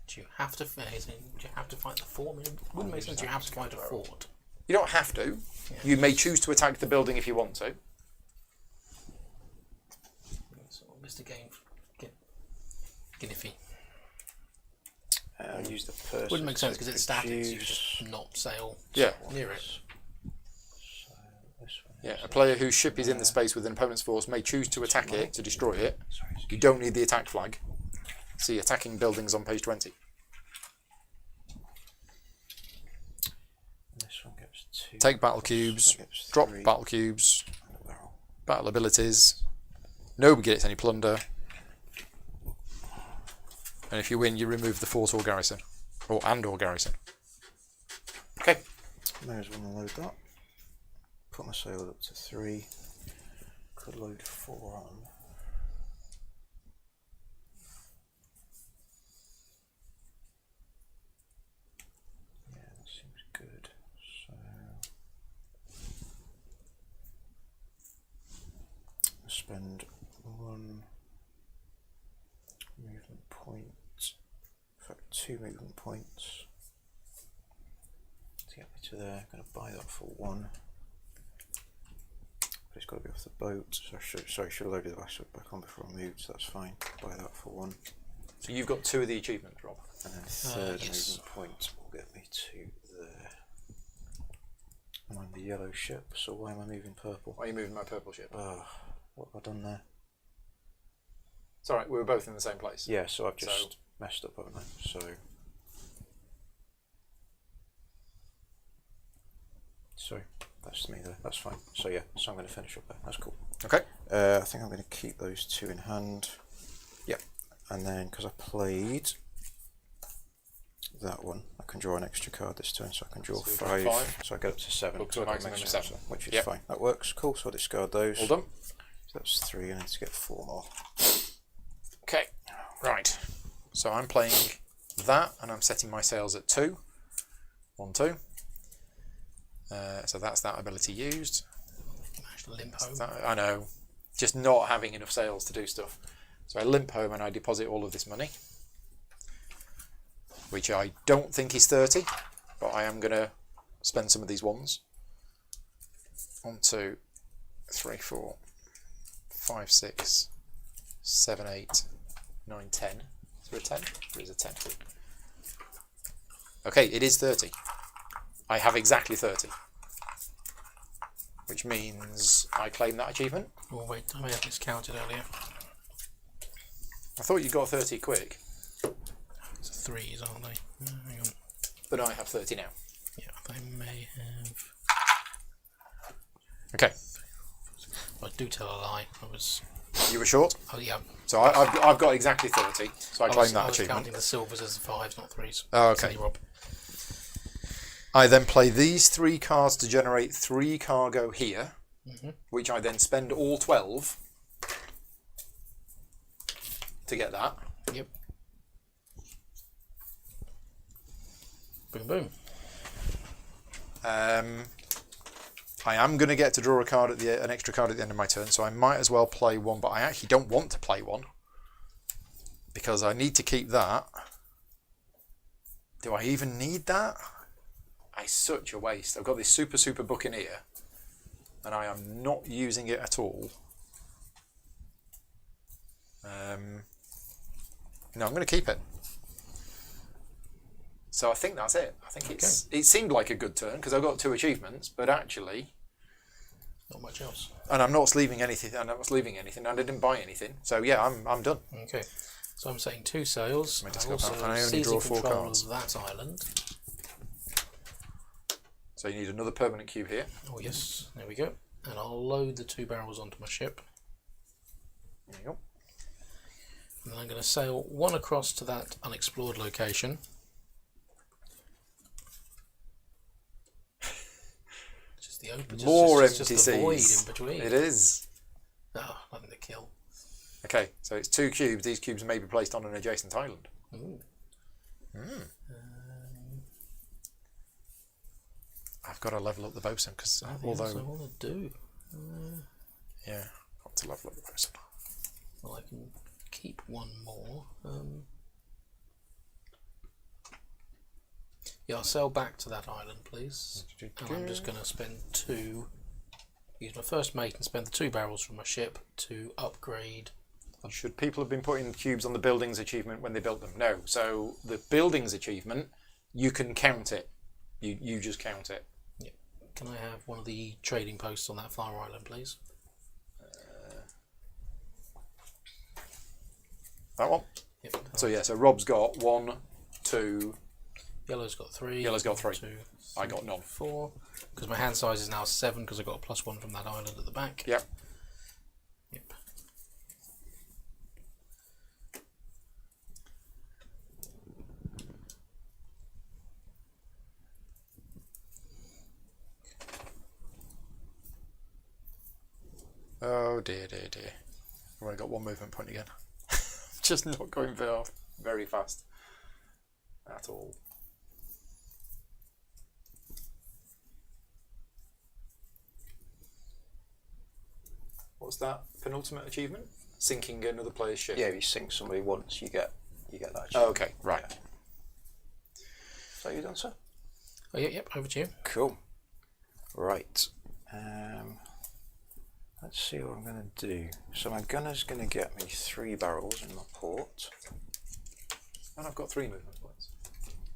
Do you have to? Do you have to fight the fort? It wouldn't make sense. You have to fight a fort. You don't have to. Yeah. You may choose to attack the building if you want to. So Mr. Game, Ginniffy. I'll use the person. Wouldn't make sense because it's static. So you produce- just not sail Yeah. near it. So this one Yeah, is- a player whose ship is in the space with an opponent's force may choose to attack it to destroy it. You don't need the attack flag. See attacking buildings on page 20. This one gets 2. Take battle cubes, That gets drop 3. battle cubes, And a barrel. battle abilities. Nobody gets any plunder. And if you win, you remove the fort or garrison. Or garrison. Okay. May as well load that. Put my sail up to 3. Could load 4 on. Yeah, that seems good. So I'll spend 1 movement point. In fact, 2 movement points to get me to there. I'm going to buy that for 1. But it's got to be off the boat. So I should have loaded the vessel back on before I moved, so that's fine. Buy that for 1. So you've got 2 of the achievements, Rob. And then third yes. movement point will get me to there. And I'm the yellow ship, so why am I moving purple? Why are you moving my purple ship? What have I done there? It's alright, we were both in the same place. Yeah, so I've just messed up, haven't I? So that's me there, that's fine. So yeah, so I'm going to finish up there, that's cool. Okay. I think I'm going to keep those 2 in hand. Yep. And then, because I played that one, I can draw an extra card this turn, so I can draw So you've got 5. So I get up to 7. Up to a maximum of 7. Which is Yep. fine. That works. Cool. So I'll discard those. All done. So that's 3. I need to get 4 more. Okay. Right. So I'm playing that, and I'm setting my sails at 2. 1, 2. So that's that ability used. Limp home. I know. Just not having enough sails to do stuff. So I limp home and I deposit all of this money, which I don't think is 30, but I am going to spend some of these ones. 1, 2, 3, 4, 5, 6, 7, 8, 9, 10. Is there a 10? There is a 10. Okay, it is 30. I have exactly 30. Which means I claim that achievement. Oh wait, I may have miscounted earlier. I thought you got 30 quick, It's 3s, aren't they? Hang on. but I have 30 now. Yeah, they may have. Okay, I do tell a lie. I was. you were short. Oh yeah. So I've got exactly 30, so I claim that I was achievement. counting the silvers as 5s, not 3s. Oh, okay. Silly Rob. I then play these 3 cards to generate 3 cargo here, which I then spend all 12 to get that. Yep. Boom, boom. I am going to get to draw a card at an extra card at the end of my turn, so I might as well play one, but I actually don't want to play one because I need to keep that. Do I even need that? It's such a waste. I've got this super Buccaneer and I am not using it at all. No, I'm going to keep it. So I think that's it. I think it seemed like a good turn because I got 2 achievements, but actually, not much else. and I'm not leaving anything. And I didn't buy anything. So yeah, I'm done. Okay. So I'm saying 2 sails. Let me I'm just go also back, and I only seizing draw 4 control cards. of that island. So you need another permanent cube here. Oh yes, there we go. And I'll load the 2 barrels onto my ship. There you go. And then I'm going to sail 1 across to that unexplored location. Just the open. More just empty the void seas. in between. It is. Oh, nothing to kill. Okay, so it's 2 cubes. These cubes may be placed on an adjacent island. Ooh. I've got to level up the bosun because That's what I want to do. yeah, got to level up the bosun. Well, I can keep 1 more. Yeah, I'll sail back to that island, please. And I'm just going to spend 2. Use my first mate and spend the 2 barrels from my ship to upgrade. Should people have been putting cubes on the buildings achievement when they built them? No. So the buildings achievement, you can count it. You just count it. Yeah. Can I have one of the trading posts on that far island, please? That one. Yep. So yeah. So Rob's got 1, 2. Yellow's got 3. Yellow's got 3. 2, I got none. 4. Because my hand size is now 7 because I got a +1 from that island at the back. Yep. Yep. Oh dear. I've only got 1 movement point again. Just not going very fast at all. What's that penultimate achievement? Sinking another player's ship. Yeah, if you sink somebody once, you get that. Oh, okay, right. Yeah. So you done, sir? Oh, yep, over to you. Cool. Right. Let's see what I'm going to do. So my gunner's going to get me 3 barrels in my port. And I've got 3 movement points.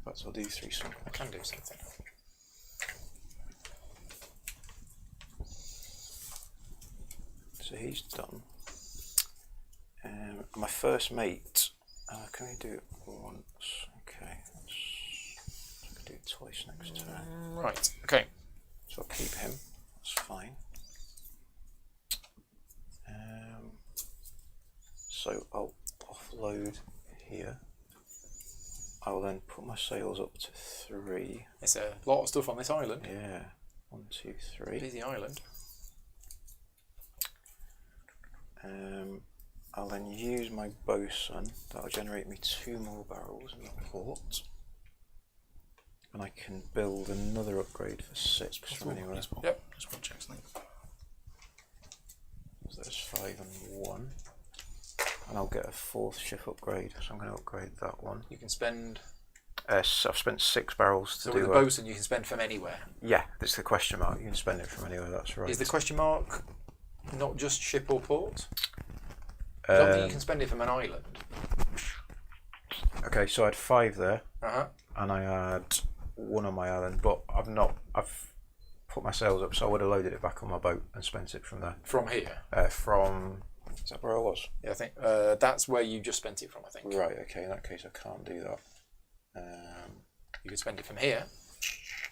Perhaps I'll do 3 something. I can do something. So he's done. My first mate. Can we do it once? Okay. I can do it twice next turn. Right, okay. So I'll keep him. That's fine. So I'll offload here. I will then put my sails up to 3. It's a lot of stuff on this island. Yeah. 1, 2, 3. Busy island. I'll then use my bosun. That'll generate me 2 more barrels in the port. And I can build another upgrade for 6 from anywhere. Yep. Just one check something. So there's 5 and 1. And I'll get a 4th ship upgrade, so I'm going to upgrade that one. You can spend. So I've spent 6 barrels to So do with the bosun, you can spend from anywhere. Yeah, it's the question mark. You can spend it from anywhere, that's right. Is the question mark not just ship or port? I don't think you can spend it from an island. Okay, so I had 5 there, Uh-huh. and I had 1 on my island, but I've put my sails up, so I would have loaded it back on my boat and spent it from there. From here? Is that where I was? Yeah, I think that's where you just spent it from, I think. Right, okay, in that case I can't do that. You could spend it from here.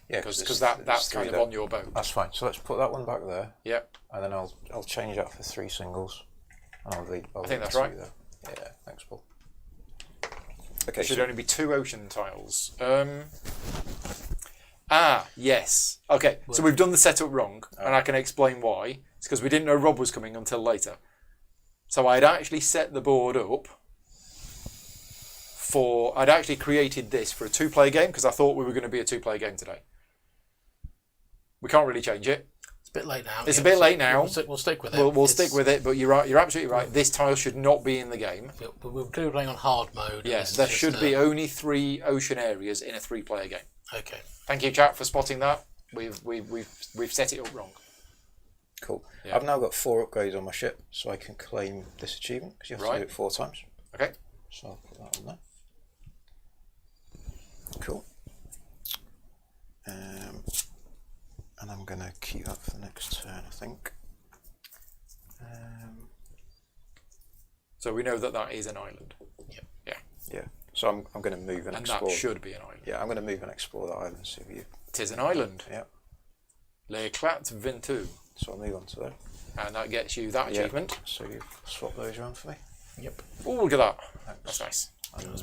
Yeah, Because that's kind of on your boat. That's fine, so let's put that one back there, Yep. and then I'll change that for 3 singles, and I'll leave I think that's 2 right. there. Yeah, thanks, Paul. Okay, There should so only be 2 ocean tiles. Yes. Okay, so we've done the setup wrong, and I can explain why. It's because we didn't know Rob was coming until later. So I'd actually set the board up I'd actually created this for a 2-player game because I thought we were going to be a 2-player game today. We can't really change it. It's a bit late now. It's a bit late now. We'll stick with it. We'll stick with it, but you're right. You're absolutely right. This tile should not be in the game. But we're clearly playing on hard mode. Yes, there should be only 3 ocean areas in a 3-player game. Okay. Thank you, chat, for spotting that. We've set it up wrong. cool. Yeah. I've now got 4 upgrades on my ship, so I can claim this achievement, because you have to Right. do it 4 times. Okay. So I'll put that on there. Cool. And I'm going to keep that for the next turn, I think. So we know that that is an island. Yep. Yeah. Yeah. So I'm going to move and And explore. that should be an island. Yeah, I'm going to move and explore that island. See if you. It is an island. Yeah. L'Éclat Ventoux. So I'll move on to there. And that gets you that Yeah. achievement. So you swap those around for me. Yep. Oh, look at that. Thanks. That's nice.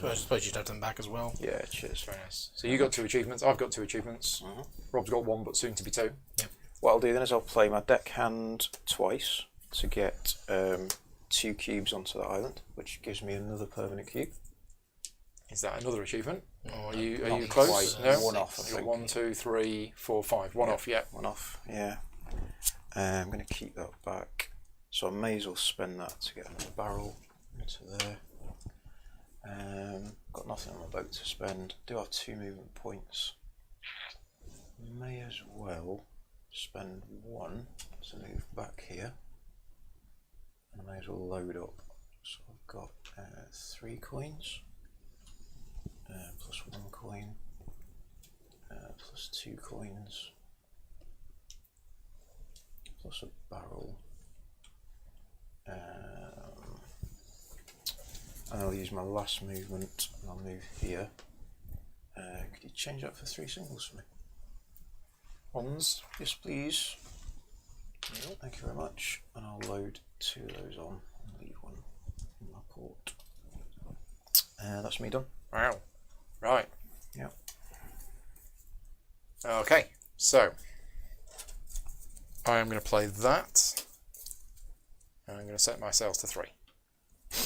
I suppose you'd have them back as well. Yeah. Cheers. Very nice. So you got 2 achievements. I've got 2 achievements. Rob's got 1, but soon to be 2. What I'll do then is I'll play my deckhand twice to get 2 cubes onto the island, which gives me another permanent cube. Is that another achievement? Or are you Not close? quite. No. One off, I You've got think. 1, 2, 3, 4, 5. One off. Yeah. One off. Yeah. I'm going to keep that back. So I may as well spend that to get another barrel into there. Got nothing on my boat to spend. Do have 2 movement points. May as well spend 1 to move back here. And I may as well load up. So I've got 3 coins, plus 1 coin, plus 2 coins, plus a barrel. And I'll use my last movement and I'll move here. Could you change that for 3 singles for me? Ones. Yes, please. Thank you very much. And I'll load 2 of those on and leave 1 in my port. That's me done. Wow. Right. Yeah. Okay. So I am going to play that. And I'm going to set my sails to 3.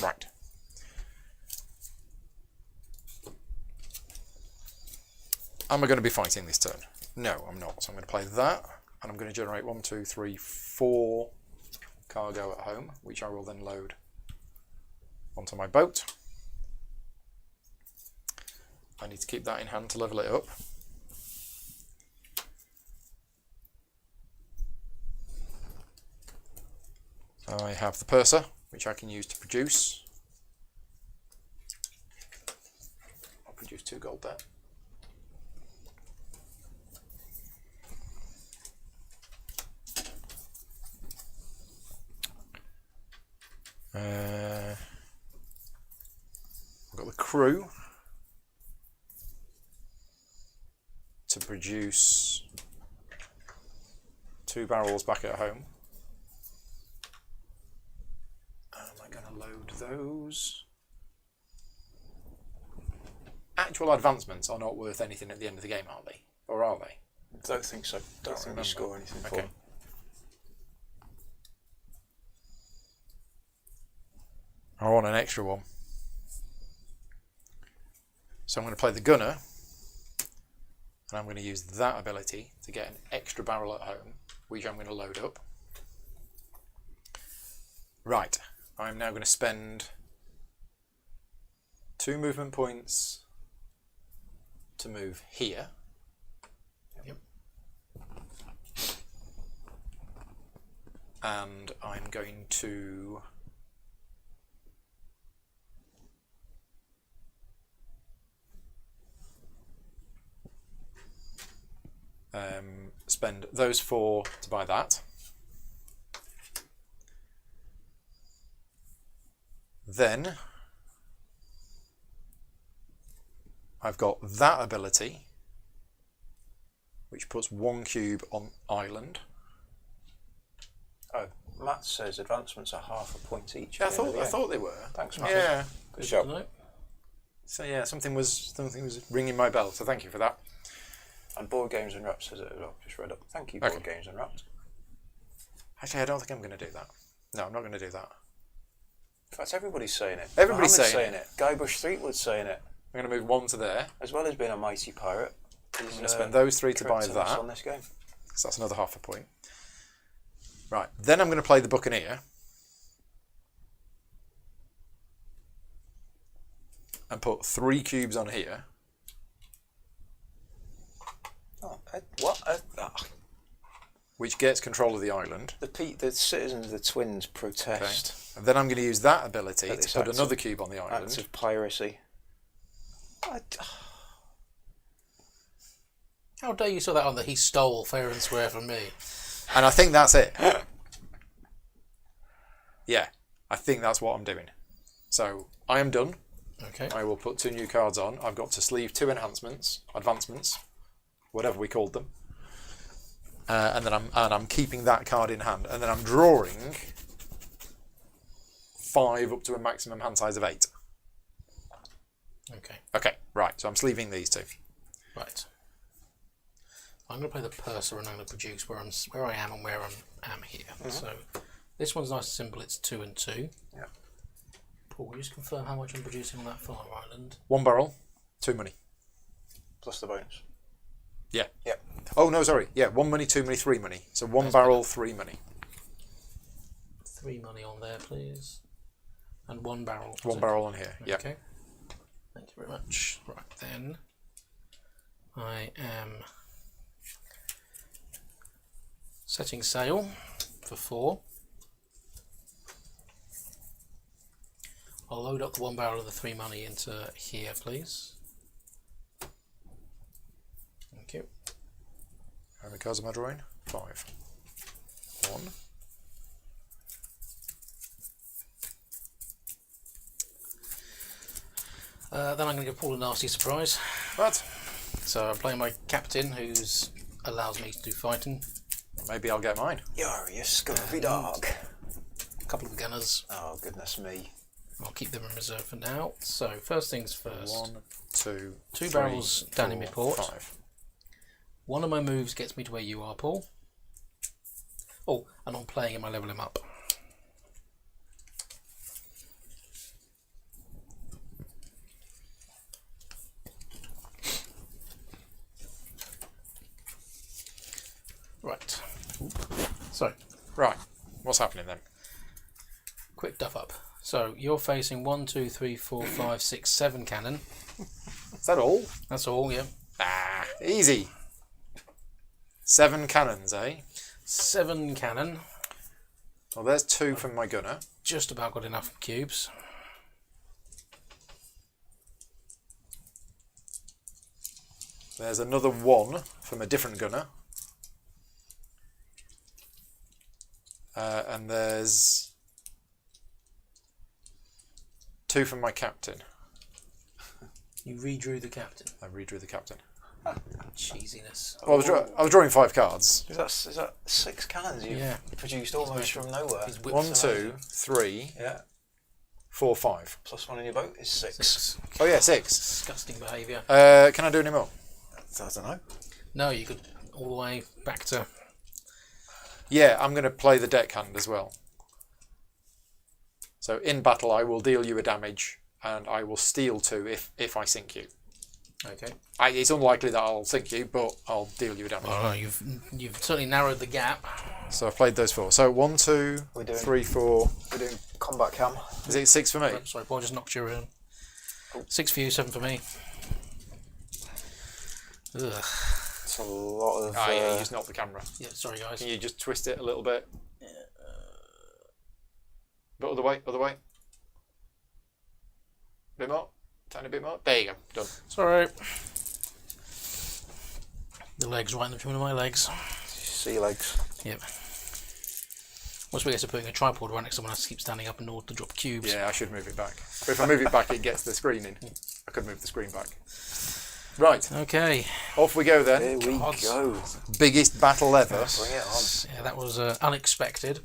Right. Am I going to be fighting this turn? No, I'm not. So I'm going to play that, and I'm going to generate 1, 2, 3, 4 cargo at home, which I will then load onto my boat. I need to keep that in hand to level it up. I have the purser, which I can use to produce. I'll produce 2 gold there. I've got the crew to produce 2 barrels back at home. Am I going to load those? Actual advancements are not worth anything at the end of the game, are they? Or are they? Don't think so. Don't think remember. we score anything for Okay. them. I want an extra one. So I'm going to play the gunner, and I'm going to use that ability to get an extra barrel at home, which I'm going to load up. Right, I'm now going to spend 2 movement points to move here. Yep. And I'm going to spend those 4 to buy that. Then I've got that ability, which puts 1 cube on island. Oh, Matt says advancements are half a point each. Yeah, at the end of the I game. thought they were. Thanks, Matt. Yeah. Good job. No? So yeah, something was ringing my bell. So thank you for that. And Board Games and Wrapped says it as well. Just read up. Thank you, Okay. Board Games and Wrapped. Actually, I don't think I'm going to do that. No, I'm not going to do that. In fact, everybody's saying it. Everybody's Mohammed's saying it. Guy Bush Threepwood's saying it. I'm going to move 1 to there. As well as being a mighty pirate. I'm going to spend those 3 to buy correcting us that. on this game. So that's another half a point. Right, then I'm going to play the Buccaneer. And put 3 cubes on here. Oh, what? which gets control of the island. The citizens of the Twins protest. And then I'm going to use that ability That to is put acts another of- cube on the Acts island. of piracy. How dare you saw that on that he stole fair and square from me? And I think that's it. Yeah, I think that's what I'm doing. So I am done. Okay. I will put 2 new cards on. I've got to sleeve 2 advancements, whatever we called them. And then I'm keeping that card in hand. And then I'm drawing 5 up to a maximum hand size of 8. Okay. Okay, right. So I'm sleeving these 2. Right. I'm going to play the purser and I'm going to produce where I am and where I am here. So this one's nice and simple. It's 2 and 2. Yeah. Paul, will you just confirm how much I'm producing on that far island? 1 barrel, 2 money. Plus the bonus. Yeah. Yep. Oh no, sorry. Yeah, 1 money, 2 money, 3 money. So 1 That's barrel, 3 money. 3 money on there, please. And 1 barrel. 1 barrel on here. Yeah. Okay. Thank you very much. Right then, I am setting sail for 4. I'll load up the 1 barrel of the 3 money into here, please. Thank you. How many cards am I drawing? 5. 1. Then I'm going to give Paul a nasty surprise. What? So I'm playing my captain, who allows me to do fighting. Maybe I'll get mine. You're a scurvy dog. A couple of gunners. Oh, goodness me. I'll keep them in reserve for now. So first things first. 1, 2, 2 3, barrels down in 4, my port. 5. One of my moves gets me to where you are, Paul. Oh, and I'm playing him, I level him up. Right. So, Right. What's happening then? quick duff up. So, you're facing 1, 2, 3, 4, 5, 6, 7 cannon. Is that all? That's all, yeah. Ah, easy. 7 cannons, eh? 7 cannon. Well, there's 2 from my gunner. Just about got enough cubes. There's another 1 from a different gunner. And there's 2 from my captain. You redrew the captain. I redrew the captain. Cheesiness. Well, I was drawing 5 cards. Is that 6 cannons you've Yeah. produced almost from nowhere? He's whipped 1, some 2, 3, Yeah. 4, 5. Plus 1 in your boat is 6. Six. Oh yeah, 6. Disgusting behaviour. Can I do any more? I don't know. No, you could all the way back to. Yeah, I'm going to play the deckhand as well. So in battle, I will deal you a damage, and I will steal 2 if I sink you. Okay. It's unlikely that I'll sink you, but I'll deal you a damage. Well, you've certainly narrowed the gap. So I've played those 4. So 1, 2, We're doing- 3, 4. We're doing combat cam. Is it 6 for me? Oh, sorry, Paul, just knocked you around. 6 for you, 7 for me. Ugh. It's a lot of. Yeah, you just knocked the camera. Yeah, sorry guys. Can you just twist it a little bit? But other way, other way. Bit more. Tiny bit more. There you go. Done. Sorry. The legs right in between my legs. sea legs. Yep. Once we get to putting a tripod right next to someone else to keep standing up in order to drop cubes. Yeah, I should move it back. But if I move it back, it gets the screen in. I could move the screen back. Right, Okay. off we go then. Here we Gods. go. Biggest battle ever. Bring it on. Yeah, that was unexpected.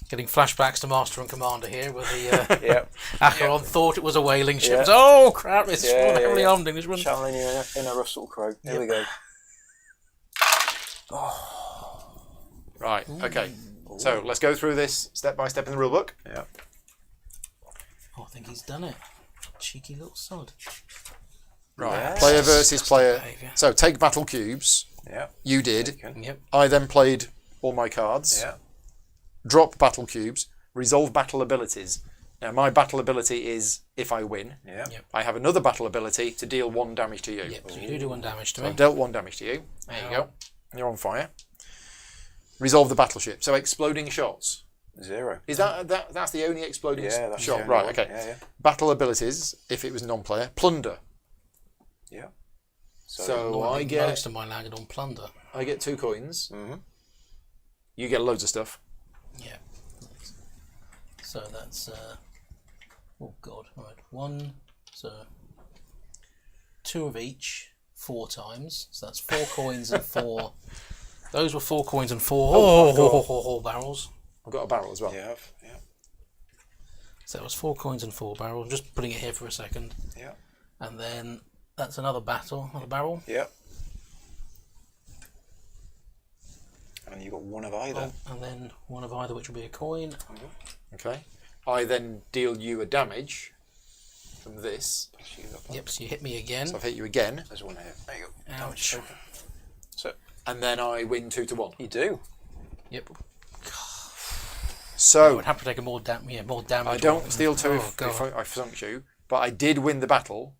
Getting flashbacks to Master and Commander here, where the Yep. Acheron thought it was a whaling ship. Yeah. It's, oh crap! It's Yeah, one heavily yeah. armed English one. Channeling you in a Russell Crowe. Here we go. Right, okay. So let's go through this step by step in the rulebook. Yeah. Oh, I think he's done it. Cheeky little sod. Right, Yes. player versus player. behaviour. So take battle cubes. Yeah. You did. Yep. I then played all my cards. Yeah. Drop battle cubes. Resolve battle abilities. Now my battle ability is if I win. Yeah. Yep. I have another battle ability to deal 1 damage to you. Yep. So you do 1 damage to I've me. dealt 1 damage to you. There you Ow. go. You're on fire. Resolve the battleship. So exploding shots. 0. Is that's the only exploding Yeah, that's shot? the only Right. one. Okay. Yeah. Battle abilities. If it was non-player, plunder. Yeah. So I I think get most of mine landed on plunder. 2 coins. Mhm. You get loads of stuff. Yeah. So that's oh god, right. 1, so 2 of each, 4 times. So that's 4 coins and 4. Those were 4 coins and 4 barrels. I've got a barrel as well. Yeah. So it was 4 coins and 4 barrels. I'm just putting it here for a second. Yeah. And then that's another barrel. Yeah. And you got 1 of either. And then 1 of either, which will be a coin. Okay. I then deal you a damage from this. Yep, so you hit me again. So I've hit you again, There's 1 here. There you go. Ouch. So and then I win 2 to 1. you do. Yep. I So would have to take more damage. I don't steal 2 Oh, if God. I sunk you, but I did win the battle,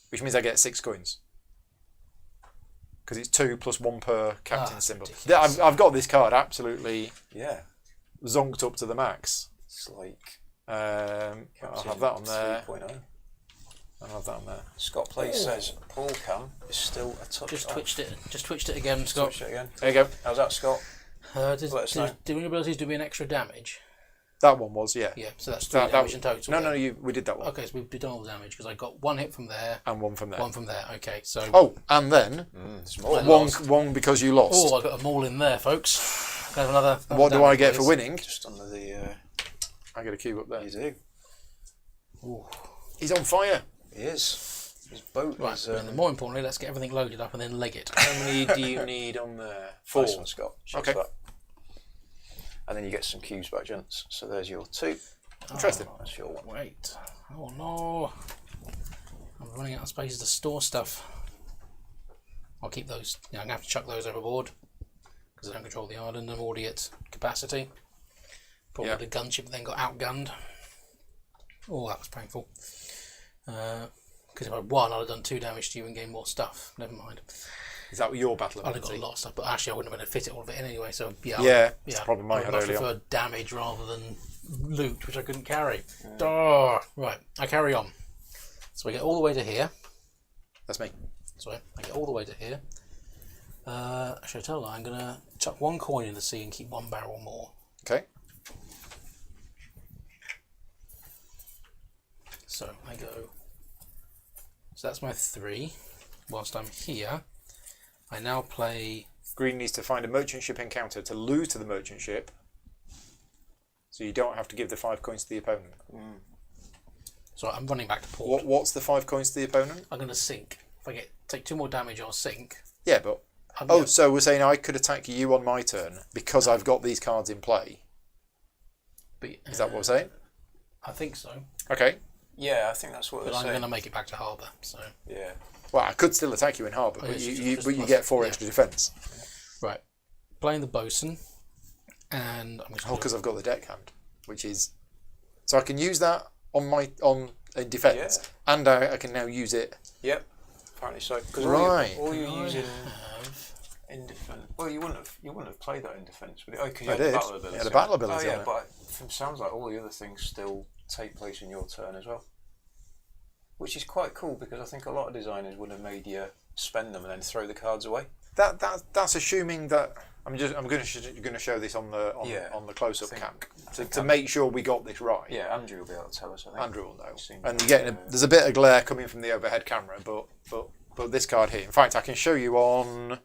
which means I get 6 coins. Because it's 2 plus 1 per captain symbol. ridiculous. I've got this card absolutely Yeah. zonked up to the max. It's like I'll have that on there. 3.0. I'll have that on there. Scott Place says Paul Cam is still a touch Just off. twitched it. Just twitched it again, Scott. Twitch it again. There you go. How's that, Scott? Let us know. Doing abilities do me an extra damage. That one was, yeah. Yeah, so that's 3 That damage was- in total. No, we did that one. Okay, so we've done all the damage because I got 1 hit from there, And 1 from there. 1 from there. Okay, so Oh, and then It's more. one because you lost. I got them all in there, folks. Can I have another. What do I get for please? winning? Just under the. I get a cube up there. You do. Ooh. He's on fire. He is. His boat Right, is. and then more importantly, let's get everything loaded up and then leg it. How many do you need on there? 4. Nice one, Scott. Cheers Okay. for that. And then you get some cubes back, gents. So there's your 2. Interesting. That's your 1. Wait. Oh no. I'm running out of spaces to store stuff. I'll keep those. Yeah, I'm going to have to chuck those overboard because I don't control the island. I'm already at capacity. Probably Yeah. the gunship then got outgunned. Oh, that was painful. Because if I'd won, I'd have done 2 damage to you and gained more stuff. Never mind. Is that your battle I'd have got ability? a lot of stuff, but actually I wouldn't have been able to fit it all of it in anyway. So yeah, Yeah, that's the problem I would had much early on. prefer damage rather than loot, which I couldn't carry. Oh, right, I carry on. So we get all the way to here. That's me. Sorry, I get all the way to here. Should I tell you? I'm gonna chuck 1 coin in the sea and keep 1 barrel more. Okay. So I go. So that's my 3. Whilst I'm here, I now play. Green needs to find a merchant ship encounter to lose to the merchant ship, so you don't have to give the 5 coins to the opponent. So I'm running back to port. What's the 5 coins to the opponent? I'm gonna sink. If I take 2 more damage, I'll sink. Yeah, but so we're saying I could attack you on my turn because I've got these cards in play. But, Is that what we're saying? I think so. Okay. Yeah, I think that's what But they're I'm saying. going to make it back to harbour. So Yeah. Well, I could still attack you in harbour, but yes, you just but you plus- get 4 yeah. extra defence. right, playing the bosun, and I'm just Oh, because I've got the deck hand, which is so I can use that on in defence, and I can now use it. Yep. Apparently so. Because Right. all you're I using have in defence. Well, you wouldn't have played that in defence, would it? Oh, because you I had the did. battle It ability. had a battle Oh ability yeah, on it. but it sounds like all the other things still take place in your turn as well. Which is quite cool because I think a lot of designers would have made you spend them and then throw the cards away. That's assuming that I'm going to show this on the close up cam to make sure we got this right. Yeah, Andrew will be able to tell us. I think. Andrew will know. Seen And that, you're getting there's a bit of glare coming from the overhead camera, but this card here. In fact, I can show you on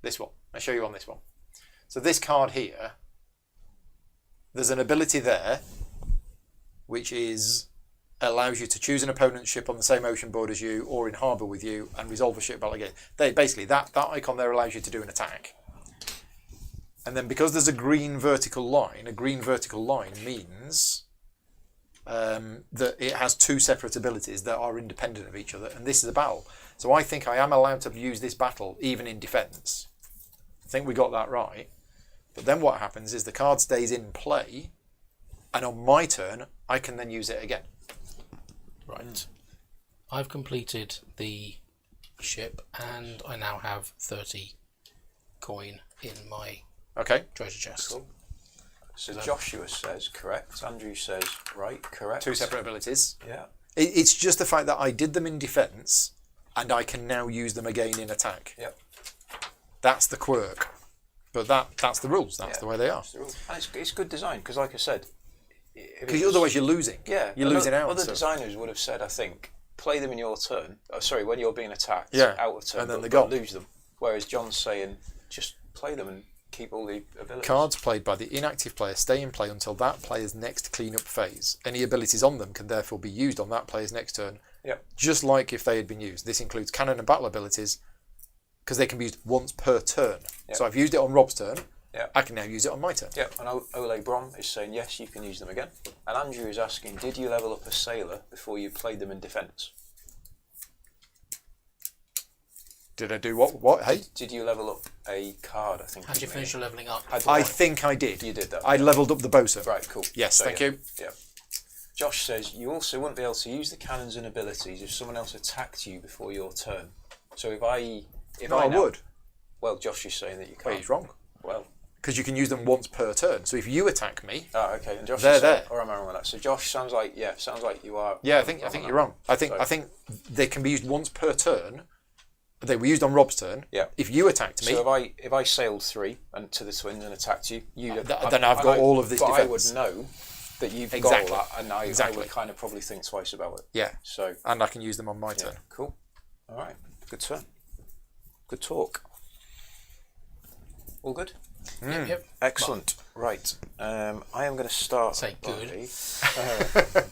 this one. I'll show you on this one. So this card here, there's an ability there, which allows you to choose an opponent's ship on the same ocean board as you or in harbour with you and resolve a ship battle again. Basically, that icon there allows you to do an attack. And then because there's a green vertical line means that it has 2 separate abilities that are independent of each other, and this is a battle. So I think I am allowed to use this battle even in defence. I think we got that right. But then what happens is the card stays in play, and on my turn, I can then use it again. right. I've completed the ship, and I now have 30 coin in my Okay. treasure chest. Cool. So Joshua says correct. Andrew says right, correct. 2 separate abilities. Yeah. It's just the fact that I did them in defence, and I can now use them again in attack. Yep. That's the quirk. But that's the rules. That's the way they are. That's the rule. And it's good design because, like I said, Because otherwise you're losing. yeah, You're losing out. Other so- designers would have said, I think, play them in your turn. When you're being attacked, Yeah, out of turn, and then they but go. lose them. Whereas John's saying, just play them and keep all the abilities. Cards played by the inactive player stay in play until that player's next cleanup phase. Any abilities on them can therefore be used on that player's next turn, Yep. just like if they had been used. This includes cannon and battle abilities, because they can be used once per turn. Yep. So I've used it on Rob's turn. Yep. I can now use it on my turn. Yeah, and Ole Brom is saying yes, you can use them again. And Andrew is asking, did you level up a sailor before you played them in defence? Did I do what? What? Hey? Did you level up a card? I think. How'd you finish your leveling up? I think I did. You did that. I levelled up the bosun. Right, cool. Yes, thank you. Yeah. Josh says you also wouldn't be able to use the cannons and abilities if someone else attacked you before your turn. So if I No, I now- would. Well, Josh is saying that you can't. Wait, he's wrong. Well, Because you can use them once per turn. So if you attack me, okay. And Josh They're is saying, there. or am I wrong with that? So Josh sounds like you are. yeah, I think you're wrong. I think they can be used once per turn. They were used on Rob's turn. Yeah. If you attacked me, So if I sailed 3 and to the twins and attacked you, then I've got all of this But defence. I would know that you've Exactly. got all that, and I Exactly. would kind of probably think twice about it. yeah, So and I can use them on my yeah, turn. cool. All right, good turn. Good talk. All good. Yep. Excellent. Right. I am going to start. Say good. by-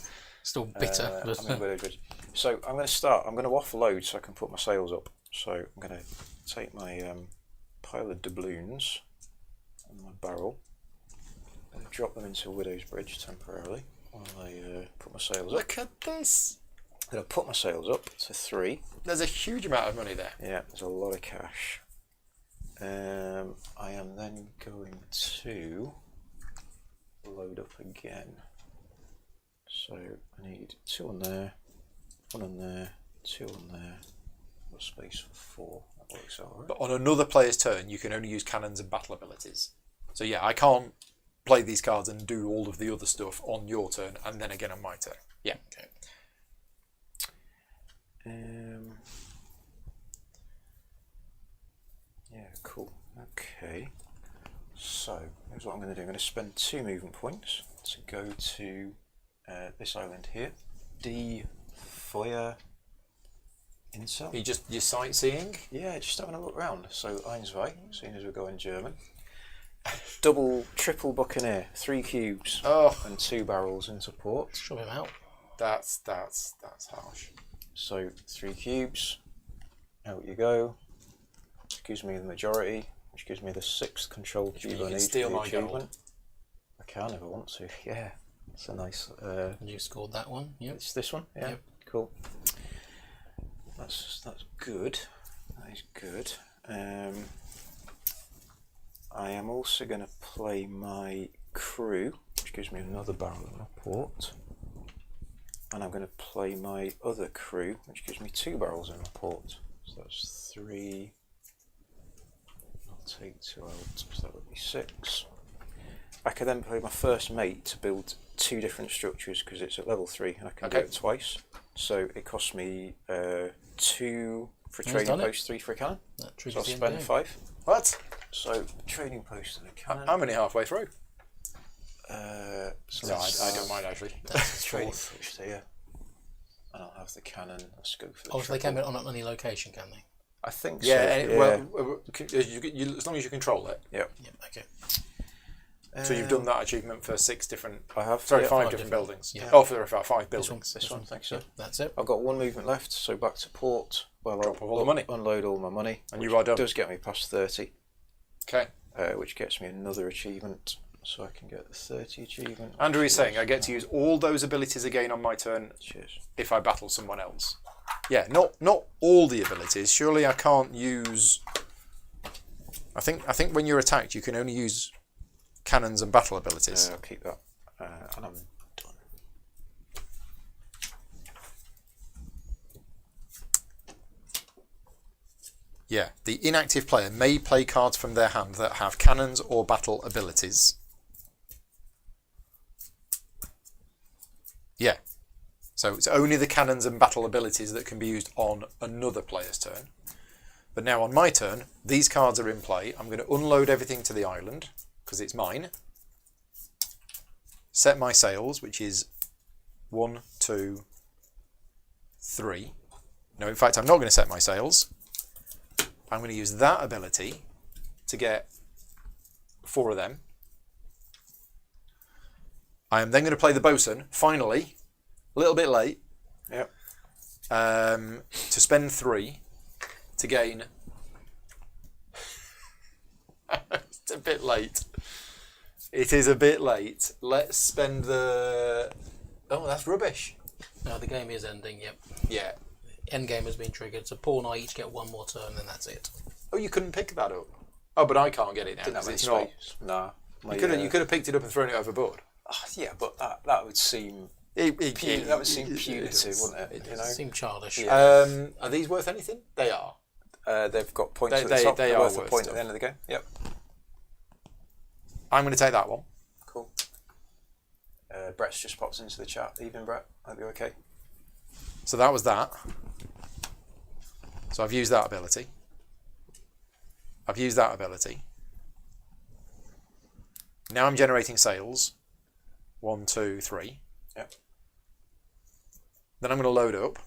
Still bitter. I but mean, good. So I'm going to start. I'm going to offload so I can put my sails up. So I'm going to take my pile of doubloons and my barrel and drop them into Widow's Bridge temporarily while I put my sails up. Look at this. I'm going to put my sails up to 3. There's a huge amount of money there. Yeah, there's a lot of cash. I am then going to load up again. So I need 2 on there, 1 on there, 2 on there. Got space for 4. That works out right. But on another player's turn, you can only use cannons and battle abilities. So yeah, I can't play these cards and do all of the other stuff on your turn and then again on my turn. Yeah. okay. Yeah, cool. Okay. So here's what I'm going to do. I'm going to spend 2 movement points to go to this island here. D Feuer Insel. You're sightseeing. Yeah, just having a look round. So Einswey, seeing as we're going German. Triple Buccaneer, 3 cubes Oh, and 2 barrels into port. Shove him out. that's harsh. So 3 cubes, out you go. Which gives me the majority, which gives me the 6th control cube You I can need steal for the my gold. achievement. I can if I want to. Yeah, it's a nice. And you scored that one. Yep. It's this one. Yeah, Yep. cool. That's good. That is good. I am also going to play my crew, which gives me another barrel in my port. And I'm going to play my other crew, which gives me 2 barrels in my port. So that's 3. I'll take 2 out, so that would be 6. I can then play my first mate to build 2 different structures because it's at level 3 and I can do Okay. it twice. So it costs me 2 for He's trading done it. post, 3 for a cannon. That So triggers I'll the end spend game. 5. What? So trading post and a cannon. I'm only halfway through. So No, that's I don't mind actually. That's trading 4th. post here. And I'll have the cannon. Let's go for the Oh, so they triple. can be on any location, can they? I think Yeah, so. and- well, as long as you control it. Yep. Yep. Okay. So you've done that achievement for 6 different. I have. Sorry, yeah, 5 5 different different- buildings. yeah. Oh, for 5 buildings. This one, thanks, sir. Yep, that's it. I've got 1 movement left, so back to port. Well, Drop I'll all the money. unload all my money, And which you are done. does get me past 30, Okay. which gets me another achievement, so I can get the 30 achievement. Andrew is saying I get to use all those abilities again on my turn Cheers. if I battle someone else. Yeah, not all the abilities. Surely I can't use. I think when you're attacked, you can only use cannons and battle abilities. I'll keep that, and I'm done. Yeah, the inactive player may play cards from their hand that have cannons or battle abilities. Yeah. So it's only the cannons and battle abilities that can be used on another player's turn. But now on my turn, these cards are in play. I'm going to unload everything to the island, because it's mine. Set my sails, which is 1, 2, 3. No, in fact, I'm not going to set my sails. I'm going to use that ability to get 4 of them. I am then going to play the bosun, finally, a little bit late, Yep. to spend 3 to gain... It's a bit late. It is a bit late. Let's spend the... Oh, that's rubbish. No, the game is ending, yep. Yeah. End game has been triggered, so Paul and I each get 1 more turn, and that's it. Oh, you couldn't pick that up. Oh, but I can't get it now. Didn't have 'cause any it's not. space. Nah. You could have picked it up and thrown it overboard. Yeah, but that would seem that would seem punitive, wouldn't it? You know. Seem childish. Yeah. Are these worth anything? They are. They've got points at the They top. are They're worth a worth point stuff. at the end of the game. Yep. I'm going to take that one. Cool. Brett's just popped into the chat. Even Brett, hope you're okay. So that was that. So I've used that ability. I've used that ability. Now I'm generating sails. 1, 2, 3. Yep. Then I'm going to load up.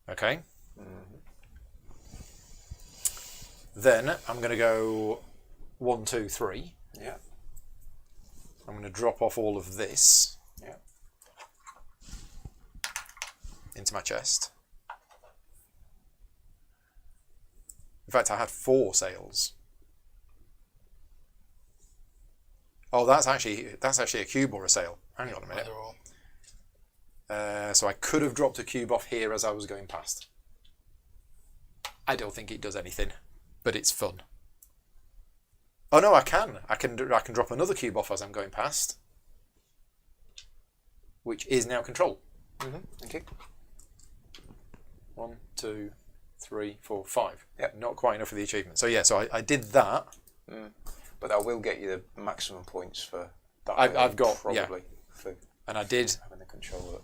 Okay. Then I'm going to go 1, 2, 3. Yeah. I'm going to drop off all of this Yeah. into my chest. In fact, I had 4 sails. Oh, that's actually a cube or a sail. Hang on a minute. Either or. So I could have dropped a cube off here as I was going past. I don't think it does anything, but it's fun. Oh no, I can. I can drop another cube off as I'm going past, which is now control. Okay. 1, 2, 3, 4, 5. Yep. Not quite enough for the achievement. So yeah, so I did that. But that will get you the maximum points for that. I've got probably for And I did. having the control of it.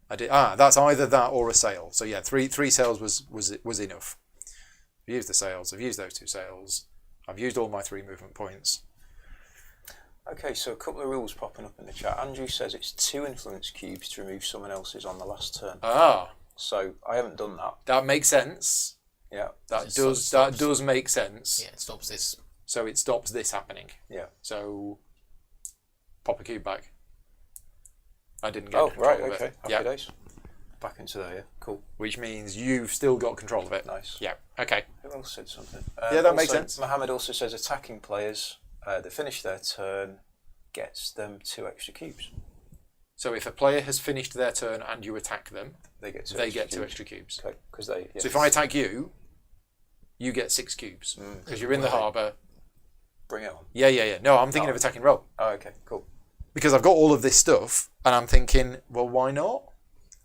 I did. That's either that or a sail. So yeah, three sails was enough. I've used the sails. I've used those 2 sails. I've used all my 3 movement points. Okay, so a couple of rules popping up in the chat. Andrew says it's 2 influence cubes to remove someone else's on the last turn. So I haven't done that. That makes sense. Yeah. That It does make sense. Yeah, it stops this. So it stops this happening. Yeah. So pop a cube back. I didn't get Oh, control right, of okay. it. Happy Yeah. days. Back into there, yeah. Cool. Which means you've still got control of it. Nice. Yeah. Okay. Who else said something? Yeah, that makes sense. Mohammed also says attacking players that finish their turn gets them 2 extra cubes. So if a player has finished their turn and you attack them, They get 2 they extra get 2 cubes. extra cubes. Okay, because they. Yeah. So if I attack you, you get 6 cubes because you're in the harbour. Bring it on. Yeah. No, I'm thinking Oh. of attacking roll Oh, okay, cool. because I've got all of this stuff, and I'm thinking, well, why not?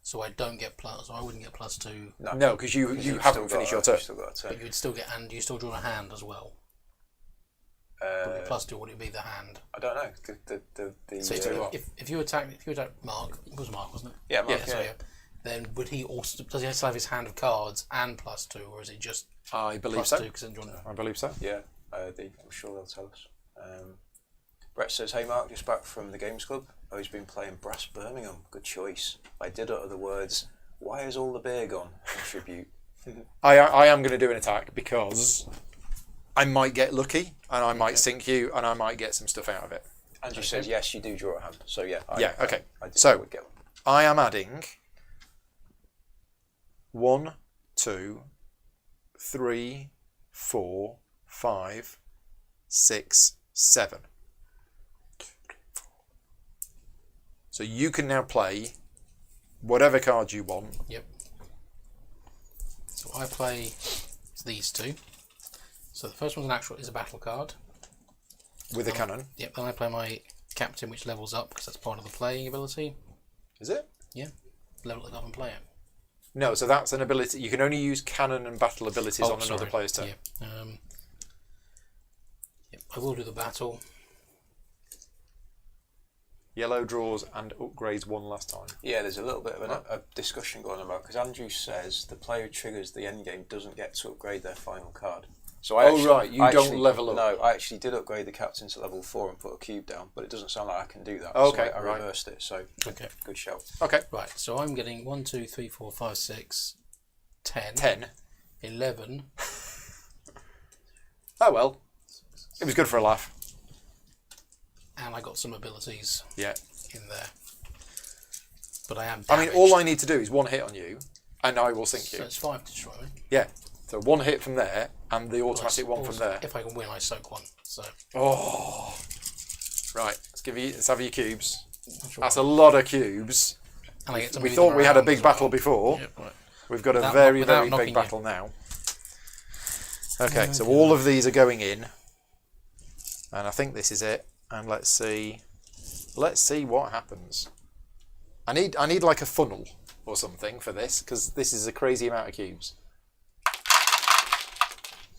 So I don't get plus. So I wouldn't get +2. No, because you You've haven't still finished your got turn. You've still got a But turn. you would still get, and you still draw a hand as well. But your +2 wouldn't be the hand. I don't know. So tell you what. if you attack Mark, it was Mark, wasn't it? Yeah, Mark, So yeah. Then would he also does he still have his hand of cards and +2, or is it just I believe +2 so. because then drawing? I believe so. Yeah, I'm sure they'll tell us. Brett says, "Hey Mark, just back from the Games Club. Oh, he's been playing Brass Birmingham. Good choice. I did utter the words, 'Why is all the beer gone?' in tribute." I am going to do an attack because I might get lucky and I might sink you and I might get some stuff out of it. Andrew says, "Yes, you do draw a hand." So yeah. Yeah, okay. I did, So- I would get one. I am adding 1, 2, 3, 4, 5, 6, 7. So you can now play whatever cards you want. Yep. So I play these 2. So the first one's is a battle card. With a cannon. Yep. Then I play my captain, which levels up because that's part of the playing ability. Is it? Yeah. level it up and play it. No, so that's an ability. You can only use cannon and battle abilities on another sorry. player's turn. Yeah. Yep, I will do the battle. Yellow draws and upgrades one last time. Yeah, there's a little bit of a discussion going on about, because Andrew says the player who triggers the endgame doesn't get to upgrade their final card. So you don't level up. No, I actually did upgrade the captain to level 4 and put a cube down, but it doesn't sound like I can do that. Okay, so I reversed it. So Okay. good shout. Okay. Right, so I'm getting 1, 2, 3, 4, 5, 6, 10. 10. 11. Oh well. It was good for a laugh. And I got some abilities Yeah. in there. But I am I mean, damaged. all I need to do is one hit on you, and I will sink So you. it's 5 to destroy me. Yeah. So one hit from there, and the automatic one from there. If I can win, I soak 1. So Oh. Right. Let's have your cubes. that's, That's a lot of cubes. and I get to We move thought them we had a around big as well. battle before. Yep, right. We've got a Without very knocking big you. battle now. Okay, so all of these are going in, and I think this is it. And let's see what happens. I need like a funnel or something for this, because this is a crazy amount of cubes.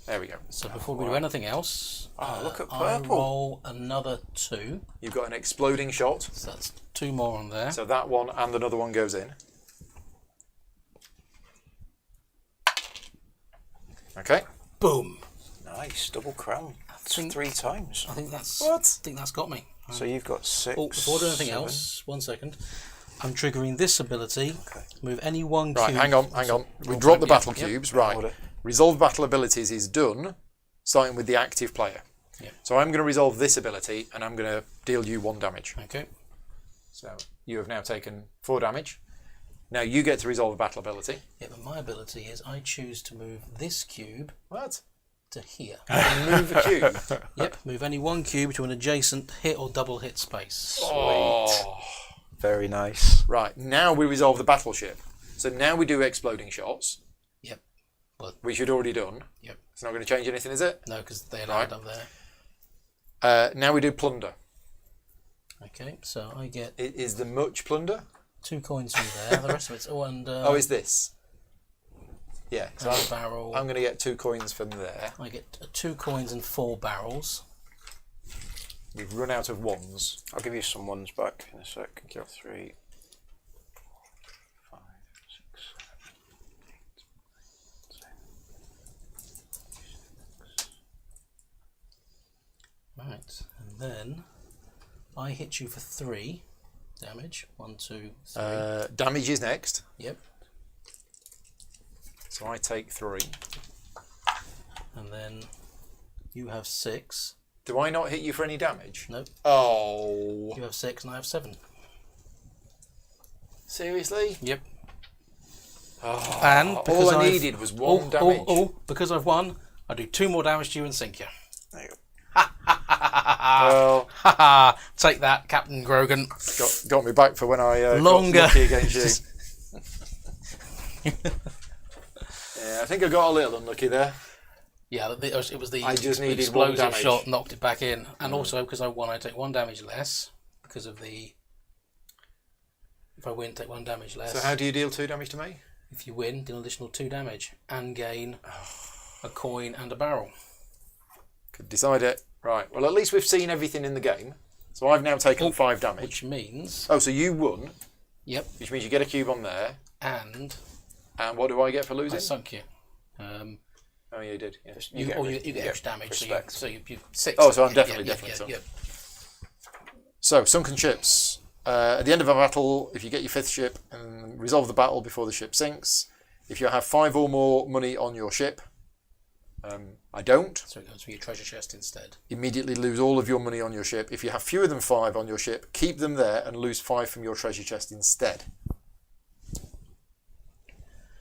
There we go. So before we do anything else, look at I purple. roll another 2. You've got an exploding shot, So that's 2 more on there. so that one and another one goes in. Okay. Boom. Nice, double crown. think- 3 times. I think that's What? I think that's got me. So you've got 6. Oh, before I do anything 7. else, 1 second. I'm triggering this ability. Okay. Move any one Right, cube. hang on. We Oh, dropped the yeah, battle yep. cubes. Right. Order. Resolve battle abilities is done, starting with the active player. Yeah. So I'm going to resolve this ability, and I'm going to deal you 1 damage. Okay. So you have now taken 4 damage. Now you get to resolve a battle ability. Yeah, but my ability is I choose to move this cube What? to here. Move a cube. Yep, move any one cube to an adjacent hit or double hit space. Oh. Very nice. Right, now we resolve the battleship. So now we do exploding shots, Yep. Well, which you'd already done. yep. It's not going to change anything, is it? No, because they allowed Right. up there. Now we do plunder. Okay, so I get Is the much plunder? 2 coins from there. The rest of it's and Oh, is this? Yeah, so and a barrel. I'm going to get 2 coins from there. I get 2 coins and 4 barrels. We've run out of ones. I'll give you some ones back in a sec. 3, 4, 5, 6, 7, 8, 9, 10. Right, and then I hit you for 3 damage. 1, 2, 3. Damage is next. Yep. So I take 3. And then you have 6. Do I not hit you for any damage? Nope. Oh. You have 6 and I have 7. Seriously? Yep. Oh, And because all I I've- needed was 1 damage. Because I've won, I do 2 more damage to you and sink you. There you go. Well, Haha! Take that, Captain Grogan. got me back for when I Longer. got lucky against you. Yeah, I think I got a little unlucky there. Yeah, it was the I just needed 1 explosive damage. shot knocked it back in, and also because I won, I take 1 damage less because of the. If I win, take 1 damage less. So how do you deal 2 damage to me? If you win, deal an additional 2 damage and gain a coin and a barrel. Could decide it. Right. Well, at least we've seen everything in the game. So I've now taken 5 damage. Which means, Oh, so you won, yep, which means you get a cube on there. and And what do I get for I losing? sunk you. Oh, yeah, you did. Yeah. You get get extra damage, respect. so you 6. Oh, so I'm definitely sunk. Yeah. So, sunken ships. At the end of a battle, if you get your 5th ship and resolve the battle before the ship sinks, if you have 5 or more money on your ship, I don't, So it goes for your treasure chest instead. immediately lose all of your money on your ship. If you have fewer than 5 on your ship, keep them there and lose 5 from your treasure chest instead.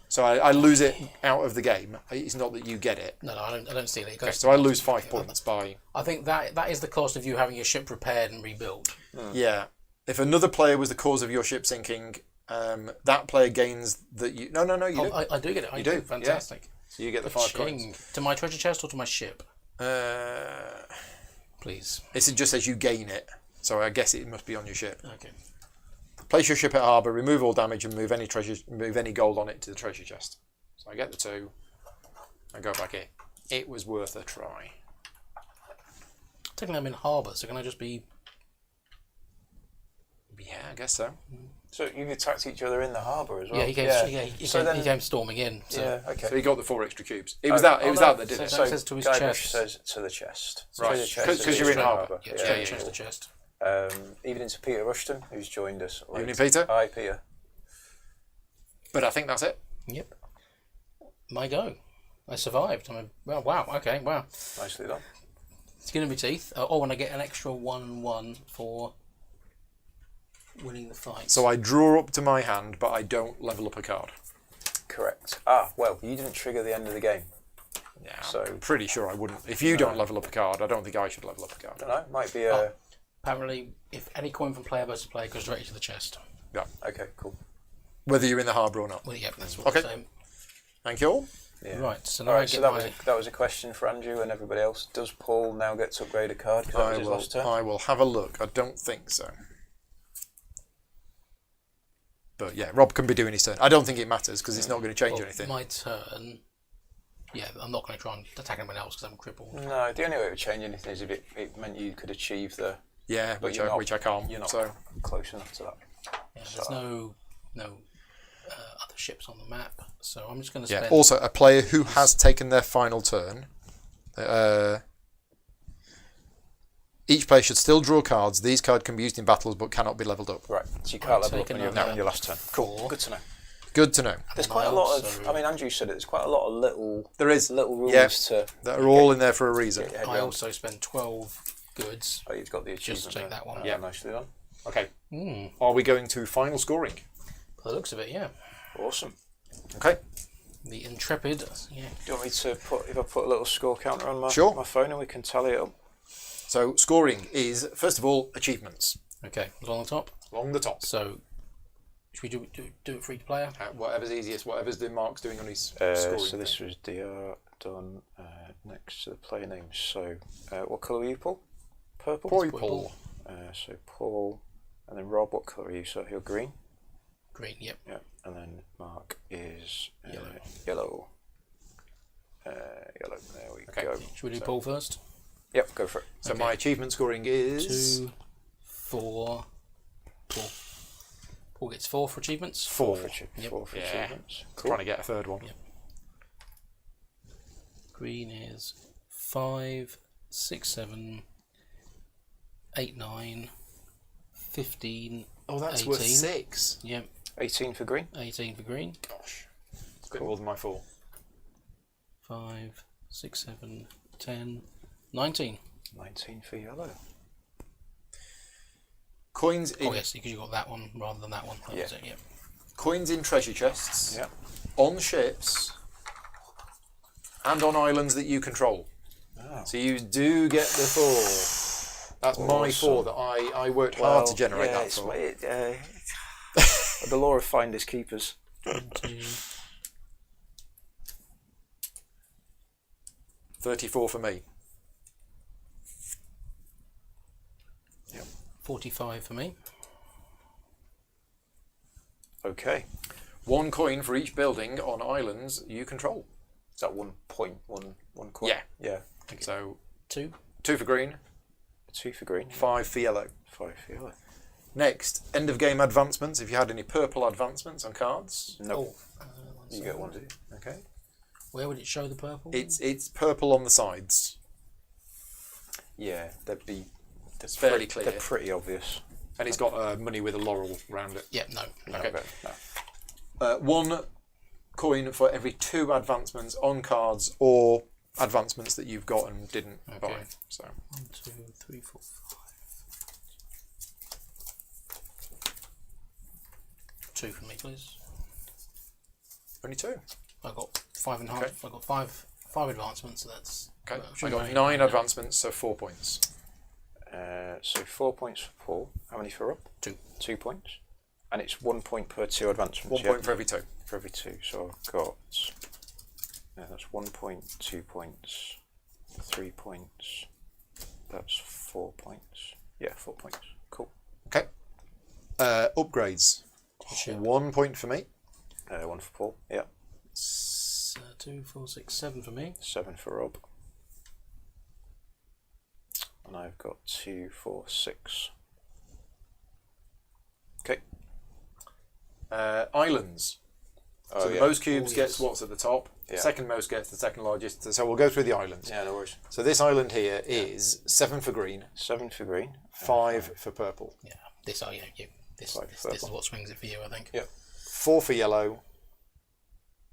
So I lose it out of the game. It's not that you get it. No, I don't steal it. It goes So I lose 5 points by... I think that is the cost of you having your ship repaired and rebuilt. Yeah. If another player was the cause of your ship sinking, that player gains that you... No, you Oh, don't. I do get it. I You do. do, Fantastic. So you get the 5 coins. Ching. To my treasure chest or to my ship, It please. just says you gain it. So I guess it must be on your ship. Okay. Place your ship at harbour, remove all damage, and move any gold on it to the treasure chest. So I get the 2, and go back in. It was worth a try. Technically, I'm in harbour, so can I just be? Yeah, I guess so. So you've attacked each other in the harbour as well. Yeah, he came storming in. So. Yeah, okay. So he got the 4 extra cubes. It was that did it. So says to his Guybrush chest. says to the chest. Right, To the chest, 'cause you're in harbour. Yeah, Yeah, chest yeah. to chest. Evening to Peter Rushton, who's joined us. Evening, Peter. Hi, Peter. But I think that's it. Yep. My go. I survived. Well, wow. Okay, wow. Nicely done. Skin of my teeth. Oh, and I get an extra 1/1 for winning the fight. So I draw up to my hand, but I don't level up a card. Correct. Well, you didn't trigger the end of the game. Yeah, So- I'm pretty sure I wouldn't. If you don't level up a card, I don't think I should level up a card. I don't know. Might be a. Apparently, if any coin from player versus player goes directly to the chest. Yeah. Okay, cool. Whether you're in the harbour or not. Well, yeah, that's what Okay. I'm saying. Thank you all. Yeah. Right, so All now I right. So get that was a question for Andrew and everybody else. Does Paul now get to upgrade a card? 'Cause that was his last turn. I will have a look. I don't think so. But yeah, Rob can be doing his turn. I don't think it matters because it's not going to change anything. My turn. Yeah, I'm not going to try and attack anyone else because I'm crippled. No, the only way it would change anything is if it meant you could achieve the. Yeah, But which you're I, not- which I can't. You're not So close enough to that. Yeah, there's no other ships on the map, so I'm just going to yeah. spend. Also, a player who has taken their final turn. Each player should still draw cards. These cards can be used in battles but cannot be leveled up. Right. So you can't level up take on your, another on your last turn. Cool. Good to know. Good to know. There's And quite I a lot also- of. I mean, Andrew said it. There's quite a lot of little There is rules Yeah. to. that are all in there for a reason. get your head I around. also spend 12 goods. Oh, you've got the achievement. Just take there. that one. Yeah, nicely done. Okay. Hmm. Are we going to final scoring? By the looks of it, yeah. Awesome. Okay. The Intrepid, yeah. Do you want me to put if I put a little score counter on my Sure. my phone and we can tally it up? So scoring is first of all achievements Okay, it's on the top. along the top. So, should we do it for each player? Whatever's easiest, whatever's the Mark's doing on his So scoring. this was DR done next to the player names. So what colour are you, Paul? Purple. Paul. So Paul, and then Rob. What colour are you? So you're green. Green, yep. Yeah, and then Mark is Yellow. Yellow. Yellow. There we Okay. go. Should we do So- Paul first? Yep, go for it. So my achievement scoring is 2, 4. Paul gets 4 for achievements. Four for, Yep. four for Yeah. achievements. trying to get a third one. Yep. Green is 5, 6, 7, 8, 9, 15. Oh, that's 18. worth 6. Yep, 18 for green. 18 for green. Gosh, it's a bit more than my 4. 5, 6, 7, 10, 19. 19 for yellow. Coins in Oh yes, because you got that one rather than that one. That was Yeah. it, yep. coins in treasure chests, Yep. on ships, and on islands that you control. Oh. So you do get the 4. That's my 4 that I worked hard to generate that it's, for. The law of finders keepers. 20, 34 for me. 45 for me. Okay. 1 coin for each building on islands you control. Is that 1 point? One coin? Yeah. Yeah. So 2. 2 for green, 2 for green. 5 for yellow. 5 for yellow. Next, end of game advancements. If you had any purple advancements on cards, No. Oh, You get one, do you? okay. where would it show the purple? It's purple on the sides, Yeah, they'd be. It's fairly clear. They're pretty obvious. and it's got money with a laurel around it. Yeah, no. Okay. No. 1 coin for every 2 advancements on cards or advancements that you've got and didn't buy. Okay. So 1, 2, 3, 4, 5. 2 for me, please. only 2. I got 5 and a half. Okay. I got five advancements. So that's Okay. should I be got right. 9 advancements, so 4 points. So 4 points for Paul. How many for Rob? 2. 2 points. And it's 1 point per 2 advancements. 1 yeah? point for every 2. For every 2. So I've got. Yeah, that's 1 point, 2 points, 3 points. That's 4 points. Yeah, 4 points. Cool. Okay. Upgrades. Ship. 1 point for me. 1 for Paul. Yeah. 2, 4, 6, 7 for me. 7 for Rob. And I've got 2, 4, 6. Okay. Islands. Oh, So the yeah. most cubes Oh, gets yes. what's at the top. Yeah. Second most gets the second largest. So we'll go through the islands. Yeah, no worries. So this island here is 7 for green, 7 for green. 5 for purple, Yeah. This, oh, yeah, you. This, Like this, purple. this is what swings it for you, I think. Yep. 4 for yellow,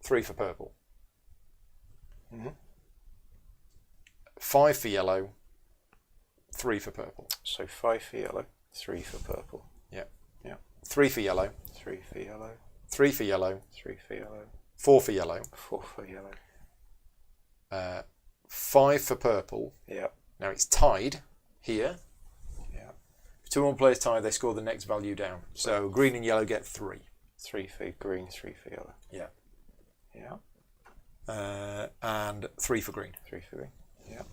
3 for purple. Mhm. 5 for yellow, 3 for purple. So 5 for yellow, 3 for purple. 3 for yellow, 3 for yellow, 3 for yellow, 3 for yellow, 4 for yellow, 4 for yellow. 5 for purple. Yeah. Now it's tied here. Yeah. If 2 more players tie, they score the next value down. So green and yellow get 3. 3 for green, 3 for yellow. Yeah. Yeah. And 3 for green. 3 for green. Yeah.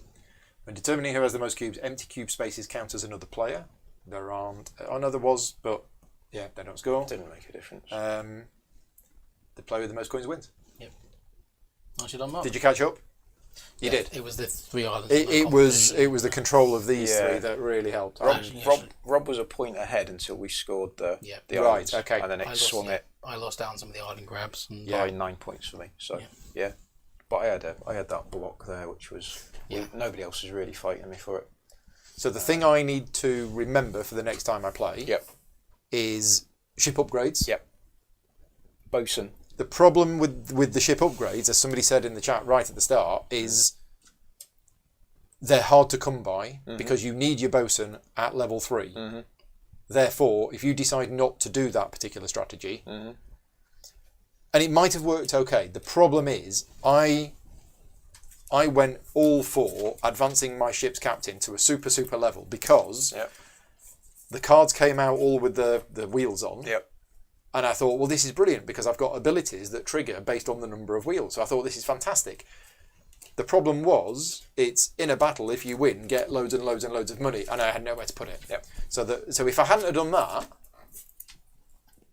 When determining who has the most cubes, empty cube spaces count as another player. There aren't. Oh no, there was, but yeah, they don't score. Didn't make a difference. The player with the most coins wins. Nicely done, Mark. Did you catch up? You Yeah, did. It was the 3 islands. It was the control of these Yeah. 3 that really helped. Rob was a point ahead until we scored the Right, islands, okay. and then it swung it I lost out on some of the island grabs. And by 9 points for me. So yeah, but I had that block there, which was nobody else was really fighting me for it. So the thing I need to remember for the next time I play Yep. is ship upgrades. Yep. Bosun. The problem with the ship upgrades, as somebody said in the chat right at the start, is they're hard to come by because you need your bosun at level 3. Therefore, if you decide not to do that particular strategy, and it might have worked okay, the problem is I went all for advancing my ship's captain to a super level because Yep. the cards came out all with the wheels on. Yep. And I thought, well, this is brilliant because I've got abilities that trigger based on the number of wheels. So I thought this is fantastic. The problem was, it's in a battle, if you win, get loads and loads and loads of money, and I had nowhere to put it. Yep. So if I hadn't have done that,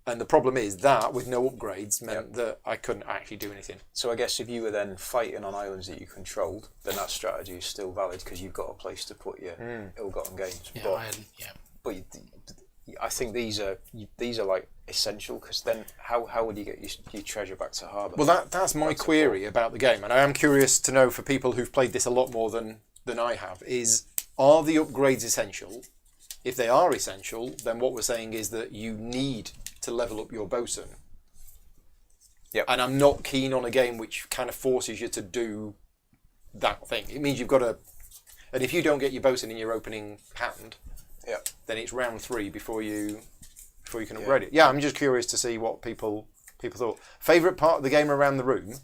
and the problem is that with no upgrades meant that I couldn't actually do anything. So I guess if you were then fighting on islands that you controlled, then that strategy is still valid because you've got a place to put your ill-gotten gains. Yeah, But but I think these are like essential because then how would you get your treasure back to harbour? Well, that's my query about the game, and I am curious to know for people who've played this a lot more than I have, is are the upgrades essential? If they are essential, then what we're saying is that you need to level up your bosun. Yep. And I'm not keen on a game which kind of forces you to do that thing. It means you've got to... And if you don't get your bosun in your opening hand, then it's round 3 before you can upgrade it. Yeah, I'm just curious to see what people thought. Favourite part of the game around the room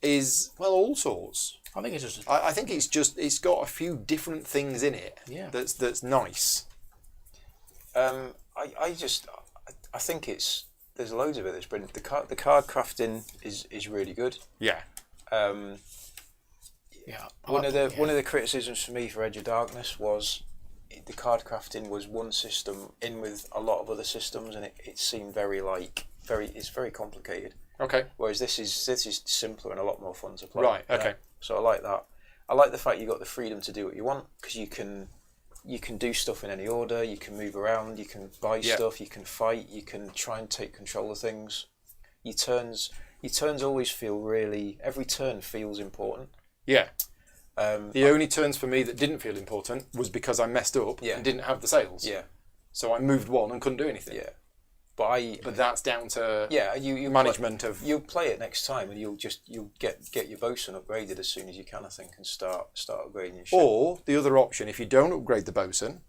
is, well, all sorts. I think it's just. I think it's got a few different things in it. Yeah. That's nice. I think there's loads of it that's brilliant. The card crafting is really good. Yeah. One of the criticisms for me for Edge of Darkness was the card crafting was one system in with a lot of other systems, and it seemed it's very complicated. Okay. Whereas this is simpler and a lot more fun to play. Right. Okay. So I like that. I like the fact you got the freedom to do what you want because you can do stuff in any order. You can move around. You can buy stuff. You can fight. You can try and take control of things. Your turns always feel every turn feels important. Yeah. The only turns for me that didn't feel important was because I messed up and didn't have the sails. Yeah. So I moved one and couldn't do anything. Yeah. But that's down to you management of. You'll play it next time, and you'll get your bosun upgraded as soon as you can, I think, and start upgrading your ship. Or the other option, if you don't upgrade the bosun,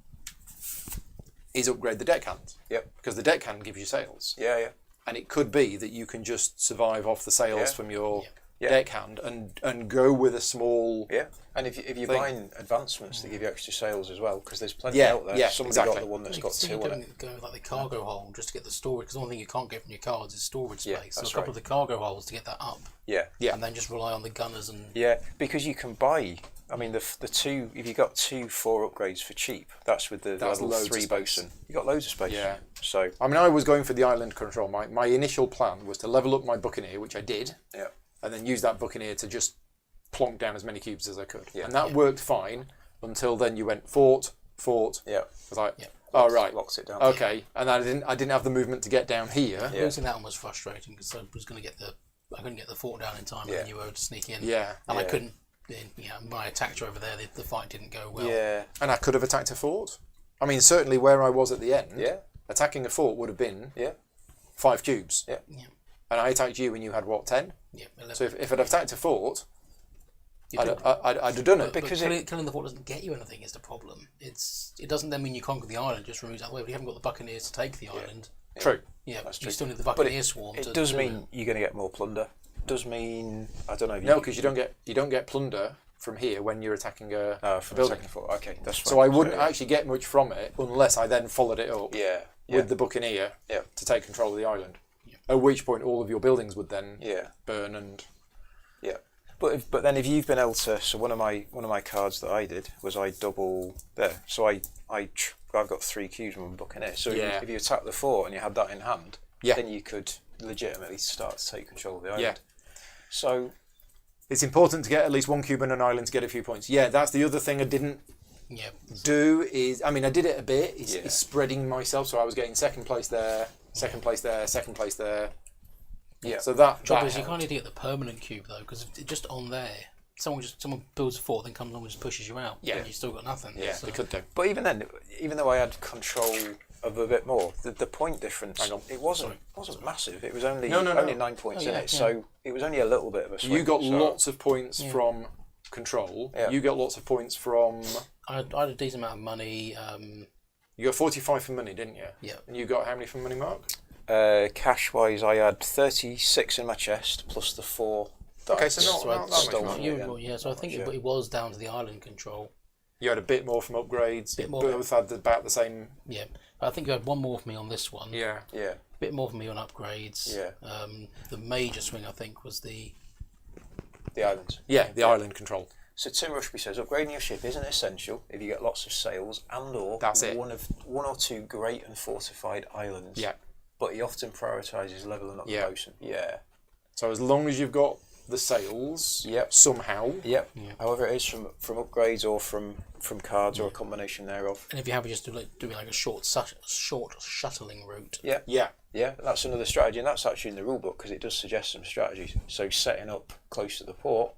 is upgrade the deckhand. Yep. Because the deckhand gives you sails. Yeah. And it could be that you can just survive off the sails from your deckhand and go with a small. Yeah, and if you're thing. buying advancements, they give you extra sails as well, because there's plenty Yeah, out there. yeah, Somebody exactly. got the one that's You got can see 2 on doing it. go with like the cargo hold just to get the storage, because the only thing you can't get from your cards is storage space. Yeah, So a that's couple right. of the cargo holds to get that up, Yeah, Yeah. and then just rely on the gunners and yeah, because you can buy. I mean, the 2. If you got 4 upgrades for cheap, that's with the That's level loads of 3 space. bosun. You got loads of space. Yeah. So I mean, I was going for the island control. My initial plan was to level up my Buccaneer, which I did, yeah, and then use that Buccaneer to just plonk down as many cubes as I could. Yeah. And that worked fine until then you went fort. yeah. I was like, Yeah. oh, right. Locks it down. Okay. And I didn't have the movement to get down here. Yeah. losing that one was frustrating because I couldn't get the fort down in time, and Yeah. then you were to sneak in, Yeah. and I Yeah. couldn't. When I attacked you over there, the fight didn't go well. Yeah, And I could have attacked a fort. I mean, certainly where I was at the end, yeah, attacking a fort would have been yeah, 5 cubes. yeah. Yeah. And I attacked you when you had, what, 10? Yeah, 11. So if I'd attacked a fort, You I'd could- have done it. because but killing the fort doesn't get you anything is the problem. It doesn't then mean you conquer the island, just removes that way. But you haven't got the Buccaneers to take the island. True. Yeah, That's you true. still need the But Buccaneer swarm. it to does do mean you're going to get more plunder. Does mean, I don't know. If No, because you don't get plunder from here when you're attacking a from building. second floor. Okay, that's fine. So I wouldn't yeah. actually get much from it unless I then followed it up Yeah, yeah, with the Buccaneer Yeah. to take control of the island. At which point all of your buildings would then yeah, burn and yeah. But then if you've been able to, so one of my cards that I did was I double there. So I've got 3 cubes from Buccaneer. So Yeah. if you attack the fort and you had that in hand, Yeah. then you could legitimately start to take control of the island. Yeah. So it's important to get at least 1 cube and an island to get a few points. Yeah, that's the other thing I didn't Yeah, do is, I mean, I did it a bit, is Yeah. spreading myself. So I was getting second place there, second place there, second place there. yeah. So that trouble that is you helped. can't even get the permanent cube though, because just on there, someone builds a fort, then comes along and just pushes you out. Yeah. and you still got nothing. Yeah, so. they could do. But even then, even though I had control of a bit more, the point difference Hang on. it wasn't massive. It was only No. 9 points in yeah, it, yeah. so it was only a little bit of a swing. You got so, lots of points from control. Yeah. You got lots of points from. I had a decent amount of money. You got 45 for money, didn't you? Yeah. And you got how many for money, Mark? cash wise. I had 36 in my chest plus the 4. That Okay, I so not- so I not that much stole more. from you, you again. yeah, so I think Sure. it was down to the island control. You had a bit more from upgrades. Bit You more. both had about the same. Yeah, but I think you had one more for me on this one. Yeah. Yeah, A bit more for me on upgrades. Yeah. The major swing I think was the the islands. Yeah, the island control. So Tim Rushby says upgrading your ship isn't essential if you get lots of sails and or That's it. one or two great and fortified islands. Yeah. But he often prioritises leveling up Yeah. the bosun. Yeah. So as long as you've got the sails Yep. somehow. Yep. However it is from upgrades or from cards or a combination thereof. and if you have just doing like a short shuttling route. Yeah. Yeah. Yeah, that's another strategy, and that's actually in the rule book because it does suggest some strategies. So setting up close to the port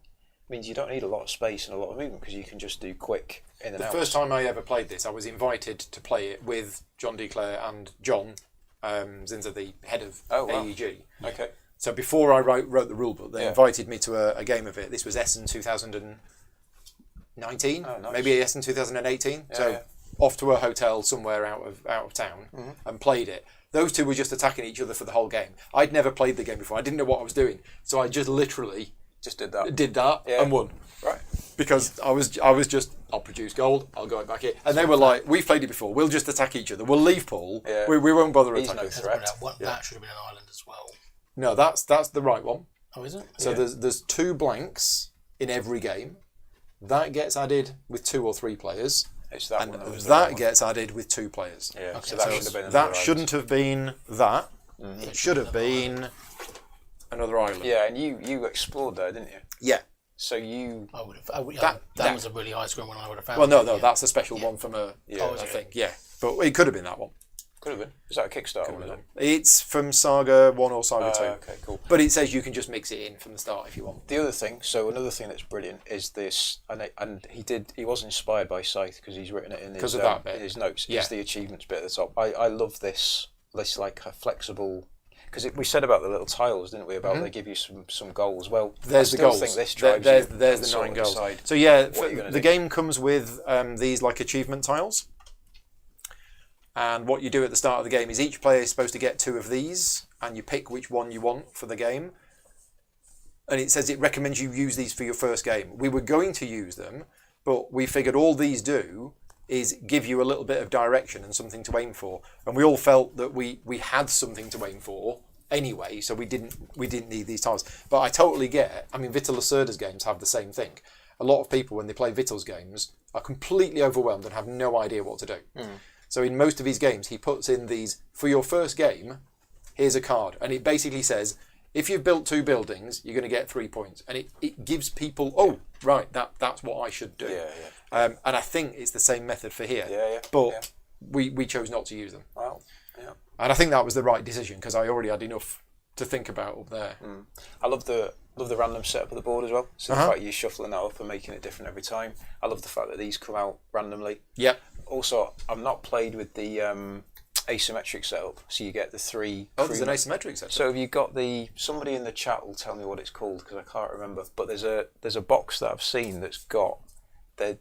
means you don't need a lot of space and a lot of movement because you can just do quick in and The out. first time I ever played this, I was invited to play it with John Declare and John Zinza, the head of Oh, wow. AEG. Okay. So before I wrote the rule book, they Yeah. invited me to a game of it. This was Essen 2019, Oh, nice. maybe Essen 2018. Yeah, So yeah. off to a hotel somewhere out of town and played it. Those two were just attacking each other for the whole game. I'd never played the game before. I didn't know what I was doing, so I just literally Just did that. did that Yeah. and won. Right. Because I was just, I'll produce gold, I'll go back here. And they were like, we've played it before, we'll just attack each other. We'll leave Paul, Yeah. we won't bother He's attacking. no That's threat. brilliant. That should have been an island as well. No, that's the right one. Oh, is it? So Yeah. there's 2 blanks in every game. That gets added with 2 or 3 players. It's that And one. was the that wrong gets added with 2 players. one. Yeah. Okay, so that so should have been. That another shouldn't have been that. Mm-hmm. It should have been another island. island. Yeah, and you explored there, didn't you? Yeah. So you. I would have. That- That was a really high score when I would have found. Well, no, it, yeah. that's a special one from a Yeah. I think. Yeah. But it could have been that one. Could have been. Is that a Kickstarter? Was it? It's from Saga 1 or Saga 2. Okay, cool. But it says you can just mix it in from the start if you want. The other thing, so another thing that's brilliant is this, and he was inspired by Scythe because he's written it in his, Because of that bit. in his notes. Yeah. Is the achievements bit at the top. I love this like a flexible, because we said about the little tiles, didn't we? About they give you some goals. Well, There's I the still goals. think this drives there's you there's to the sort 9 of goals. decide So yeah, what you're gonna the do. game comes with these like achievement tiles. And what you do at the start of the game is each player is supposed to get 2 of these, and you pick which one you want for the game. and it says it recommends you use these for your first game. We were going to use them, but we figured all these do is give you a little bit of direction and something to aim for. And we all felt that we had something to aim for anyway, so we didn't need these tiles. But I totally get it. I mean, Vital Lacerda's games have the same thing. A lot of people, when they play Vital's games, are completely overwhelmed and have no idea what to do. So in most of his games, he puts in these, for your first game, here's a card. And it basically says, if you've built 2 buildings, you're going to get 3 points. And it gives people, oh, right, that's what I should do. And I think it's the same method for here. But we chose not to use them. Wow. Yeah. And I think that was the right decision because I already had enough to think about up there. I love the random setup of the board as well. So the fact you're shuffling that up and making it different every time. I love the fact that these come out randomly. Yep. Also, I've not played with the asymmetric setup, so you get the 3. Oh, there's an asymmetric setup. So have you got somebody in the chat will tell me what it's called because I can't remember. But there's a box that I've seen that's got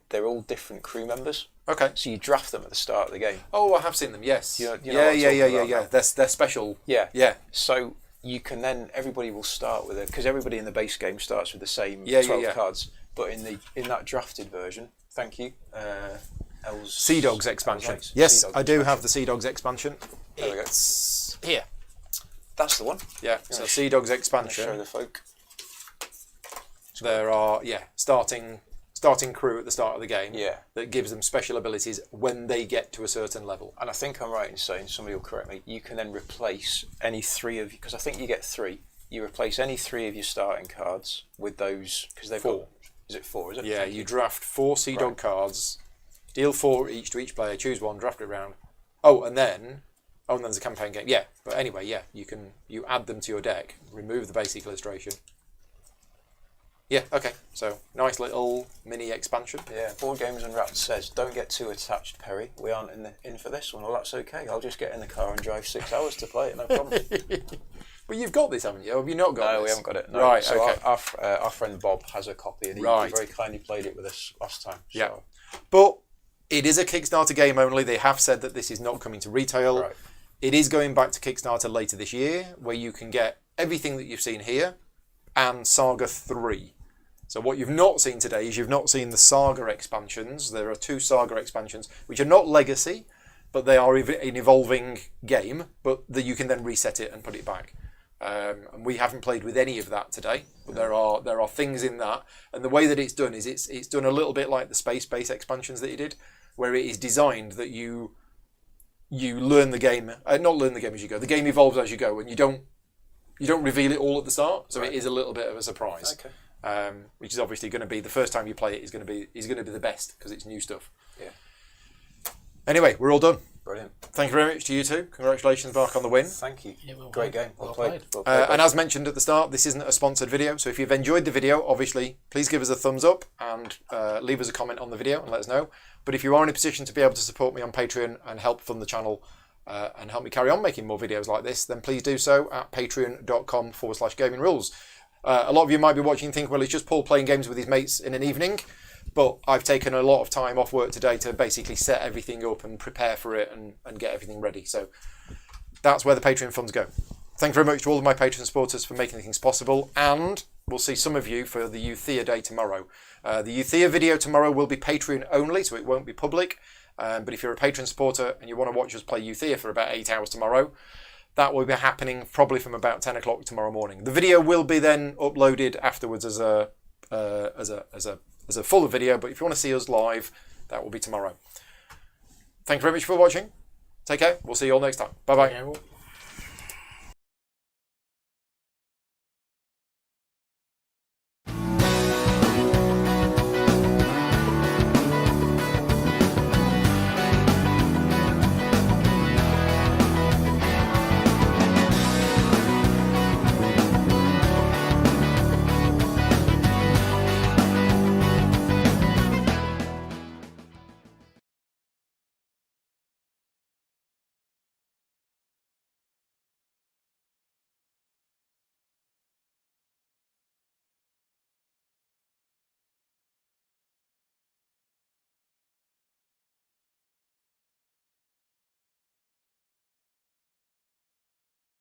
they're all different crew members. Okay. So you draft them at the start of the game. Oh, I have seen them. Yes. You know what I'm talking about now? They're special. Yeah. Yeah. So you can then everybody will start with it because everybody in the base game starts with the same 12 cards. But in that drafted version, thank you. Sea Dogs expansion. Right. Yes, Sea Dogs I do expansion. have the Sea Dogs expansion. There we go. It's here. That's the one. Yeah. So Sea Dogs Show expansion. the folk. There are starting crew at the start of the game. Yeah. That gives them special abilities when they get to a certain level. And I think I'm right in saying, somebody will correct me, you can then replace any 3 of you, because I think you get 3. You replace any 3 of your starting cards with those, because they've 4. got, is it 4, is it? Yeah, you draft 4 Sea Dog cards, deal 4 each to each player, choose one, draft it round. And then there's a campaign game. Yeah, but anyway, yeah, you add them to your deck, remove the basic illustration. Yeah, okay, so nice little mini expansion. Yeah, Board Games and Rats says, don't get too attached, Perry. We aren't in for this one. Well, that's okay. I'll just get in the car and drive 6 hours to play it, no problem. But you've got this, haven't you? Or have you not got this? No, we haven't got it. No. Right, so okay. our friend Bob has a copy and he very kindly played it with us last time. So. Yeah. But it is a Kickstarter game only. They have said that this is not coming to retail. Right. It is going back to Kickstarter later this year, where you can get everything that you've seen here and Saga 3. So what you've not seen today is you've not seen the Saga expansions. There are 2 Saga expansions, which are not Legacy, but they are an evolving game, but that you can then reset it and put it back. And we haven't played with any of that today, but there are things in that. And the way that it's done is it's done a little bit like the Space Base expansions that you did, where it is designed that you learn the game, not learn the game as you go. The game evolves as you go, and you don't reveal it all at the start, so it is a little bit of a surprise. Okay. Which is obviously going to be the first time you play it is going to be the best because it's new stuff. Yeah. Anyway, we're all done. Brilliant. Thank you very much to you two. Congratulations, Mark, on the win. Thank you. Yeah, well Great played. game. Well Well played. played. And as mentioned at the start, this isn't a sponsored video, so if you've enjoyed the video, obviously, please give us a thumbs up and leave us a comment on the video and let us know. But if you are in a position to be able to support me on Patreon and help fund the channel and help me carry on making more videos like this, then please do so at patreon.com/gaming rules. A lot of you might be watching and think, well, it's just Paul playing games with his mates in an evening. But I've taken a lot of time off work today to basically set everything up and prepare for it and get everything ready. So that's where the Patreon funds go. Thank you very much to all of my Patreon supporters for making things possible. And we'll see some of you for the Euthea Day tomorrow. The Euthea video tomorrow will be Patreon only, so it won't be public. But if you're a Patreon supporter and you want to watch us play Euthea for about 8 hours tomorrow, that will be happening probably from about 10 o'clock tomorrow morning. The video will be then uploaded afterwards as a full video, but if you want to see us live, that will be tomorrow. Thank you very much for watching. Take care. We'll see you all next time. Bye-bye. Yeah, well,